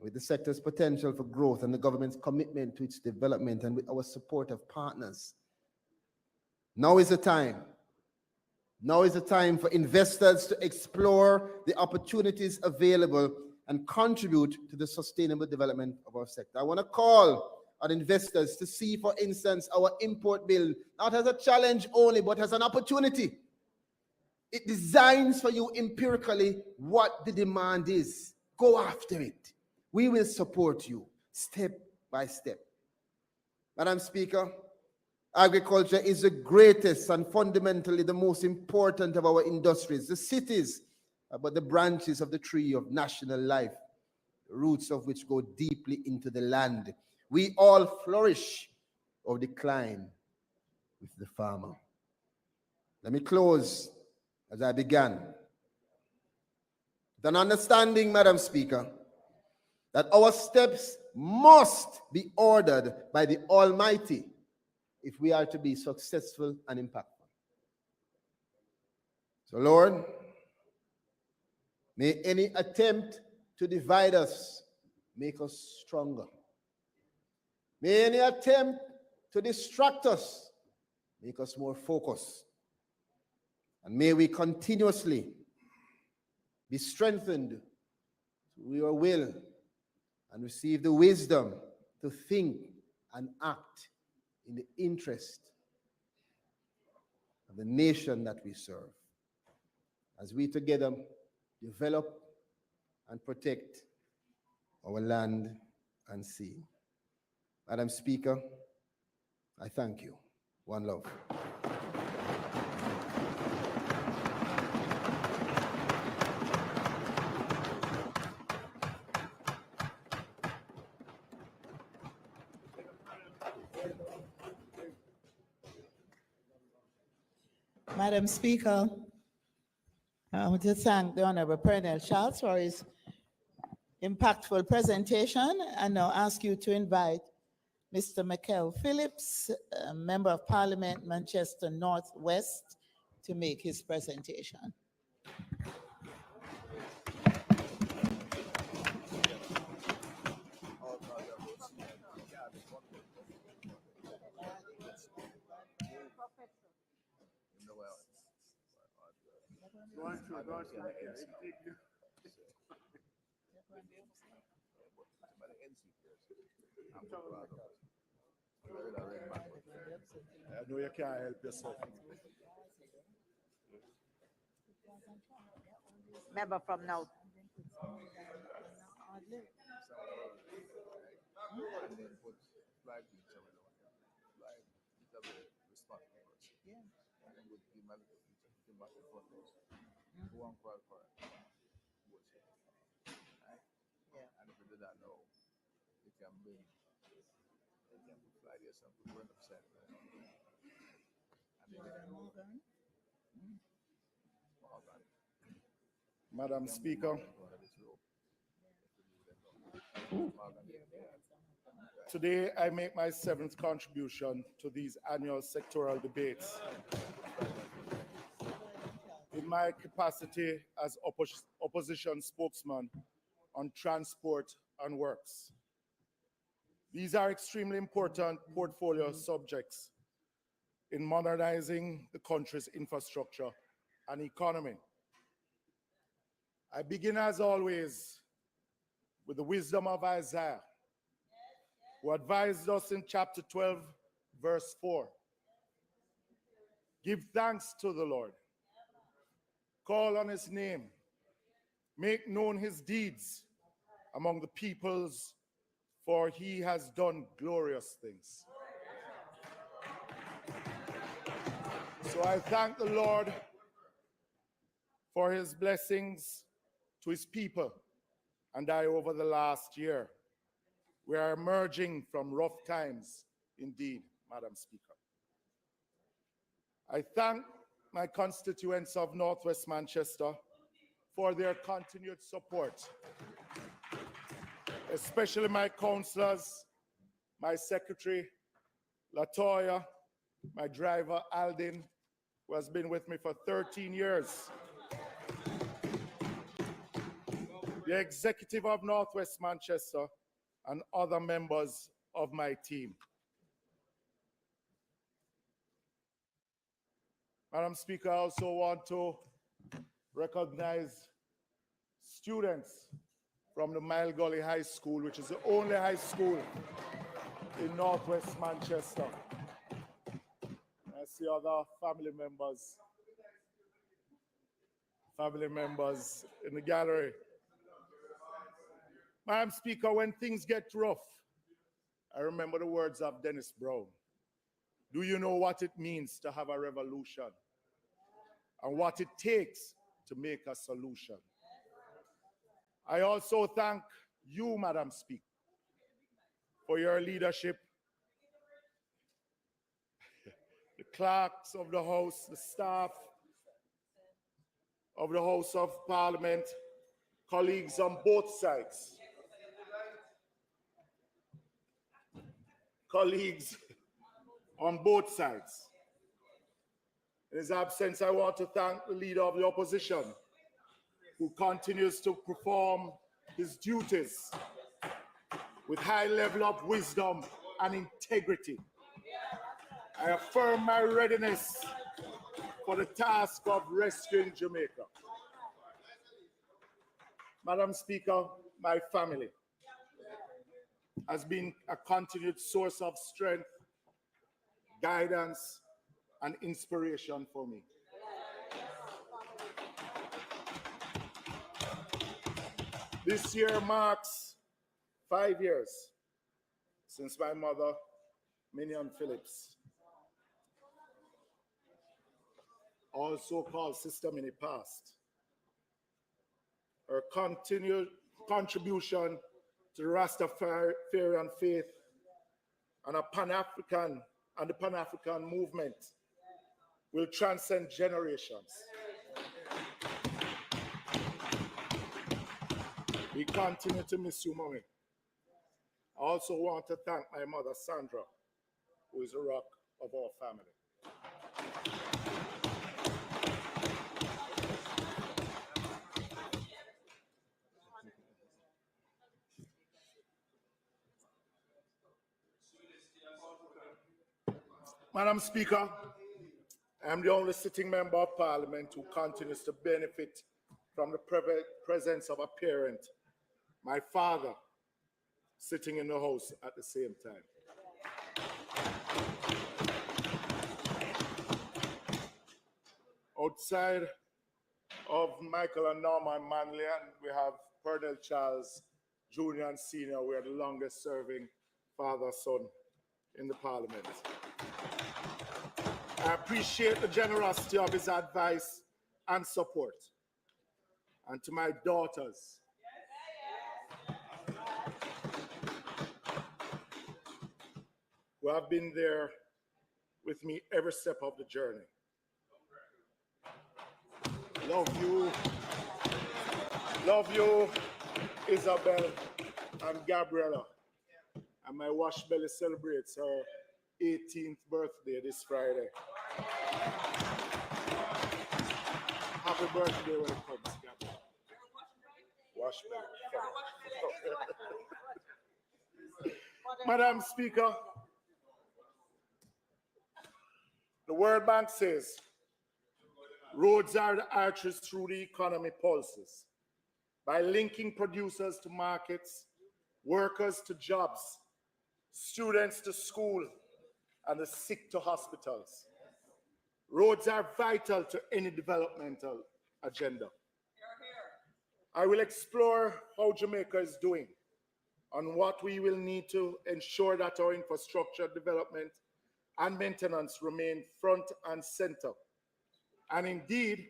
S5: With the sector's potential for growth and the government's commitment to its development, and with our support of partners, now is the time. Now is the time for investors to explore the opportunities available and contribute to the sustainable development of our sector. I want to call on investors to see, for instance, our import bill not as a challenge only, but as an opportunity. It designs for you empirically what the demand is. Go after it. We will support you step by step. Madam Speaker, agriculture is the greatest and fundamentally the most important of our industries. The cities are but the branches of the tree of national life, the roots of which go deeply into the land. We all flourish or decline with the farmer. Let me close as I began with an understanding, Madam Speaker, that our steps must be ordered by the Almighty if we are to be successful and impactful. So, Lord, may any attempt to divide us make us stronger. May any attempt to distract us make us more focused. And may we continuously be strengthened through your will and receive the wisdom to think and act in the interest of the nation that we serve, as we together develop and protect our land and sea. Madam Speaker, I thank you. One love.
S2: Madam Speaker, want to thank the Honorable Pernell Charles for his impactful presentation, and now ask you to invite Mr. Mikael Phillips, Member of Parliament, Manchester Northwest, to make his presentation.
S6: I know you can't help yourself.
S1: Member from now.
S6: Madam Speaker, today I make my 7th contribution to these annual sectoral debates. In my capacity as opposition spokesman on transport and works. These are extremely important portfolio subjects in modernizing the country's infrastructure and economy. I begin, as always, with the wisdom of Isaiah, who advised us in chapter 12, verse 4. Give thanks to the Lord. Call on his name. Make known his deeds among the peoples, for he has done glorious things. So I thank the Lord for his blessings to his people and I over the last year. We are emerging from rough times indeed, Madam Speaker. I thank my constituents of Northwest Manchester for their continued support, especially my councillors, my secretary, Latoya, my driver, Aldin, who has been with me for 13 years, the executive of Northwest Manchester, and other members of my team. Madam Speaker, I also want to recognize students from the Mile Gully High School, which is the only high school in Northwest Manchester. I see other family members in the gallery. Madam Speaker, when things get rough, I remember the words of Dennis Brown. Do you know what it means to have a revolution and what it takes to make a solution? I also thank you, Madam Speaker, for your leadership, the clerks of the House, the staff of the House of Parliament, colleagues on both sides. Colleagues on both sides. In his absence, I want to thank the leader of the opposition, who continues to perform his duties with high level of wisdom and integrity. I affirm my readiness for the task of rescuing Jamaica. Madam Speaker, my family has been a continued source of strength, guidance, and inspiration for me. This year marks 5 years since my mother, Mikael Phillips, also called Sister Minnie, passed. Her continued contribution to the Rastafarian faith and the Pan-African movement will transcend generations. We continue to miss you, Mommy. I also want to thank my mother, Sandra, who is the rock of our family. Madam Speaker, I am the only sitting member of Parliament who continues to benefit from the presence of a parent, my father, sitting in the House at the same time. Outside of Michael and Norma and Manley, and we have Pernell Charles, Jr. and Sr. We are the longest serving father-son in the Parliament. I appreciate the generosity of his advice and support. And to my daughters, who have been there with me every step of the journey. Love you, Isabel and Gabriella. And my wash belly celebrates her 18th birthday this Friday. Happy birthday when it comes, Gabriella. Wash belly. Madam Speaker, the World Bank says roads are the arteries through the economy pulses. By linking producers to markets, workers to jobs, students to school, and the sick to hospitals. Roads are vital to any developmental agenda. I will explore how Jamaica is doing and what we will need to ensure that our infrastructure development and maintenance remain front and center. And indeed,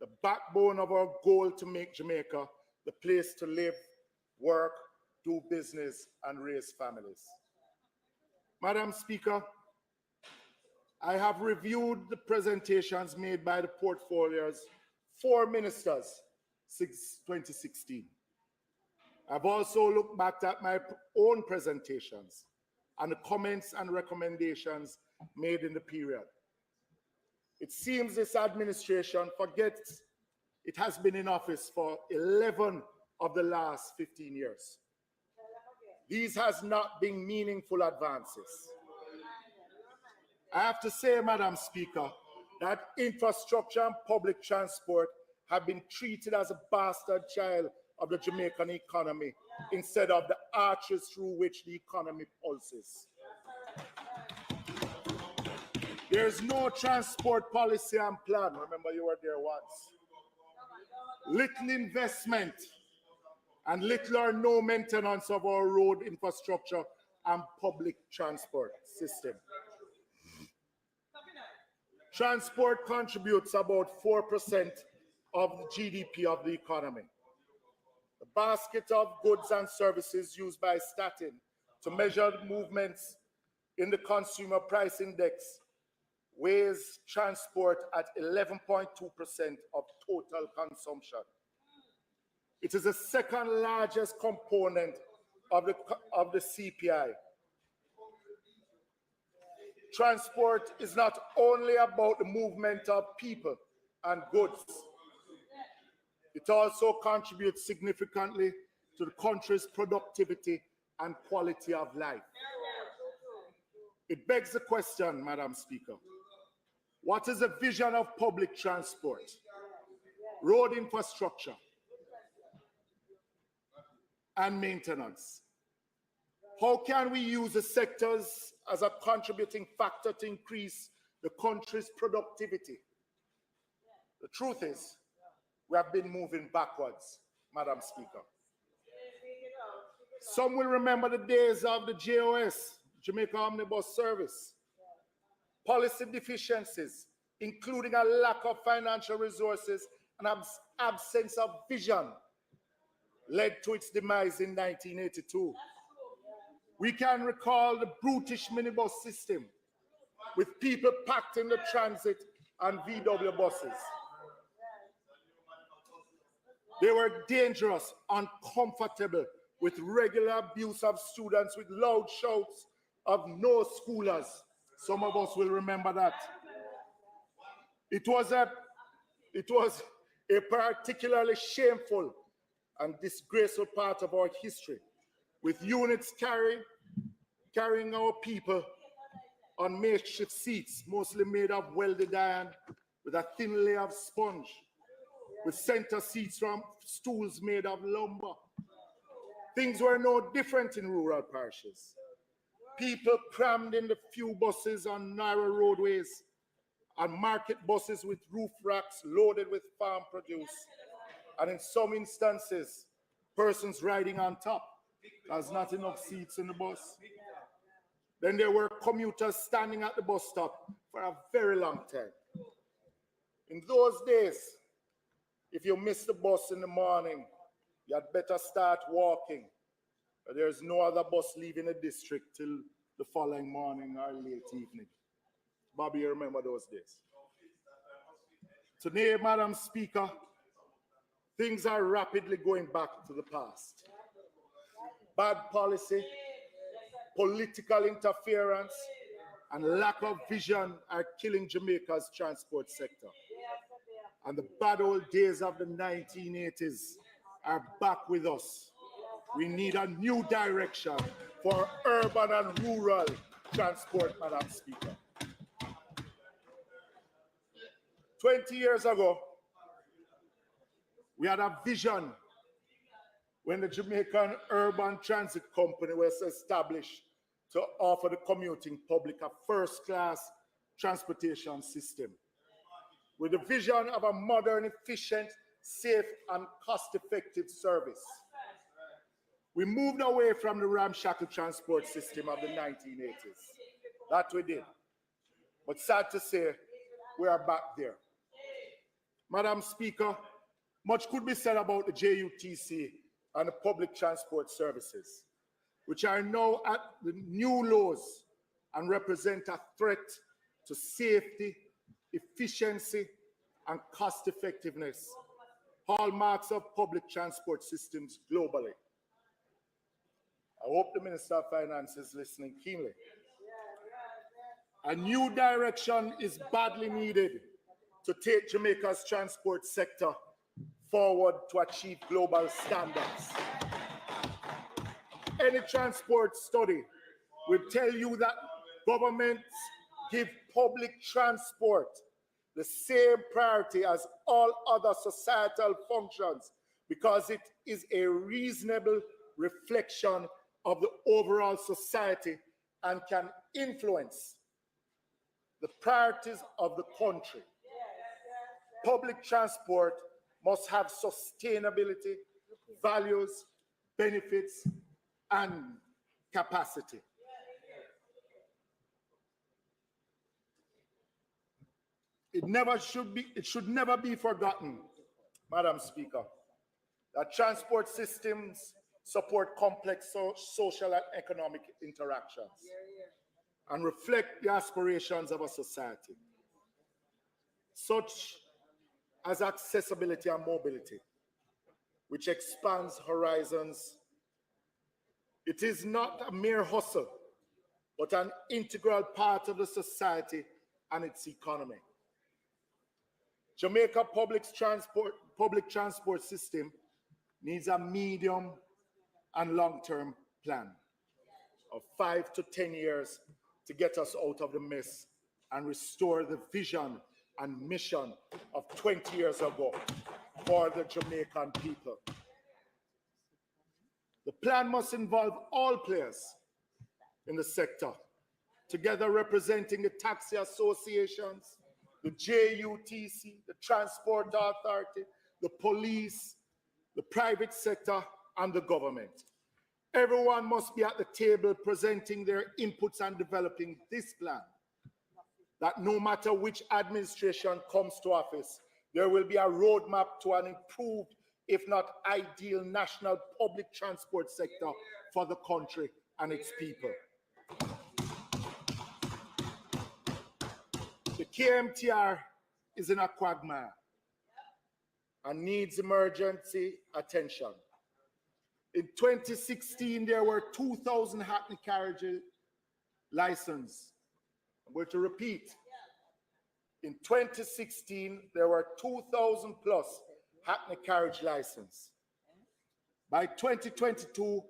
S6: the backbone of our goal to make Jamaica the place to live, work, do business, and raise families. Madam Speaker, I have reviewed the presentations made by the portfolio's 4 ministers since 2016. I've also looked back at my own presentations and the comments and recommendations made in the period. It seems this administration forgets it has been in office for 11 of the last 15 years. These has not been meaningful advances. I have to say, Madam Speaker, that infrastructure and public transport have been treated as a bastard child of the Jamaican economy instead of the arches through which the economy pulses. There's no transport policy and plan. Remember, you were there once. Little investment and little or no maintenance of our road infrastructure and public transport system. Transport contributes about 4% of the GDP of the economy. The basket of goods and services used by Statin to measure movements in the consumer price index weighs transport at 11.2% of total consumption. It is the second largest component of the CPI. Transport is not only about the movement of people and goods, it also contributes significantly to the country's productivity and quality of life. It begs the question, Madam Speaker, what is the vision of public transport, road infrastructure, and maintenance? How can we use the sectors as a contributing factor to increase the country's productivity? The truth is, we have been moving backwards, Madam Speaker. Some will remember the days of the JOS, Jamaica Omnibus Service. Policy deficiencies, including a lack of financial resources and absence of vision, led to its demise in 1982. We can recall the brutish minibus system with people packed in the transit and VW buses. They were dangerous, uncomfortable, with regular abuse of students, with loud shouts of no schoolers. Some of us will remember that. It was a particularly shameful and disgraceful part of our history, with units carrying our people on makeshift seats, mostly made of welded iron, with a thin layer of sponge, with center seats from stools made of lumber. Things were no different in rural parishes. People crammed in the few buses on narrow roadways, and market buses with roof racks loaded with farm produce, and in some instances, persons riding on top. There's not enough seats in the bus. Then there were commuters standing at the bus stop for a very long time. In those days, if you missed the bus in the morning, you had better start walking. There's no other bus leaving the district till the following morning or late evening. Bobby, you remember those days. Today, Madam Speaker, things are rapidly going back to the past. Bad policy, political interference, and lack of vision are killing Jamaica's transport sector. And the bad old days of the 1980s are back with us. We need a new direction for urban and rural transport, Madam Speaker. 20 years ago, we had a vision when the Jamaican Urban Transit Company was established to offer the commuting public a first-class transportation system, with the vision of a modern, efficient, safe, and cost-effective service. We moved away from the ramshackle transport system of the 1980s. That we did. But sad to say, we are back there. Madam Speaker, much could be said about the JUTC and the public transport services, which are now at the new lows and represent a threat to safety, efficiency, and cost effectiveness, hallmarks of public transport systems globally. I hope the Minister of Finance is listening keenly. A new direction is badly needed to take Jamaica's transport sector forward to achieve global standards. Any transport study will tell you that governments give public transport the same priority as all other societal functions because it is a reasonable reflection of the overall society and can influence the priorities of the country. Public transport must have sustainability, values, benefits, and capacity. It should never be forgotten, Madam Speaker, that transport systems support complex social and economic interactions and reflect the aspirations of a society, such as accessibility and mobility, which expands horizons. It is not a mere hustle, but an integral part of the society and its economy. Jamaica public transport system needs a medium and long-term plan of 5 to 10 years to get us out of the mess and restore the vision and mission of 20 years ago for the Jamaican people. The plan must involve all players in the sector, together representing the taxi associations, the JUTC, the Transport Authority, the police, the private sector, and the government. Everyone must be at the table presenting their inputs and developing this plan, that no matter which administration comes to office, there will be a roadmap to an improved, if not ideal, national public transport sector for the country and its people. The KMTR is in a quagmire, and needs emergency attention. In 2016, there were 2,000 Hackney carriages licensed. I'm going to repeat. In 2016, there were 2,000 plus Hackney carriage license. By 2022,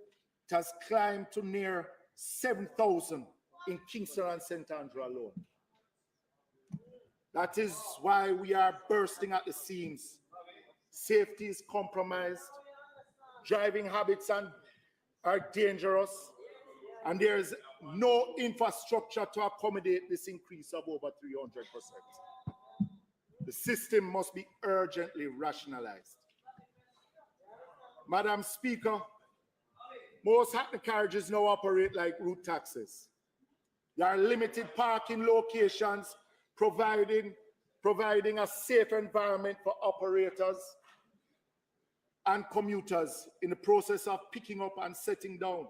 S6: it has climbed to near 7,000 in Kingston and St. Andrew alone. That is why we are bursting at the seams. Safety is compromised, driving habits are dangerous, and there is no infrastructure to accommodate this increase of over 300%. The system must be urgently rationalized. Madam Speaker, most Hackney carriages now operate like route taxis. There are limited parking locations, providing a safe environment for operators and commuters in the process of picking up and setting down.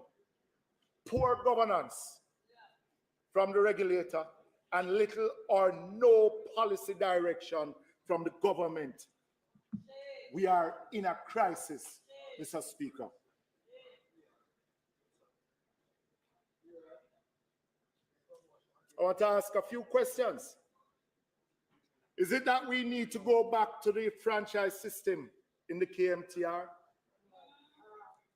S6: Poor governance from the regulator and little or no policy direction from the government. We are in a crisis, Mr. Speaker. I want to ask a few questions. Is it that we need to go back to the franchise system in the KMTR?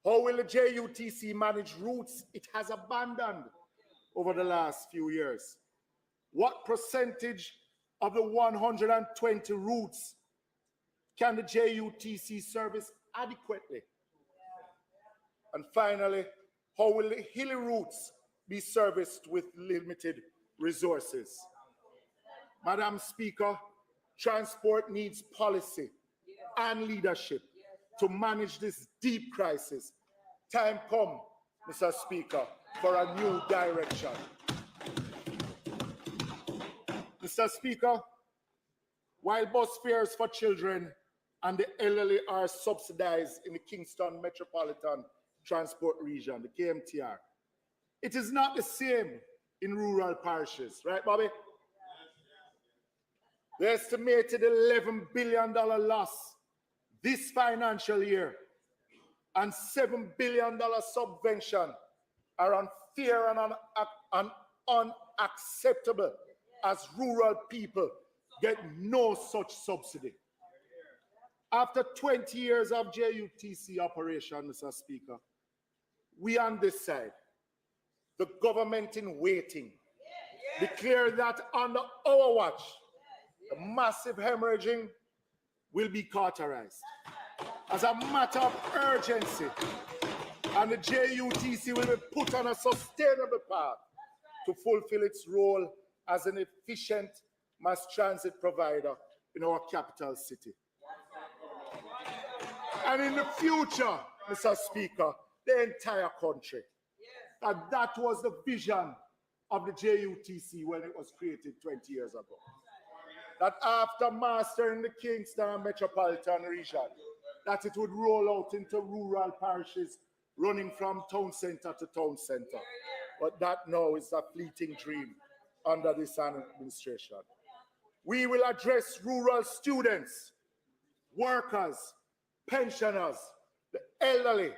S6: How will the JUTC manage routes it has abandoned over the last few years? What percentage of the 120 routes can the JUTC service adequately? And finally, how will the hilly routes be serviced with limited resources? Madam Speaker, transport needs policy and leadership to manage this deep crisis. Time come, Mr. Speaker, for a new direction. Mr. Speaker, while bus fares for children and the elderly are subsidized in the Kingston Metropolitan Transport Region, the KMTR, it is not the same in rural parishes, right, Bobby? The estimated $11 billion loss this financial year and $7 billion subvention are unfair and unacceptable, as rural people get no such subsidy. After 20 years of JUTC operation, Mr. Speaker, we on this side, the government in waiting, declare that under our watch, the massive hemorrhaging will be cauterized. As a matter of urgency, and the JUTC will be put on a sustainable path to fulfill its role as an efficient mass transit provider in our capital city. And in the future, Mr. Speaker, the entire country. And that was the vision of the JUTC when it was created 20 years ago. That after mastering the Kingston Metropolitan Region, that it would roll out into rural parishes running from town center to town center. But that now is a fleeting dream under this administration. We will address rural students, workers, pensioners, the elderly,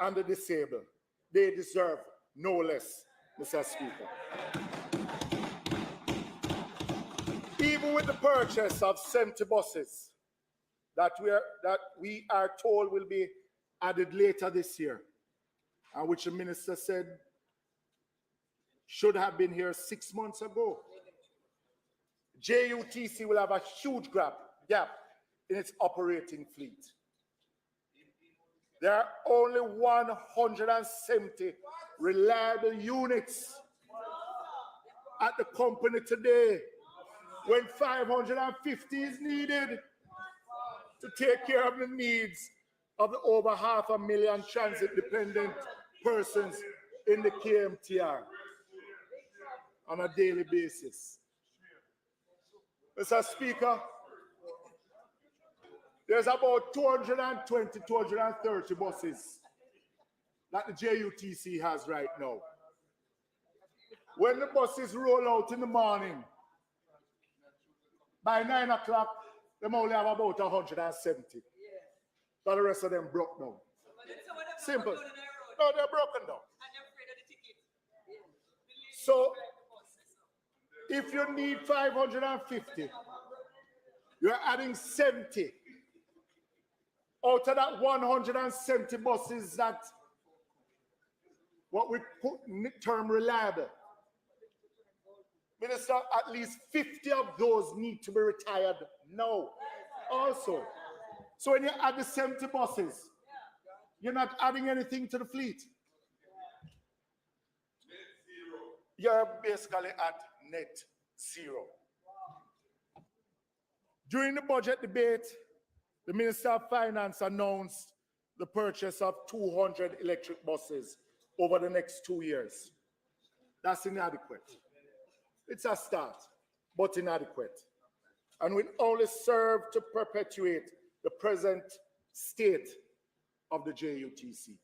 S6: and the disabled. They deserve no less, Mr. Speaker. Even with the purchase of 70 buses that we are told will be added later this year, and which the minister said should have been here 6 months ago, JUTC will have a huge gap in its operating fleet. There are only 170 reliable units at the company today, when 550 is needed to take care of the needs of the over 500,000 transit-dependent persons in the KMTR on a daily basis. Mr. Speaker, there's about 220, 230 buses that the JUTC has right now. When the buses roll out in the morning, by 9 o'clock, they only have about 170. but the rest of them broke down. Simple. No, they're broken down. So if you need 550, you're adding 70. Out of that 170 buses that what we put term reliable. Minister, at least 50 of those need to be retired now. Also. So when you add the 70 buses, you're not adding anything to the fleet. You're basically at net zero. During the budget debate, the Minister of Finance announced the purchase of 200 electric buses over the next 2 years. That's inadequate. It's a start, but inadequate, and will only serve to perpetuate the present state of the JUTC.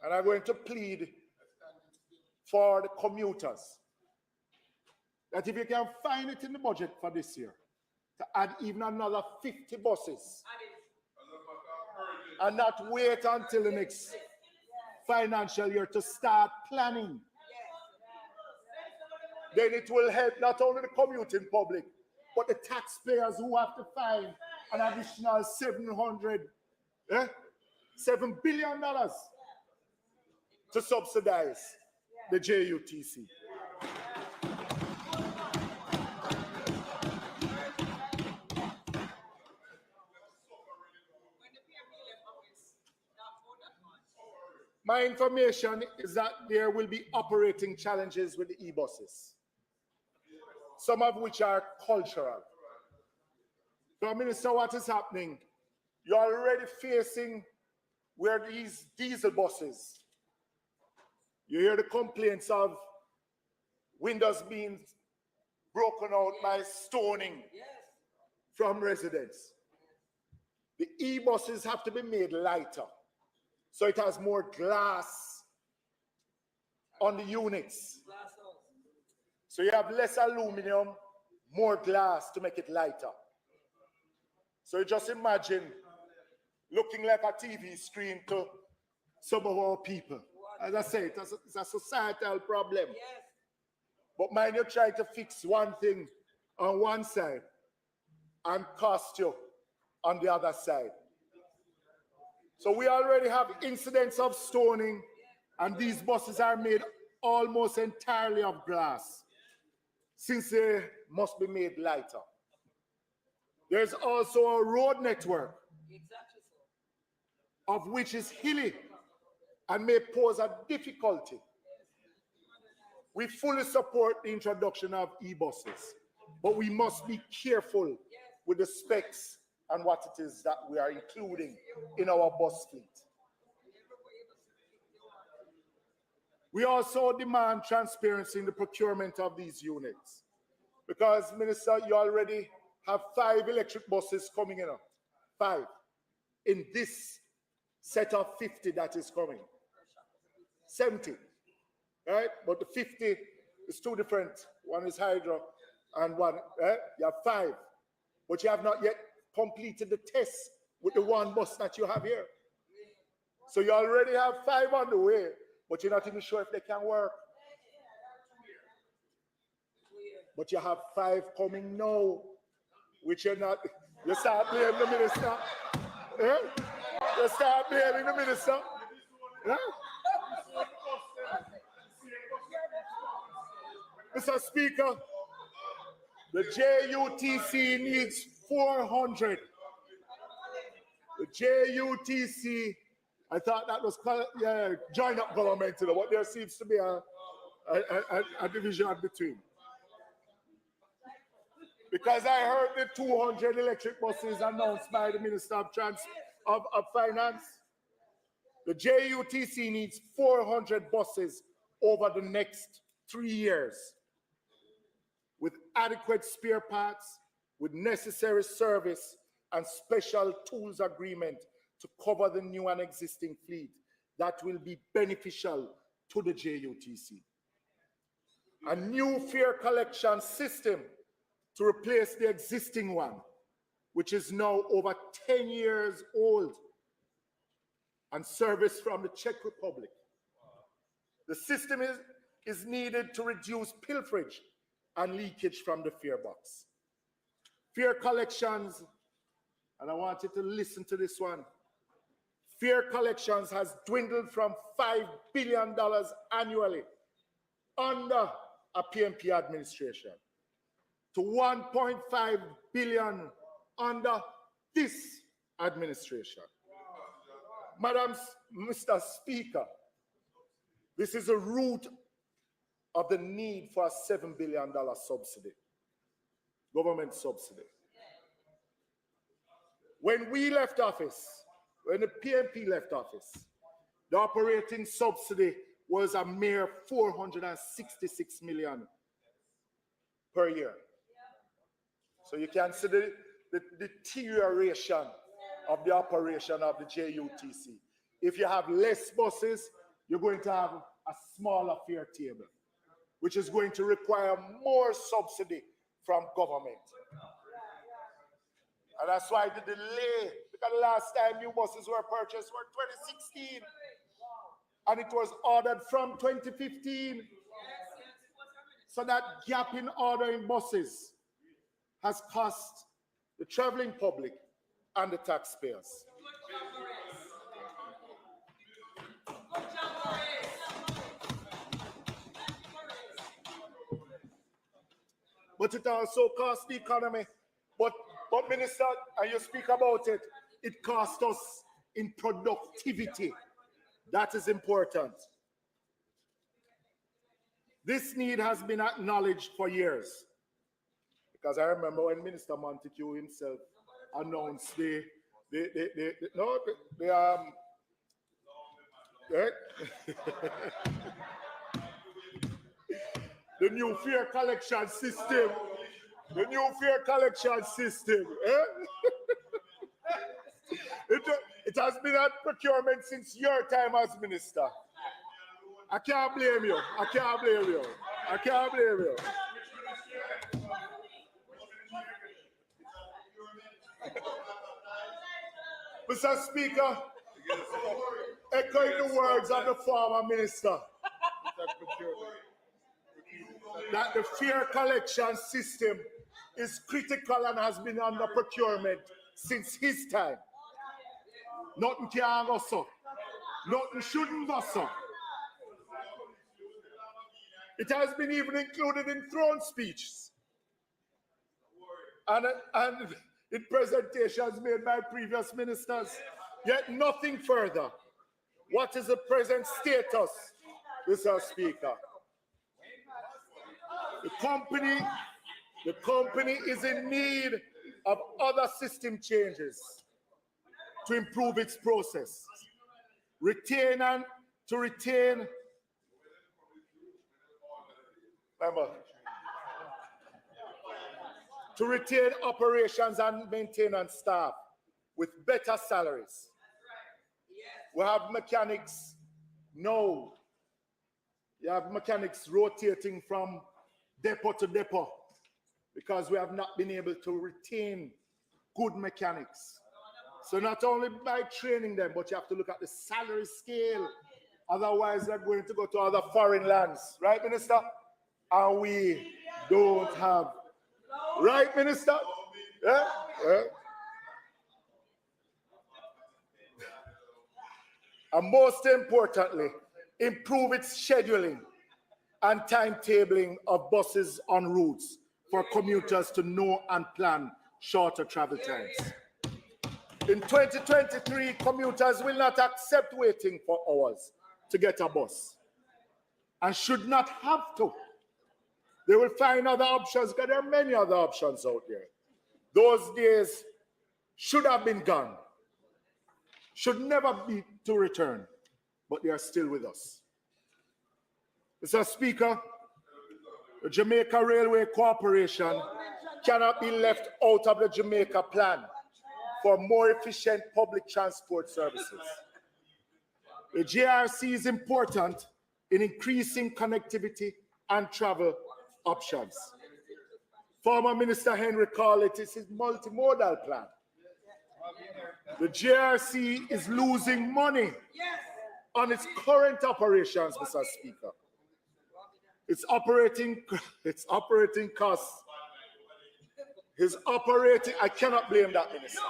S6: And I'm going to plead for the commuters that if you can find it in the budget for this year, to add even another 50 buses and not wait until the next financial year to start planning. Then it will help not only the commuting public, but the taxpayers who have to find an additional $7 billion to subsidize the JUTC. My information is that there will be operating challenges with the e-buses, some of which are cultural. So, Minister, what is happening? You're already facing where these diesel buses, you hear the complaints of windows being broken out by stoning from residents. The e-buses have to be made lighter, so it has more glass on the units. So you have less aluminum, more glass to make it lighter. So you just imagine looking like a TV screen to some of our people. As I say, it's a societal problem. But mind you try to fix one thing on one side and cost you on the other side. So we already have incidents of stoning, and these buses are made almost entirely of glass, since they must be made lighter. There's also a road network of which is hilly and may pose a difficulty. We fully support the introduction of e-buses, but we must be careful with the specs and what it is that we are including in our bus fleet. We also demand transparency in the procurement of these units, because, Minister, you already have 5 electric buses coming in, 5 in this set of 50 that is coming. 70, right? But the 50 is 2 different. One is hydro and one, right? You have 5, but you have not yet completed the test with the one bus that you have here. So you already have 5 on the way, but you're not even sure if they can work. But you have 5 coming now, which you're not. You start blaming the minister. Yeah? You start blaming the minister. Yeah? Mr. Speaker, the JUTC needs 400. The JUTC, I thought that was join up government, but there seems to be a division between. Because I heard the 200 electric buses announced by the Minister of Finance. The JUTC needs 400 buses over the next 3 years, with adequate spare parts, with necessary service and special tools agreement to cover the new and existing fleet that will be beneficial to the JUTC. A new fare collection system to replace the existing one, which is now over 10 years old and service from the Czech Republic. The system is needed to reduce pilferage and leakage from the fare box. Fare collections, and I want you to listen to this one. Fare collections has dwindled from $5 billion annually under a PMP administration to 1.5 billion under this administration. Mr. Speaker, this is a root of the need for a $7 billion subsidy, government subsidy. When we left office, when the PMP left office, the operating subsidy was a mere 466 million per year. So you can see the deterioration of the operation of the JUTC. If you have less buses, you're going to have a smaller fare table, which is going to require more subsidy from government. And that's why the delay, because the last time new buses were purchased were 2016, and it was ordered from 2015. So that gap in ordering buses has cost the traveling public and the taxpayers. But it also costs the economy. But Minister, and you speak about it, it costs us in productivity. That is important. This need has been acknowledged for years. Because I remember when Minister Montague himself announced the new fare collection system. The new fare collection system. It has been at procurement since your time as minister. I can't blame you. I can't blame you. I can't blame you. Mr. Speaker, echoing the words of the former minister, that the fare collection system is critical and has been under procurement since his time. Nothing can go so. Nothing shouldn't go so. It has been even included in throne speeches and in presentations made by previous ministers, yet nothing further. What is the present status, Mr. Speaker? The company is in need of other system changes to improve its process, to retain operations and maintenance staff with better salaries. We have mechanics now. You have mechanics rotating from depot to depot because we have not been able to retain good mechanics. So not only by training them, but you have to look at the salary scale. Otherwise, they're going to go to other foreign lands. Right, Minister? And we don't have. Right, Minister? Yeah? Yeah. And most importantly, improve its scheduling and timetabling of buses on routes for commuters to know and plan shorter travel times. In 2023, commuters will not accept waiting for hours to get a bus and should not have to. They will find other options because there are many other options out there. Those days should have been gone, should never be to return, but they are still with us. Mr. Speaker, the Jamaica Railway Corporation cannot be left out of the Jamaica plan for more efficient public transport services. The JRC is important in increasing connectivity and travel options. Former Minister Henry called it his multimodal plan. The JRC is losing money on its current operations, Mr. Speaker. Its operating costs. I cannot blame that minister.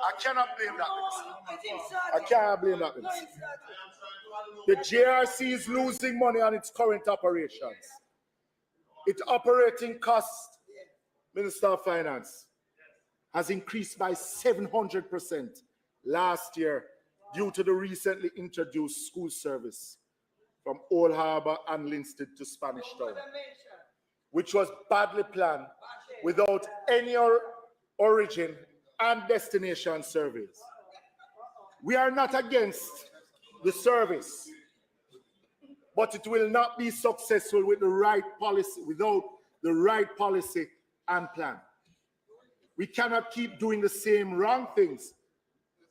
S6: I cannot blame that minister. I cannot blame that minister. The JRC is losing money on its current operations. Its operating cost, Minister of Finance, has increased by 700% last year due to the recently introduced school service from Old Harbour and Linstead to Spanish Town, which was badly planned without any origin and destination surveys. We are not against the service, but it will not be successful with the right policy, without the right policy and plan. We cannot keep doing the same wrong things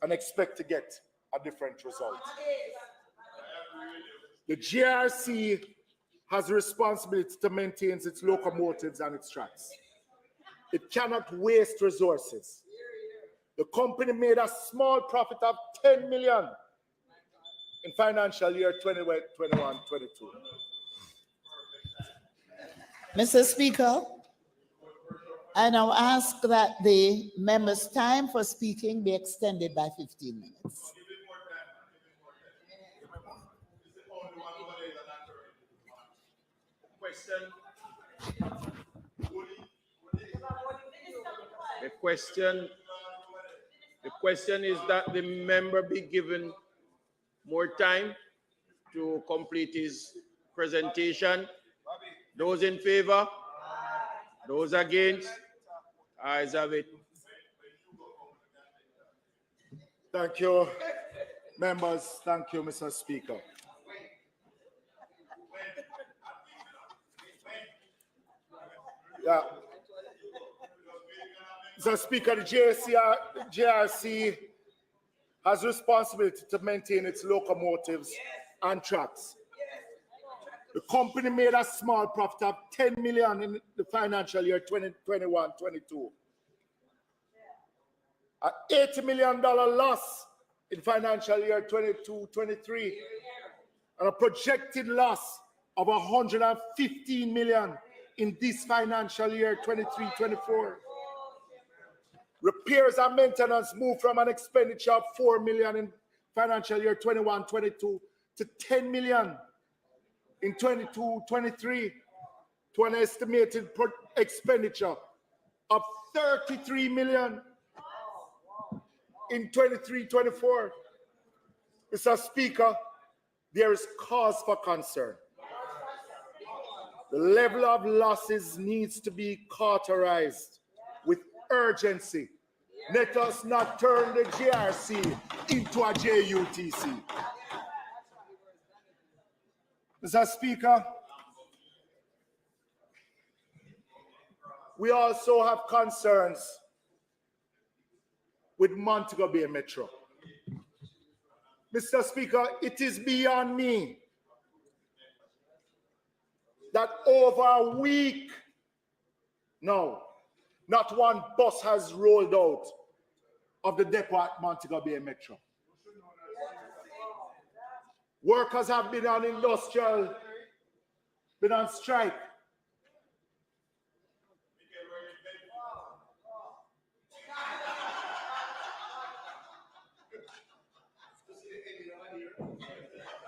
S6: and expect to get a different result. The GRC has a responsibility to maintain its locomotives and its tracks. It cannot waste resources. The company made a small profit of 10 million in financial year 21-22.
S2: Mr. Speaker, I now ask that the member's time for speaking be extended by 15 minutes.
S7: The question is that the member be given more time to complete his presentation. Those in favor? Those against? Ayes have it.
S6: Thank you, members. Thank you, Mr. Speaker. Yeah. Mr. Speaker, the JRC has responsibility to maintain its locomotives and tracks. The company made a small profit of 10 million in the financial year 2021-22. An $80 million loss in financial year 22-23, and a projected loss of 115 million in this financial year 23-24. Repairs and maintenance moved from an expenditure of 4 million in financial year 21-22 to 10 million in 22-23 to an estimated expenditure of 33 million in 23-24. Mr. Speaker, there is cause for concern. The level of losses needs to be cauterized with urgency. Let us not turn the JRC into a JUTC. Mr. Speaker, we also have concerns with Montego Bay Metro. Mr. Speaker, it is beyond me that over a week now, not one bus has rolled out of the depot at Montego Bay Metro. Workers have been on strike.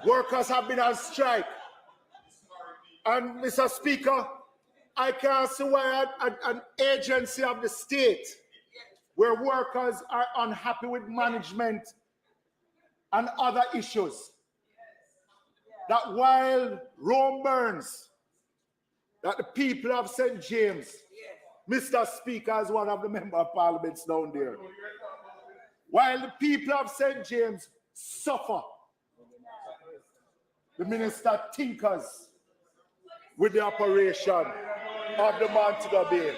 S6: Workers have been on strike. And Mr. Speaker, I can't see why an agency of the state where workers are unhappy with management and other issues, that while Rome burns, that the people of St. James, Mr. Speaker, as one of the member of parliaments down there, while the people of St. James suffer, the minister tinkers with the operation of the Montego Bay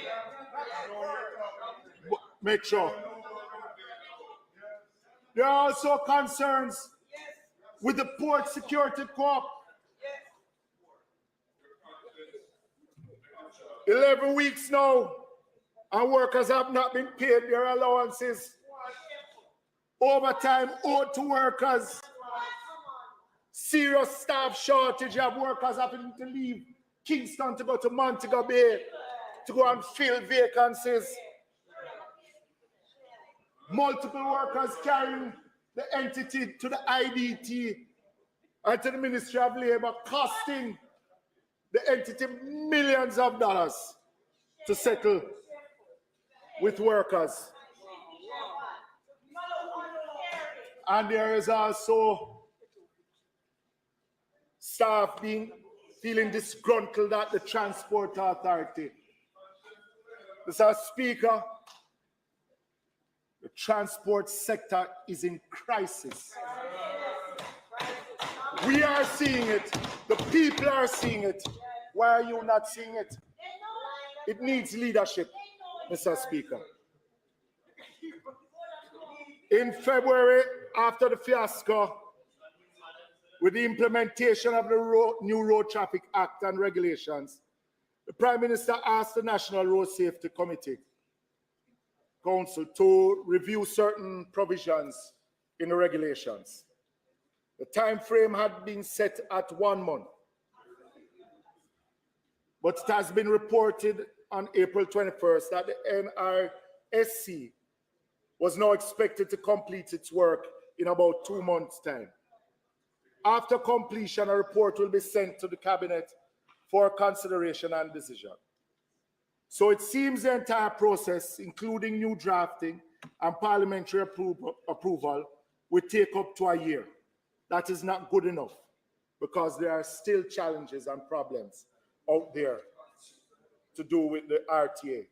S6: Metro. There are also concerns with the Port Security Corp. 11 weeks now, and workers have not been paid their allowances. Overtime owed to workers. Serious staff shortage of workers having to leave Kingston to go to Montego Bay to go and fill vacancies. Multiple workers carrying the entity to the IDT and to the Ministry of Labor, costing the entity millions of dollars to settle with workers. And there is also staff feeling disgruntled at the Transport Authority. Mr. Speaker, the transport sector is in crisis. We are seeing it. The people are seeing it. Why are you not seeing it? It needs leadership, Mr. Speaker. In February, after the fiasco with the implementation of the new Road Traffic Act and regulations, the Prime Minister asked the National Road Safety Committee Council to review certain provisions in the regulations. The time frame had been set at 1 month, but it has been reported on April 21st that the NRSC was now expected to complete its work in about 2 months' time. After completion, a report will be sent to the Cabinet for consideration and decision. So it seems the entire process, including new drafting and parliamentary approval, will take up to a year. That is not good enough because there are still challenges and problems out there to do with the RTA.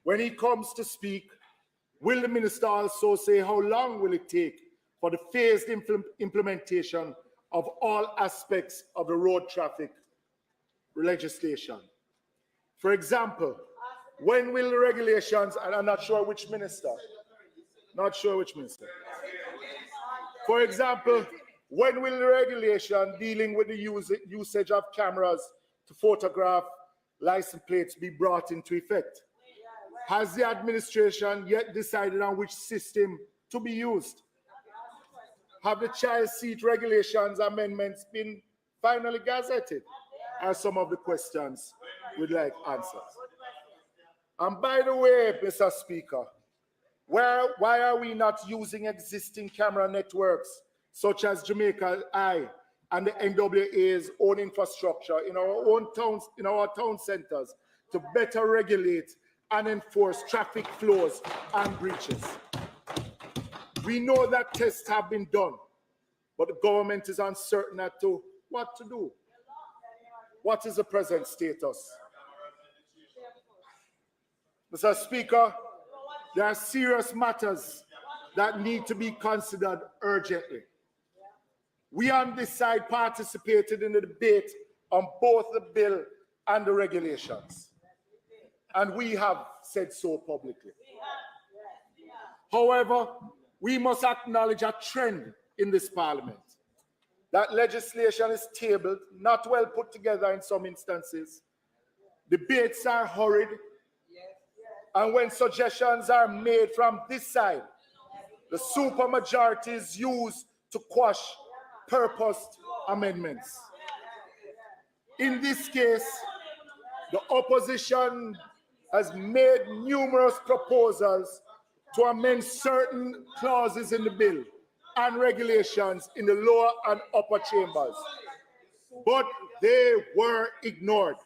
S6: When he comes to speak, will the minister also say how long will it take for the phased implementation of all aspects of the road traffic legislation? For example, when will the regulations, and I'm not sure which minister, For example, when will the regulation dealing with the usage of cameras to photograph license plates be brought into effect? Has the administration yet decided on which system to be used? Have the child seat regulations amendments been finally gazetted? Are some of the questions we'd like answers. And by the way, Mr. Speaker, why are we not using existing camera networks such as Jamaica Eye and the NWA's own infrastructure in our own towns, in our town centers, to better regulate and enforce traffic flows and breaches? We know that tests have been done, but the government is uncertain as to what to do. What is the present status? Mr. Speaker, there are serious matters that need to be considered urgently. We on this side participated in the debate on both the bill and the regulations, and we have said so publicly. However, we must acknowledge a trend in this parliament. That legislation is tabled, not well put together in some instances. Debates are hurried, and when suggestions are made from this side, the supermajority is used to quash purposed amendments. In this case, the opposition has made numerous proposals to amend certain clauses in the bill and regulations in the lower and upper chambers, but they were ignored.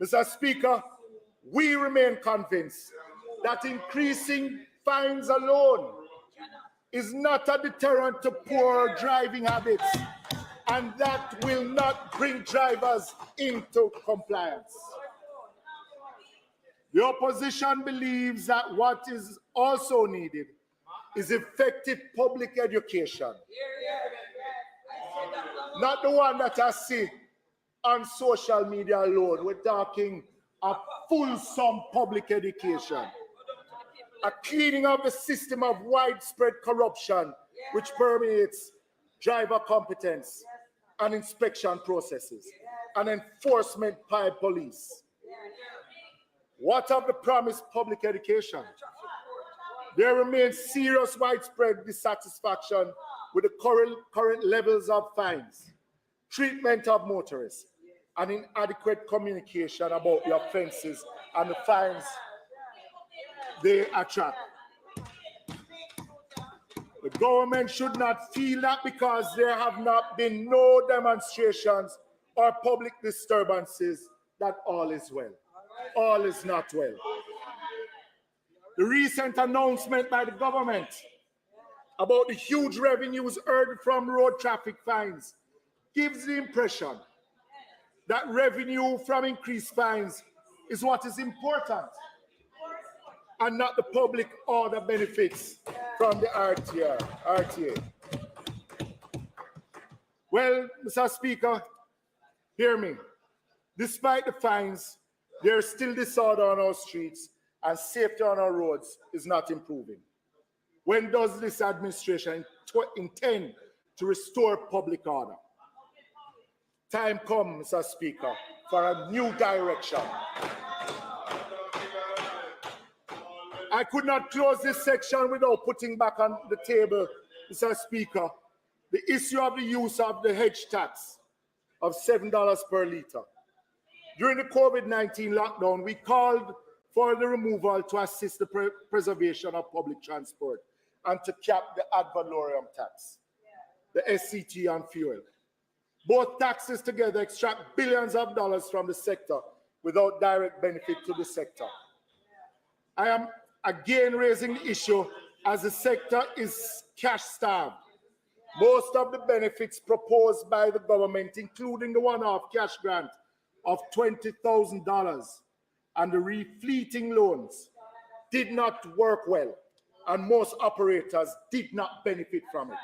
S6: Mr. Speaker, we remain convinced that increasing fines alone is not a deterrent to poor driving habits, and that will not bring drivers into compliance. The opposition believes that what is also needed is effective public education, not the one that I see on social media alone. We're talking a fulsome public education, a cleaning of the system of widespread corruption which permeates driver competence and inspection processes and enforcement by police. What of the promised public education? There remains serious widespread dissatisfaction with the current levels of fines, treatment of motorists, and inadequate communication about the offenses and the fines they attract. The government should not feel that because there have not been no demonstrations or public disturbances that all is well. All is not well. The recent announcement by the government about the huge revenues earned from road traffic fines gives the impression that revenue from increased fines is what is important and not the public order benefits from the RTA. Well, Mr. Speaker, hear me. Despite the fines, there is still disorder on our streets and safety on our roads is not improving. When does this administration intend to restore public order? Time comes, Mr. Speaker, for a new direction. I could not close this section without putting back on the table, Mr. Speaker, the issue of the use of the hedge tax of $7 per litre. During the COVID-19 lockdown, we called for the removal to assist the preservation of public transport and to cap the ad valorem tax, the SCT on fuel. Both taxes together extract billions of dollars from the sector without direct benefit to the sector. I am again raising the issue as the sector is cash-starved. Most of the benefits proposed by the government, including the one-off cash grant of $20,000 and the refleeting loans, did not work well, and most operators did not benefit from it.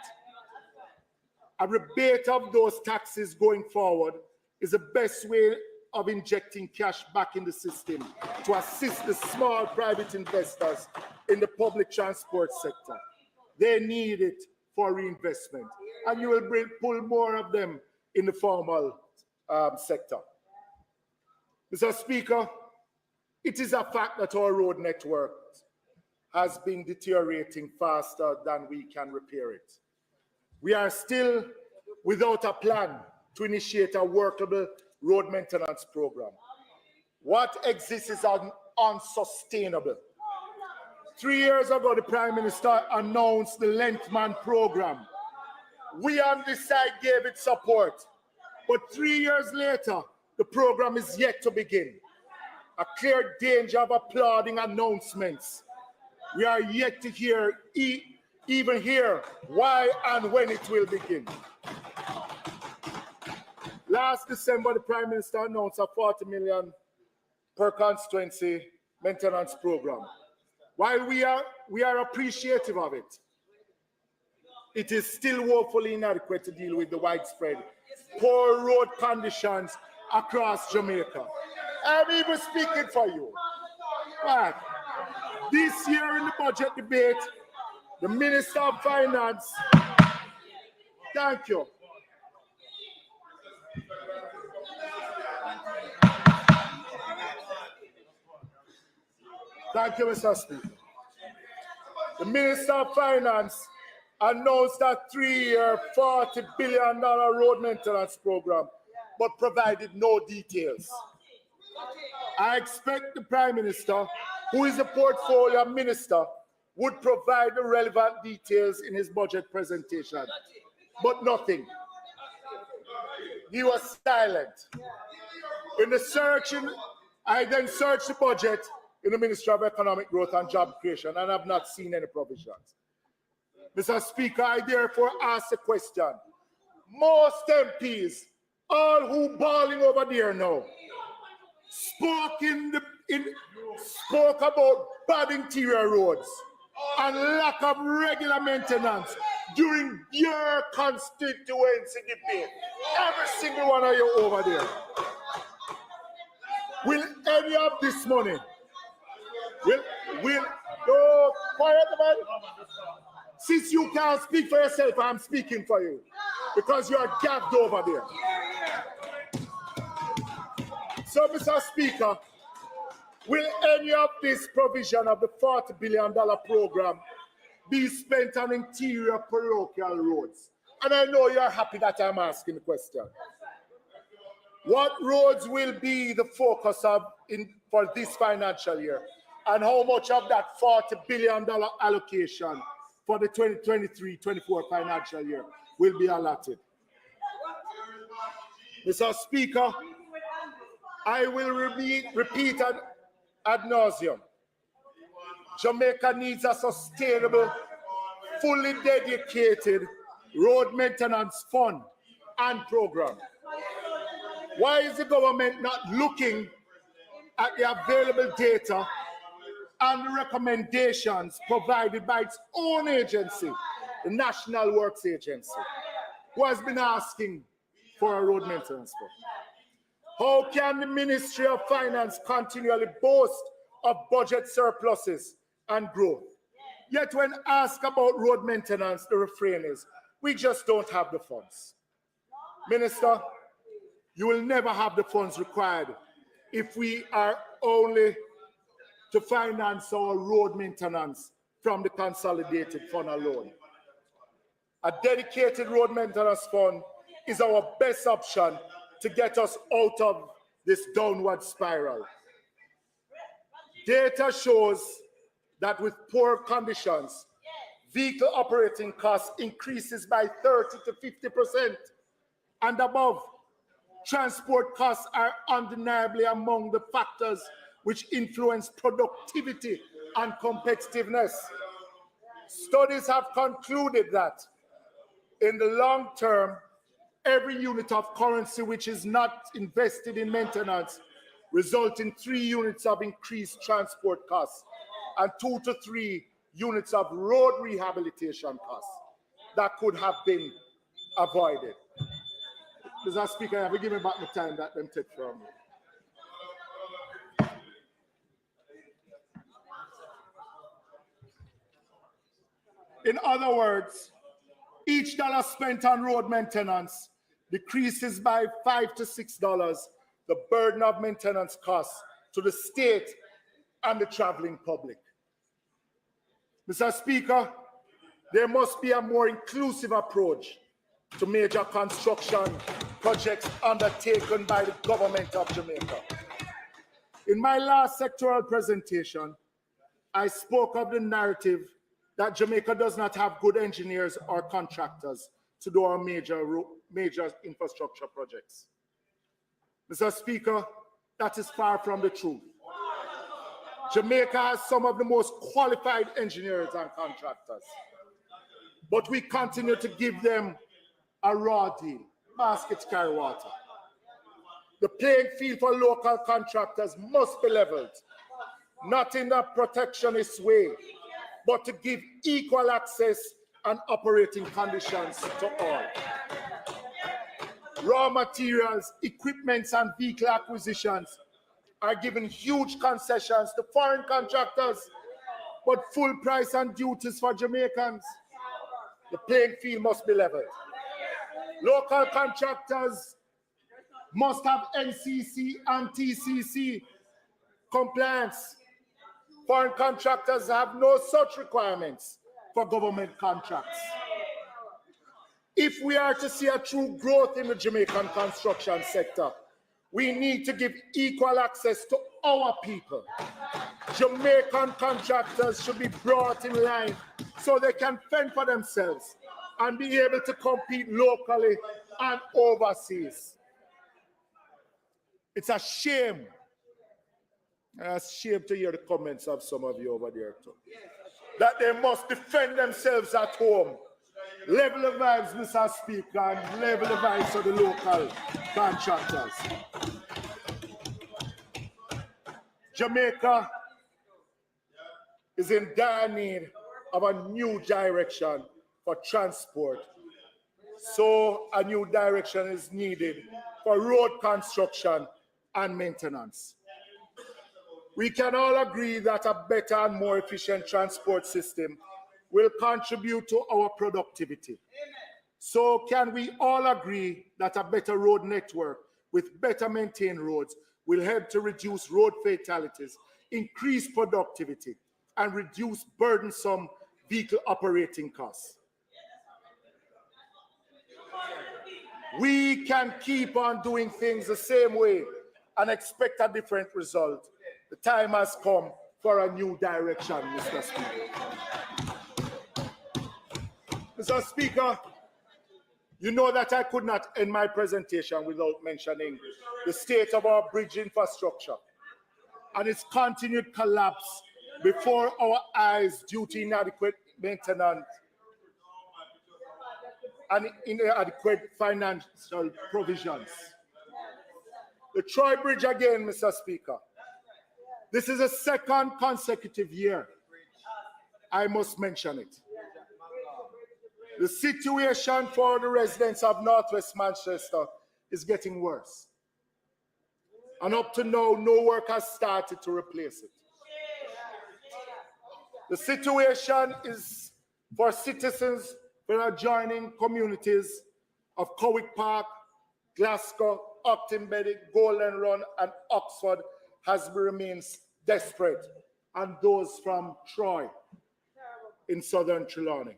S6: A rebate of those taxes going forward is the best way of injecting cash back in the system to assist the small private investors in the public transport sector. They need it for reinvestment, and you will pull more of them in the formal sector. Mr. Speaker, it is a fact that our road network has been deteriorating faster than we can repair it. We are still without a plan to initiate a workable road maintenance program. What exists is unsustainable. 3 years ago, the Prime Minister announced the Lengthman program. We on this side gave it support, but 3 years later, the program is yet to begin. A clear danger of applauding announcements. We are yet to hear, even hear why and when it will begin. Last December, the Prime Minister announced a $40 million per constituency maintenance program. While we are appreciative of it, it is still woefully inadequate to deal with the widespread poor road conditions across Jamaica. I'm even speaking for you. Right. This year in the budget debate, the Minister of Finance, thank you. Thank you, Mr. Speaker. The Minister of Finance announced a 3-year, $40 billion road maintenance program, but provided no details. I expect the Prime Minister, who is a portfolio minister, would provide the relevant details in his budget presentation, but nothing. He was silent. I then searched the budget in the Ministry of Economic Growth and Job Creation, and have not seen any provisions. Mr. Speaker, I therefore ask the question. Most MPs, all who bawling over there now, spoke about bad interior roads and lack of regular maintenance during your constituency debate. Every single one of you over there. Will any of this money, no, quiet, man. Since you can't speak for yourself, I'm speaking for you because you are gagged over there. So, Mr. Speaker, Will any of this provision of the $40 billion program be spent on interior parochial roads? And I know you're happy that I'm asking the question. What roads will be the focus of for this financial year? And how much of that $40 billion allocation for the 2023-24 financial year will be allotted? Mr. Speaker, I will repeat ad nauseum. Jamaica needs a sustainable, fully dedicated road maintenance fund and program. Why is the government not looking at the available data and the recommendations provided by its own agency, the National Works Agency, who has been asking for a road maintenance fund? How can the Ministry of Finance continually boast of budget surpluses and growth? Yet when asked about road maintenance, the refrain is, we just don't have the funds. Minister, you will never have the funds required if we are only to finance our road maintenance from the consolidated fund alone. A dedicated road maintenance fund is our best option to get us out of this downward spiral. Data shows that with poor conditions, vehicle operating costs increases by 30 to 50% and above. Transport costs are undeniably among the factors which influence productivity and competitiveness. Studies have concluded that in the long term, every unit of currency which is not invested in maintenance results in 3 units of increased transport costs and 2 to 3 units of road rehabilitation costs that could have been avoided. Mr. Speaker, have you given me back the time that them take from me? In other words, each dollar spent on road maintenance decreases by $5 to $6 the burden of maintenance costs to the state and the traveling public. Mr. Speaker, there must be a more inclusive approach to major construction projects undertaken by the government of Jamaica. In my last sectoral presentation, I spoke of the narrative that Jamaica does not have good engineers or contractors to do our major infrastructure projects. Mr. Speaker, that is far from the truth. Jamaica has some of the most qualified engineers and contractors, but we continue to give them a raw deal, baskets carry water. The playing field for local contractors must be leveled, not in a protectionist way, but to give equal access and operating conditions to all. Raw materials, equipments, and vehicle acquisitions are given huge concessions to foreign contractors, but full price and duties for Jamaicans. The playing field must be leveled. Local contractors must have NCC and TCC compliance. Foreign contractors have no such requirements for government contracts. If we are to see a true growth in the Jamaican construction sector, we need to give equal access to our people. Jamaican contractors should be brought in line so they can fend for themselves and be able to compete locally and overseas. It's a shame. It's a shame to hear the comments of some of you over there too, that they must defend themselves at home. Level the vibes, Mr. Speaker, and level the vibes of the local contractors. Jamaica is in dire need of a new direction for transport. So a new direction is needed for road construction and maintenance. We can all agree that a better and more efficient transport system will contribute to our productivity. So can we all agree that a better road network with better maintained roads will help to reduce road fatalities increase productivity, and reduce burdensome vehicle operating costs. We can keep on doing things the same way and expect a different result. The time has come for a new direction, Mr. Speaker. Mr. Speaker, you know that I could not end my presentation without mentioning the state of our bridge infrastructure and its continued collapse before our eyes due to inadequate maintenance and inadequate financial provisions. The Troy Bridge again, Mr. Speaker. This is the second consecutive year. I must mention it. The situation for the residents of Northwest Manchester is getting worse. And up to now, no work has started to replace it. The situation is for citizens from adjoining communities of Cowick Park, Glasgow, Upton Beddick, Golden Run, and Oxford has remained desperate, and those from Troy in southern Trelawney.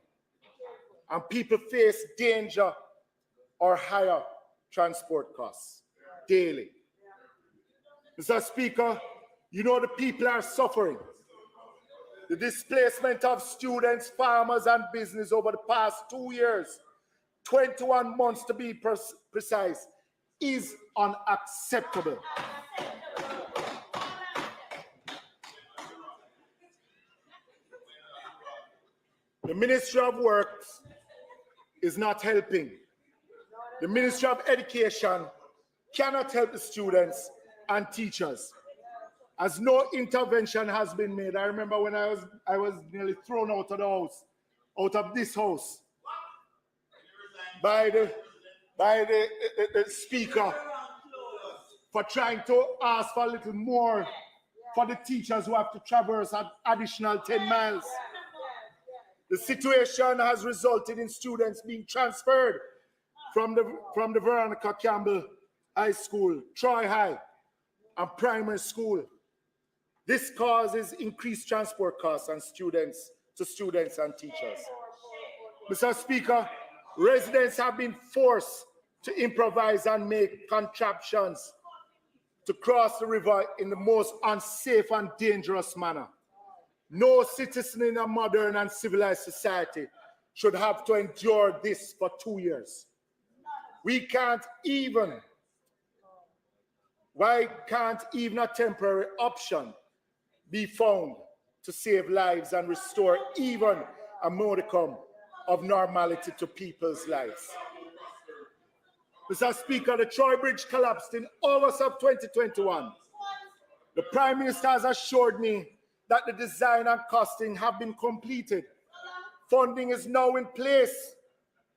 S6: And people face danger or higher transport costs daily. Mr. Speaker, you know the people are suffering. The displacement of students, farmers, and business over the past 2 years, 21 months to be precise, is unacceptable. The Ministry of Works is not helping. The Ministry of Education cannot help the students and teachers, as no intervention has been made. I remember when I was nearly thrown out of the house, out of this house, by the speaker for trying to ask for a little more for the teachers who have to traverse an additional 10 miles. The situation has resulted in students being transferred from the Veronica Campbell High School, Troy High, and primary school. This causes increased transport costs and students and teachers. Mr. Speaker, residents have been forced to improvise and make contraptions to cross the river in the most unsafe and dangerous manner. No citizen in a modern and civilized society should have to endure this for 2 years. Why can't even a temporary option be found to save lives and restore even a modicum of normality to people's lives? Mr. Speaker, the Troy Bridge collapsed in August of 2021. The Prime Minister has assured me that the design and costing have been completed. Funding is now in place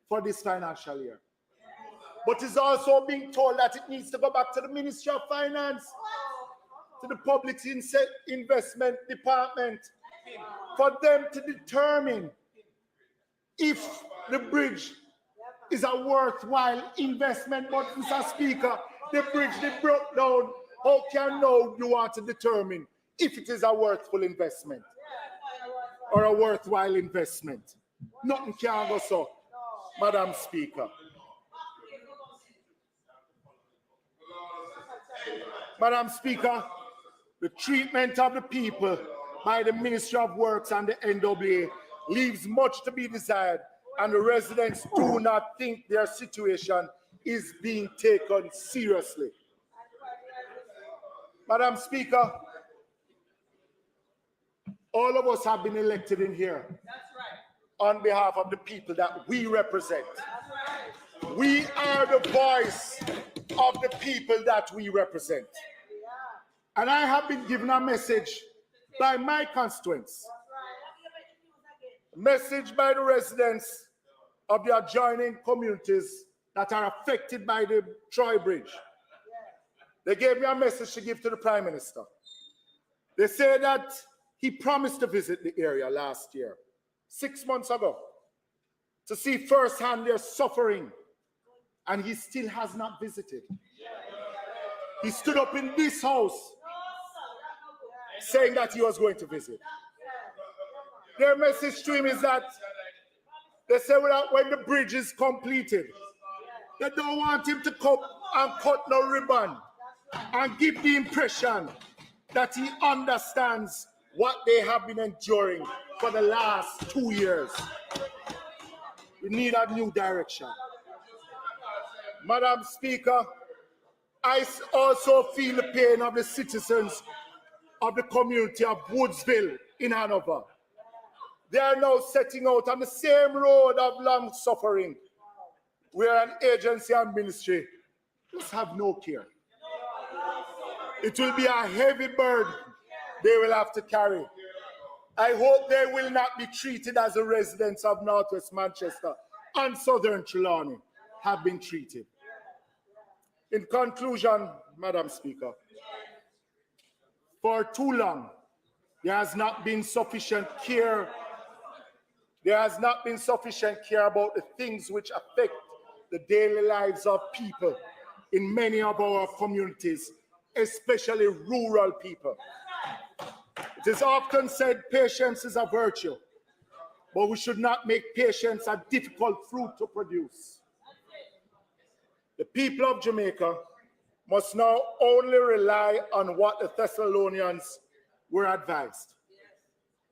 S6: for this financial year. But is also being told that it needs to go back to the Ministry of Finance, to the Public Investment Department, for them to determine if the bridge is a worthwhile investment. But Mr. Speaker, the bridge they broke down. How can now you want to determine if it is a worthwhile investment or a worthwhile investment? Nothing can go so, Madam Speaker. Madam Speaker, the treatment of the people by the Ministry of Works and the NWA leaves much to be desired, and the residents do not think their situation is being taken seriously. Madam Speaker, all of us have been elected in here on behalf of the people that we represent. We are the voice of the people that we represent. And I have been given a message by my constituents, a message by the residents of the adjoining communities that are affected by the Troy Bridge. They gave me a message to give to the Prime Minister. They say that he promised to visit the area last year, 6 months ago, to see firsthand their suffering, and he still has not visited. He stood up in this house saying that he was going to visit. Their message to him is that they say that when the bridge is completed, they don't want him to come and cut no ribbon and give the impression that he understands what they have been enduring for the last 2 years. We need a new direction. Madam Speaker, I also feel the pain of the citizens of the community of Woodsville in Hanover. They are now setting out on the same road of long suffering, where an agency and ministry just have no care. It will be a heavy burden they will have to carry. I hope they will not be treated as the residents of Northwest Manchester and Southern Trelawney have been treated. In conclusion, Madam Speaker, for too long, there has not been sufficient care. There has not been sufficient care about the things which affect the daily lives of people in many of our communities, especially rural people. It is often said patience is a virtue, but we should not make patience a difficult fruit to produce. The people of Jamaica must now only rely on what the Thessalonians were advised.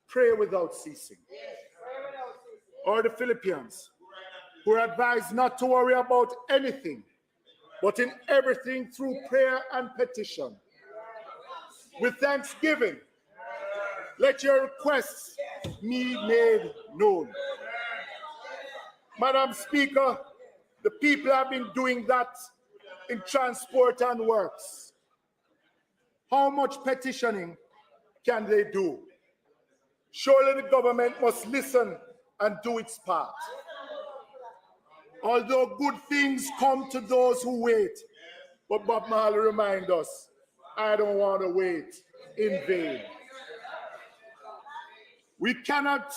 S6: Pray without ceasing. Or the Philippians, who are advised not to worry about anything, but in everything through prayer and petition. With thanksgiving, let your requests be made known. Madam Speaker, the people have been doing that in transport and works. How much petitioning can they do? Surely the government must listen and do its part. Although good things come to those who wait, but Bob Marley reminds us, I don't want to wait in vain. We cannot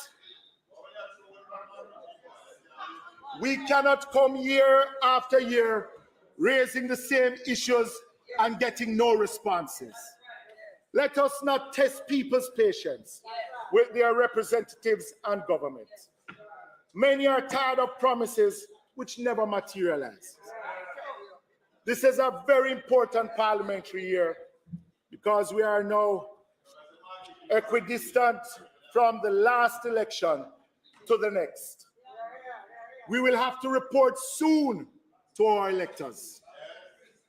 S6: come year after year raising the same issues and getting no responses. Let us not test people's patience with their representatives and government. Many are tired of promises which never materialize. This is a very important parliamentary year because we are now equidistant from the last election to the next. We will have to report soon to our electors.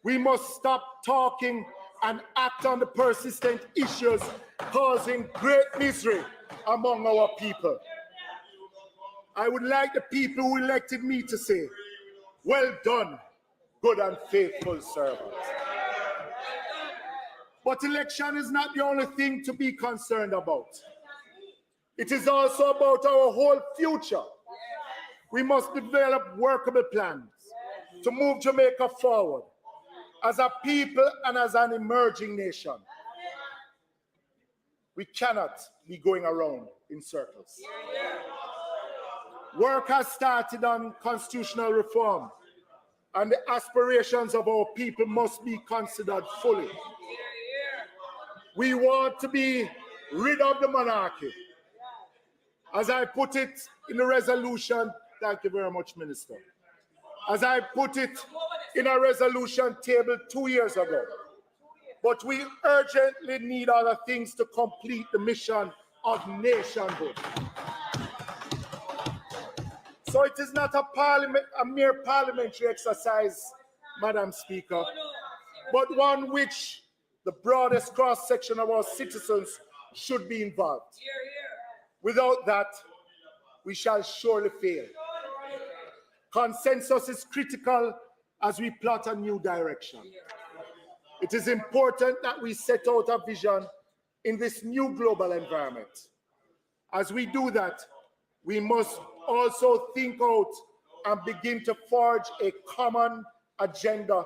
S6: We must stop talking and act on the persistent issues causing great misery among our people. I would like the people who elected me to say, well done, good and faithful servant. But election is not the only thing to be concerned about. It is also about our whole future. We must develop workable plans to move Jamaica forward as a people and as an emerging nation. We cannot be going around in circles. Work has started on constitutional reform, and the aspirations of our people must be considered fully. We want to be rid of the monarchy. As I put it in the resolution, thank you very much, Minister. As I put it in a resolution tabled 2 years ago, but we urgently need other things to complete the mission of nationhood. So it is not a mere parliamentary exercise, Madam Speaker, but one which the broadest cross-section of our citizens should be involved. Without that, we shall surely fail. Consensus is critical as we plot a new direction. It is important that we set out a vision in this new global environment. As we do that, we must also think out and begin to forge a common agenda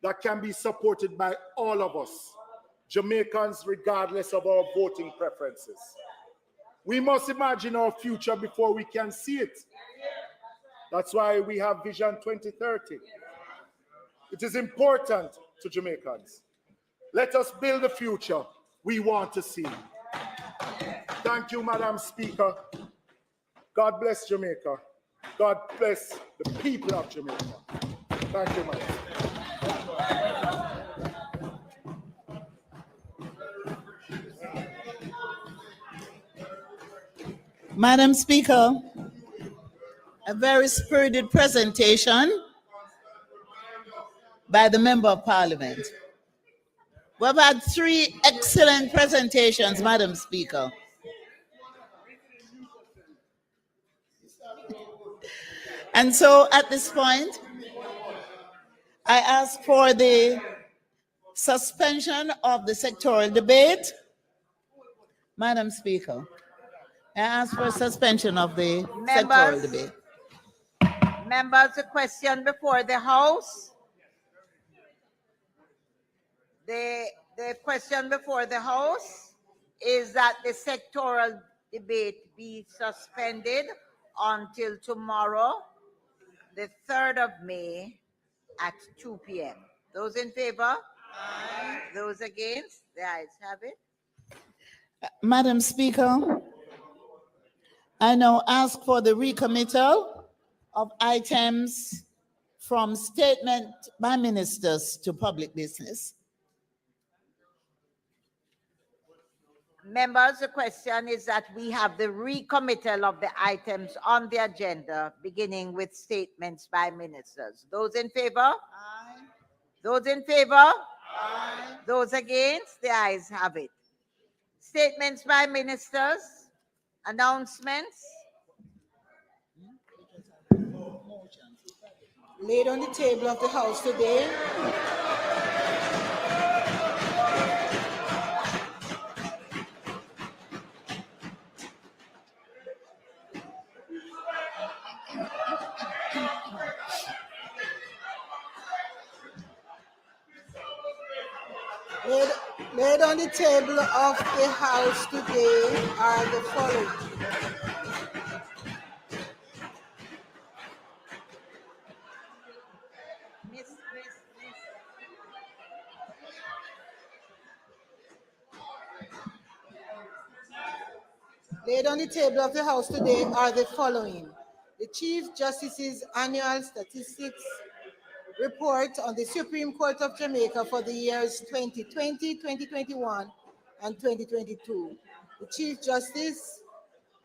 S6: that can be supported by all of us, Jamaicans, regardless of our voting preferences. We must imagine our future before we can see it. That's why we have Vision 2030. It is important to Jamaicans. Let us build a future we want to see. Thank you, Madam Speaker. God bless Jamaica. God bless the people of Jamaica. Thank you, Madam.
S2: Madam Speaker, a very spirited presentation by the Member of Parliament. We've had 3 excellent presentations, Madam Speaker. And so at this point, I ask for the suspension of the sectoral debate. Madam Speaker, I ask for a suspension of the sectoral debate.
S1: Members, a question before the House. The question before the House is that the sectoral debate be suspended until tomorrow, the 3rd of May at 2 p.m. Those in favor? Aye. Those against? The ayes have it.
S2: Madam Speaker, I now ask for the recommittal of items from statement by ministers to public business.
S1: Members, the question is that we have the recommittal of the items on the agenda, beginning with statements by ministers. Those in favor? Aye. Those in favor? Aye. Those against? The ayes have it. Statements by ministers. Announcements.
S8: Laid on the table of the House today laid on the table of the House today are the following. Laid on the table of the House today are the following. The Chief Justice's annual statistics report on the Supreme Court of Jamaica for the years 2020, 2021, and 2022. The Chief Justice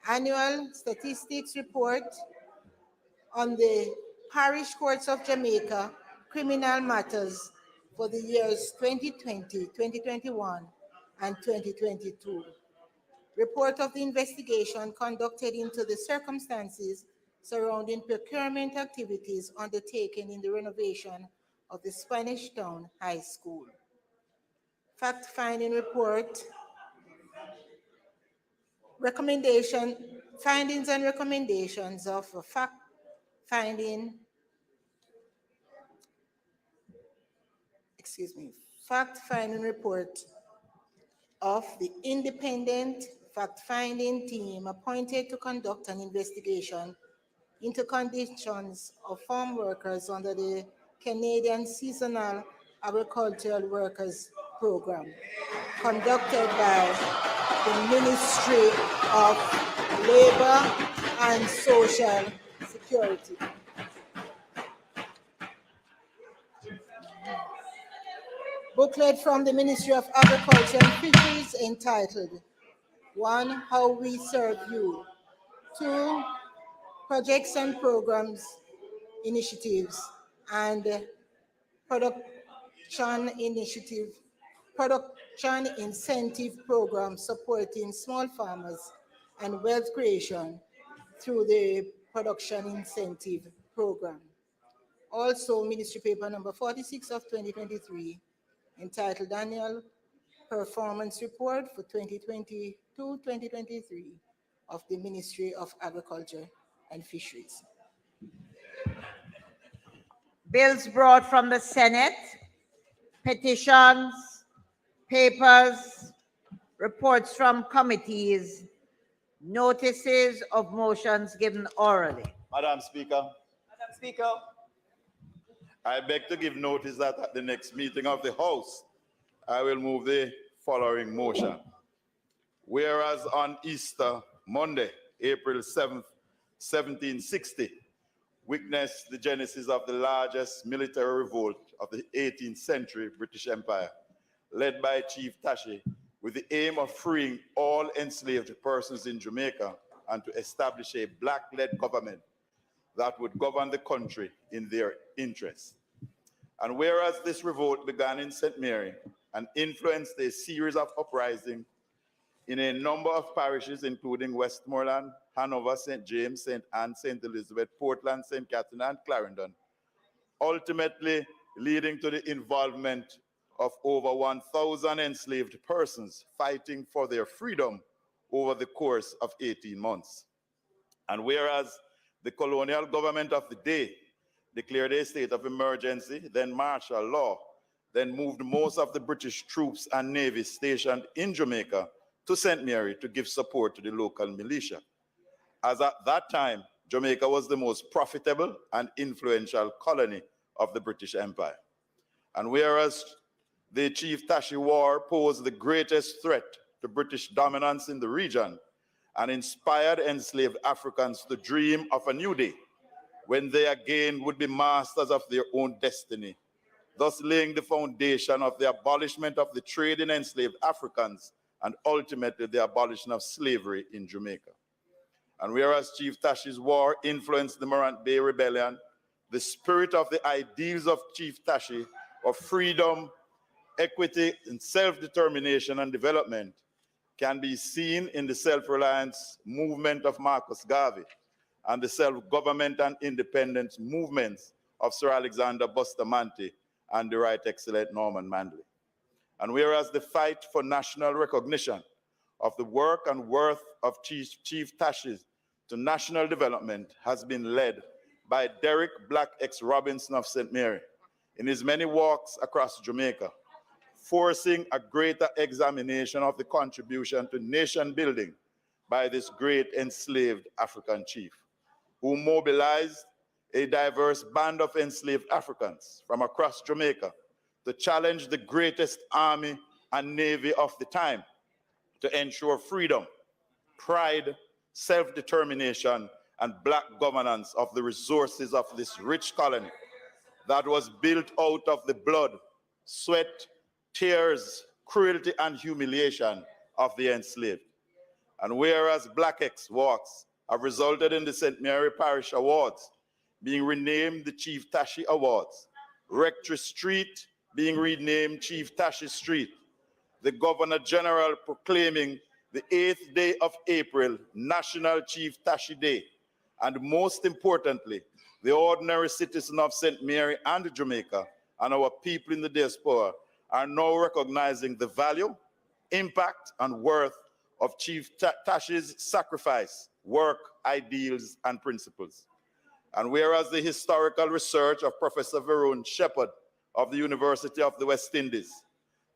S8: annual statistics report on the Parish Courts of Jamaica criminal matters for the years 2020, 2021, and 2022. Report of the investigation conducted into the circumstances surrounding procurement activities undertaken in the renovation of the Spanish Town High School. Fact-finding report, findings and recommendations of a fact-finding report of the independent fact-finding team appointed to conduct an investigation into conditions of farm workers under the Canadian Seasonal Agricultural Workers Program, conducted by the Ministry of Labor and Social Security. Booklet from the Ministry of Agriculture and Fisheries entitled 1. How We Serve You. 2. Projects and Programs, Initiatives, and Production Incentive Program supporting small farmers and wealth creation through the Production Incentive Program. Also, Ministry Paper number 46 of 2023, entitled Annual Performance Report for 2022-2023 of the Ministry of Agriculture and Fisheries.
S1: Bills brought from the Senate, petitions, papers, reports from committees, notices of motions given orally.
S9: Madam Speaker. Madam Speaker. I beg to give notice that at the next meeting of the House, I will move the
S10: following motion. Whereas on Easter Monday, April 7th, 1760, witnessed the genesis of the largest military revolt of the 18th century British Empire, led by Chief Tashi, with the aim of freeing all enslaved persons in Jamaica and to establish a black-led government that would govern the country in their interest. And whereas this revolt began in St. Mary and influenced a series of uprisings in a number of parishes, including Westmoreland, Hanover, St. James, St. Anne, St. Elizabeth, Portland, St. Catherine, and Clarendon, ultimately leading to the involvement of over 1,000 enslaved persons fighting for their freedom over the course of 18 months. And whereas the colonial government of the day declared a state of emergency, then martial law, then moved most of the British troops and navy stationed in Jamaica to St. Mary to give support to the local militia. As at that time, Jamaica was the most profitable and influential colony of the British Empire. And whereas the Chief Tashi War posed the greatest threat to British dominance in the region and inspired enslaved Africans to dream of a new day when they again would be masters of their own destiny, thus laying the foundation of the abolishment of the trade in enslaved Africans and ultimately the abolition of slavery in Jamaica. And whereas Chief Tashi's war influenced the Morant Bay Rebellion, the spirit of the ideals of Chief Tashi of freedom, equity, and self-determination and development can be seen in the self-reliance movement of Marcus Garvey and the self-government and independence movements of Sir Alexander Bustamante and the Right Excellent Norman Manley. And whereas the fight for national recognition of the work and worth of Chief Tashi to national development has been led by Derek Black X Robinson of St. Mary in his many walks across Jamaica, forcing a greater examination of the contribution to nation building by this great enslaved African chief, who mobilized a diverse band of enslaved Africans from across Jamaica to challenge the greatest army and navy of the time to ensure freedom, pride, self-determination, and black governance of the resources of this rich colony that was built out of the blood, sweat, tears, cruelty, and humiliation of the enslaved. And whereas Black X walks have resulted in the St. Mary Parish Awards being renamed the Chief Tashi Awards, Rectory Street being renamed Chief Tashi Street, the Governor General proclaiming the 8th day of April National Chief Tashi Day, and most importantly, the ordinary citizen of St. Mary and Jamaica and our people in the diaspora are now recognizing the value, impact, and worth of Chief Tashi's sacrifice, work, ideals, and principles. And whereas the historical research of Professor Verone Shepherd of the University of the West Indies,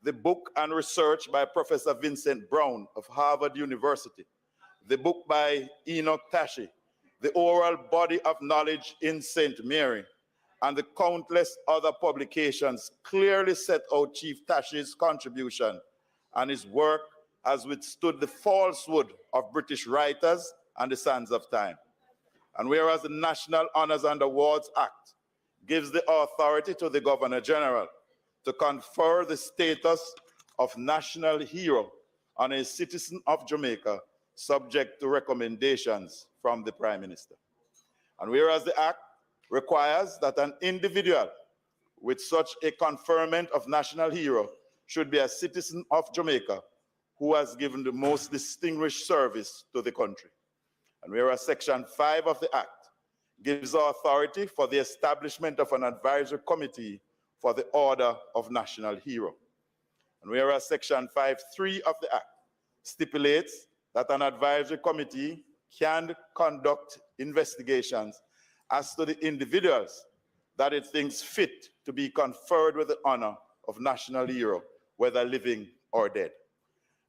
S10: the book and research by Professor Vincent Brown of Harvard University, the book by Enoch Tashi, the oral body of knowledge in St. Mary, and the countless other publications clearly set out Chief Tashi's contribution, and his work has withstood the falsehood of British writers and the sands of time. And whereas the National Honors and Awards Act gives the authority to the Governor General to confer the status of national hero on a citizen of Jamaica, subject to recommendations from the Prime Minister. And whereas the Act requires that an individual with such a conferment of national hero should be a citizen of Jamaica who has given the most distinguished service to the country. And whereas Section 5 of the Act gives authority for the establishment of an advisory committee for the Order of National Hero. And whereas Section 5.3 of the Act stipulates that an advisory committee can conduct investigations as to the individuals that it thinks fit to be conferred with the honor of national hero, whether living or dead.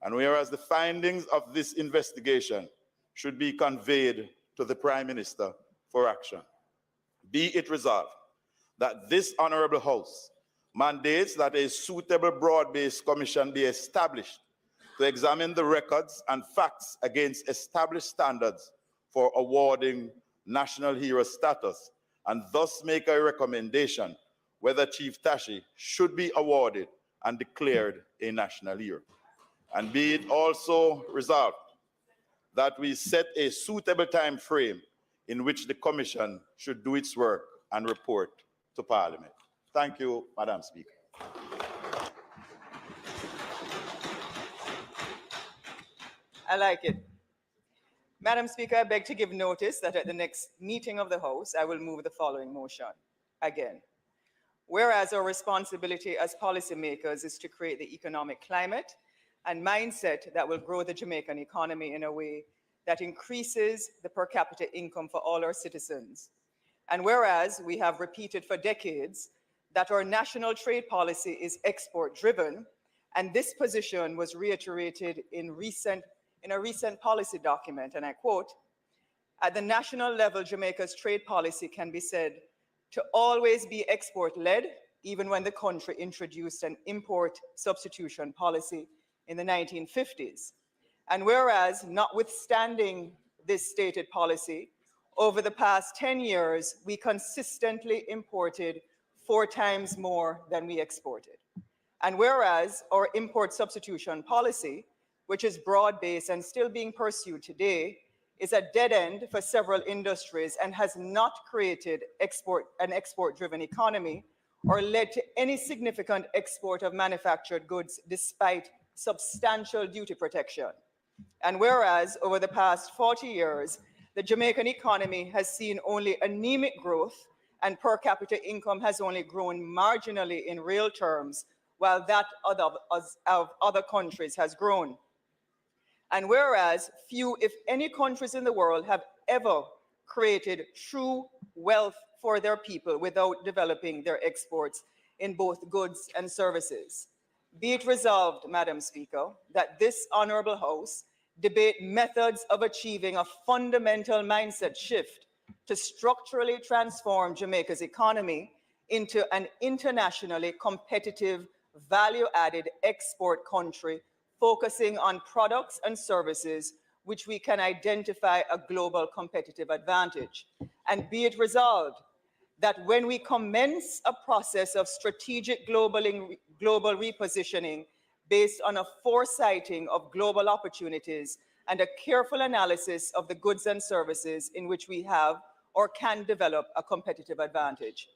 S10: And whereas the findings of this investigation should be conveyed to the Prime Minister for action, be it resolved that this Honorable House mandates that a suitable broad-based commission be established to examine the records and facts against established standards for awarding national hero status, and thus make a recommendation whether Chief Tashi should be awarded and declared a national hero. And be it also resolved that we set a suitable time frame in which the commission should do its work and report to Parliament. Thank you, Madam Speaker.
S9: I like it. Madam Speaker, I beg to give notice that at the next meeting of the House, I will move the following motion. Again, whereas our responsibility as policymakers is to create the economic climate and mindset that will grow the Jamaican economy in a way that increases the per capita income for all our citizens. And whereas we have repeated for decades that our national trade policy is export-driven, and this position was reiterated in a recent policy document, and I quote, "At the national level, Jamaica's trade policy can be said to always be export-led, even when the country introduced an import substitution policy in the 1950s. And whereas, notwithstanding this stated policy, over the past 10 years, we consistently imported 4 times more than we exported. And whereas our import substitution policy, which is broad-based and still being pursued today, is a dead end for several industries and has not created an export-driven economy or led to any significant export of manufactured goods despite substantial duty protection. And whereas over the past 40 years, the Jamaican economy has seen only anemic growth and per capita income has only grown marginally in real terms, while that of other countries has grown. And whereas few, if any, countries in the world have ever created true wealth for their people without developing their exports in both goods and services. Be it resolved, Madam Speaker, that this honorable House debate methods of achieving a fundamental mindset shift to structurally transform Jamaica's economy into an internationally competitive, value-added export country focusing on products and services which we can identify a global competitive advantage. And be it resolved that when we commence a process of strategic global repositioning based on a foresighting of global opportunities and a careful analysis of the goods and services in which we have or can develop a competitive advantage.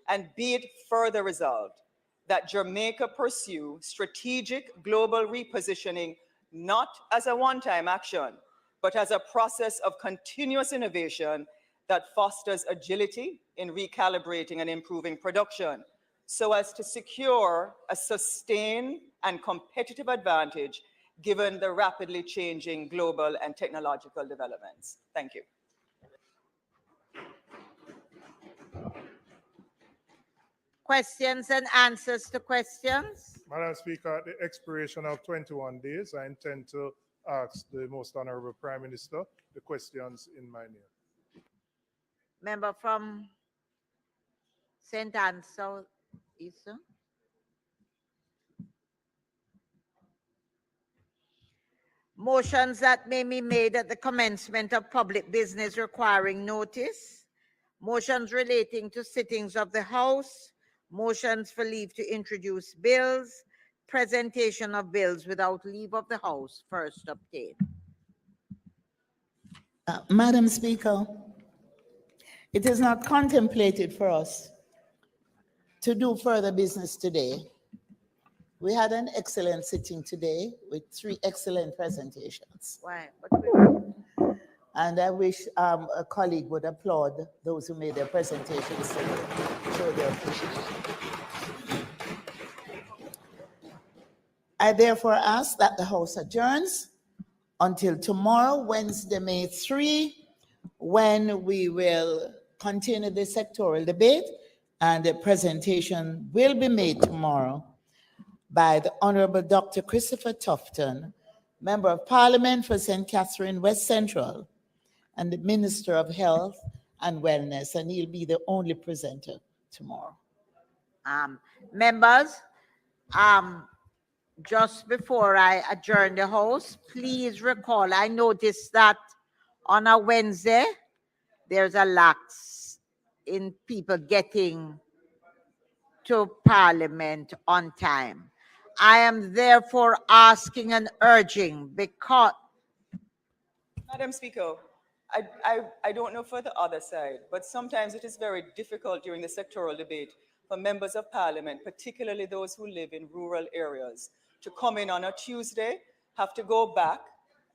S9: And be it further resolved that Jamaica pursue strategic global repositioning not as a one-time action, but as a process of continuous innovation that fosters agility in recalibrating and improving production so as to secure a sustained and competitive advantage given the rapidly changing global and technological developments. Thank you.
S1: Questions and answers to questions?
S6: Madam Speaker, at the expiration of 21 days, I intend to ask the Most Honorable Prime Minister the questions in my name.
S1: Member from St. Anne South Eastern. Motions that may be made at the commencement of public business requiring notice. Motions relating to sittings of the House. Motions for leave to introduce bills. Presentation of bills without leave of the House first obtained.
S2: Madam Speaker, it is not contemplated for us to do further business today. We had an excellent sitting today with 3 excellent presentations.
S1: Why?
S2: And I wish a colleague would applaud those who made their presentations today, show their appreciation. I therefore ask that the House adjourns until tomorrow, Wednesday, May 3, when we will continue the sectoral debate, and the presentation will be made tomorrow by the Honorable Dr. Christopher Tufton, Member of Parliament for St. Catherine West Central, and the Minister of Health and Wellness, and he'll be the only presenter tomorrow.
S1: Members, just before I adjourn the House, please recall, I noticed that on a Wednesday, there's a lax in people getting to Parliament on time. I am therefore asking and urging because
S9: Madam Speaker, I don't know for the other side, but sometimes it is very difficult during the sectoral debate for members of parliament, particularly those who live in rural areas, to come in on a Tuesday, have to go back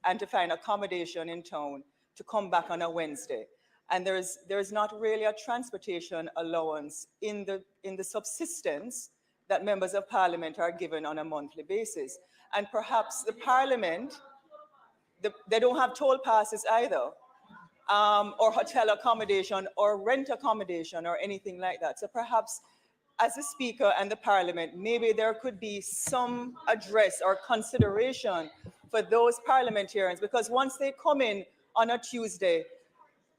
S9: and to find accommodation in town, to come back on a Wednesday. And there's not really a transportation allowance in the subsistence that members of parliament are given on a monthly basis. And perhaps the parliament, they don't have toll passes either, or hotel accommodation or rent accommodation or anything like that. So perhaps as the Speaker and the Parliament, maybe there could be some address or consideration for those parliamentarians, because once they come in on a Tuesday,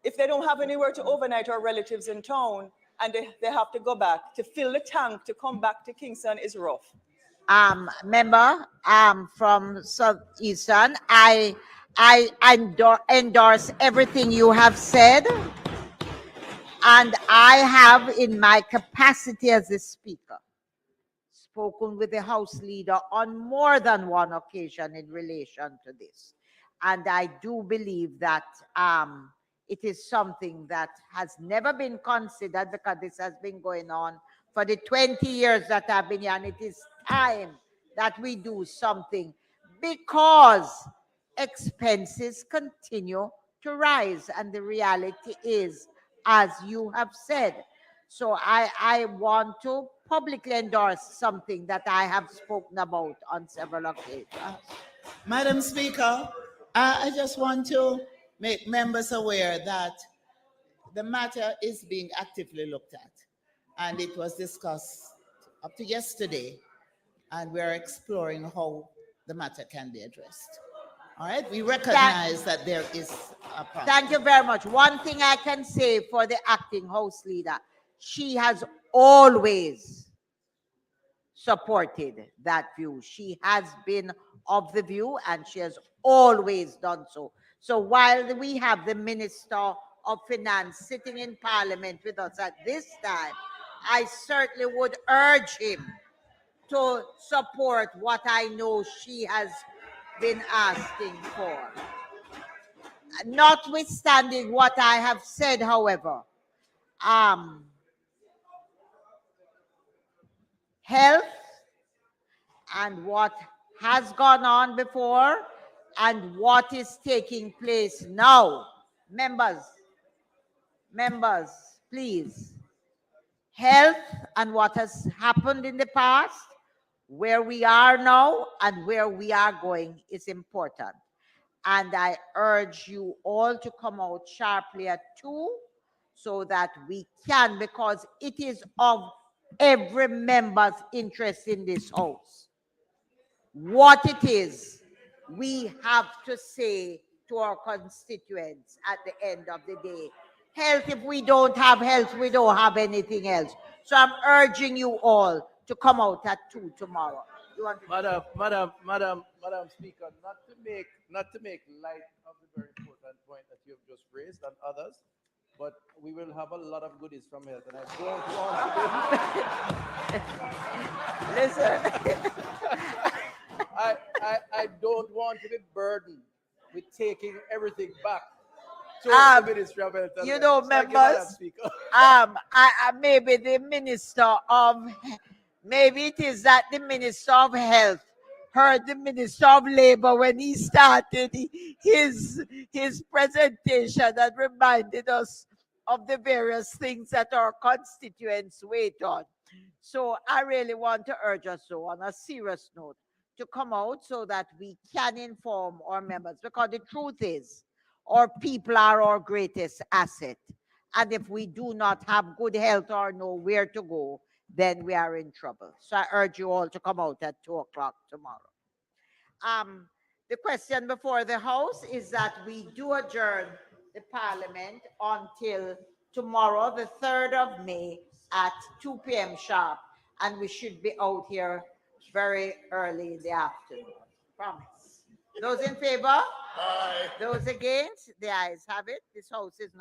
S9: if they don't have anywhere to overnight or relatives in town, and they have to go back to fill the tank to come back to Kingston, is rough.
S1: Member from Southeastern, I endorse everything you have said, and I have, in my capacity as a speaker, spoken with the House Leader on more than one occasion in relation to this. And I do believe that it is something that has never been considered, because this has been going on for the 20 years that I've been here, and it is time that we do something, because expenses continue to rise, and the reality is, as you have said. So I want to publicly endorse something that I have spoken about on several occasions.
S2: Madam Speaker, I just want to make members aware that the matter is being actively looked at, and it was discussed up to yesterday, and we're exploring how the matter can be addressed. All right, we recognize that there is a problem.
S1: Thank you very much. One thing I can say for the acting House Leader, she has always supported that view. She has been of the view, and she has always done so. So while we have the Minister of Finance sitting in Parliament with us at this time, I certainly would urge him to support what I know she has been asking for. Notwithstanding what I have said, however, health and what has gone on before and what is taking place now. Members, please. Health and what has happened in the past, where we are now and where we are going is important. And I urge you all to come out sharply at 2 so that we can, because it is of every member's interest in this House. What it is we have to say to our constituents at the end of the day. Health, if we don't have health, we don't have anything else. So I'm urging you all to come out at 2 tomorrow. You want to
S7: Madam Speaker, not to make light of the very important point that you have just raised and others, but we will have a lot of goodies from health, and I don't want to
S1: listen.
S7: I don't want to be burdened with taking everything back to the Ministry of Health.
S1: You know,
S7: Thank you,
S1: members,
S7: Madam Speaker.
S1: maybe the Minister of, maybe it is that the Minister of Health heard the Minister of Labor when he started his presentation and reminded us of the various things that our constituents wait on. So I really want to urge us, so on a serious note, to come out so that we can inform our members, because the truth is, our people are our greatest asset. And if we do not have good health or know where to go, then we are in trouble. So I urge you all to come out at 2 o'clock tomorrow. The question before the House is that we do adjourn the Parliament until tomorrow, the 3rd of May at 2 p.m. sharp. and we should be out here very early in the afternoon. Promise. Those in favor? Aye. Those against? The ayes have it. This house is not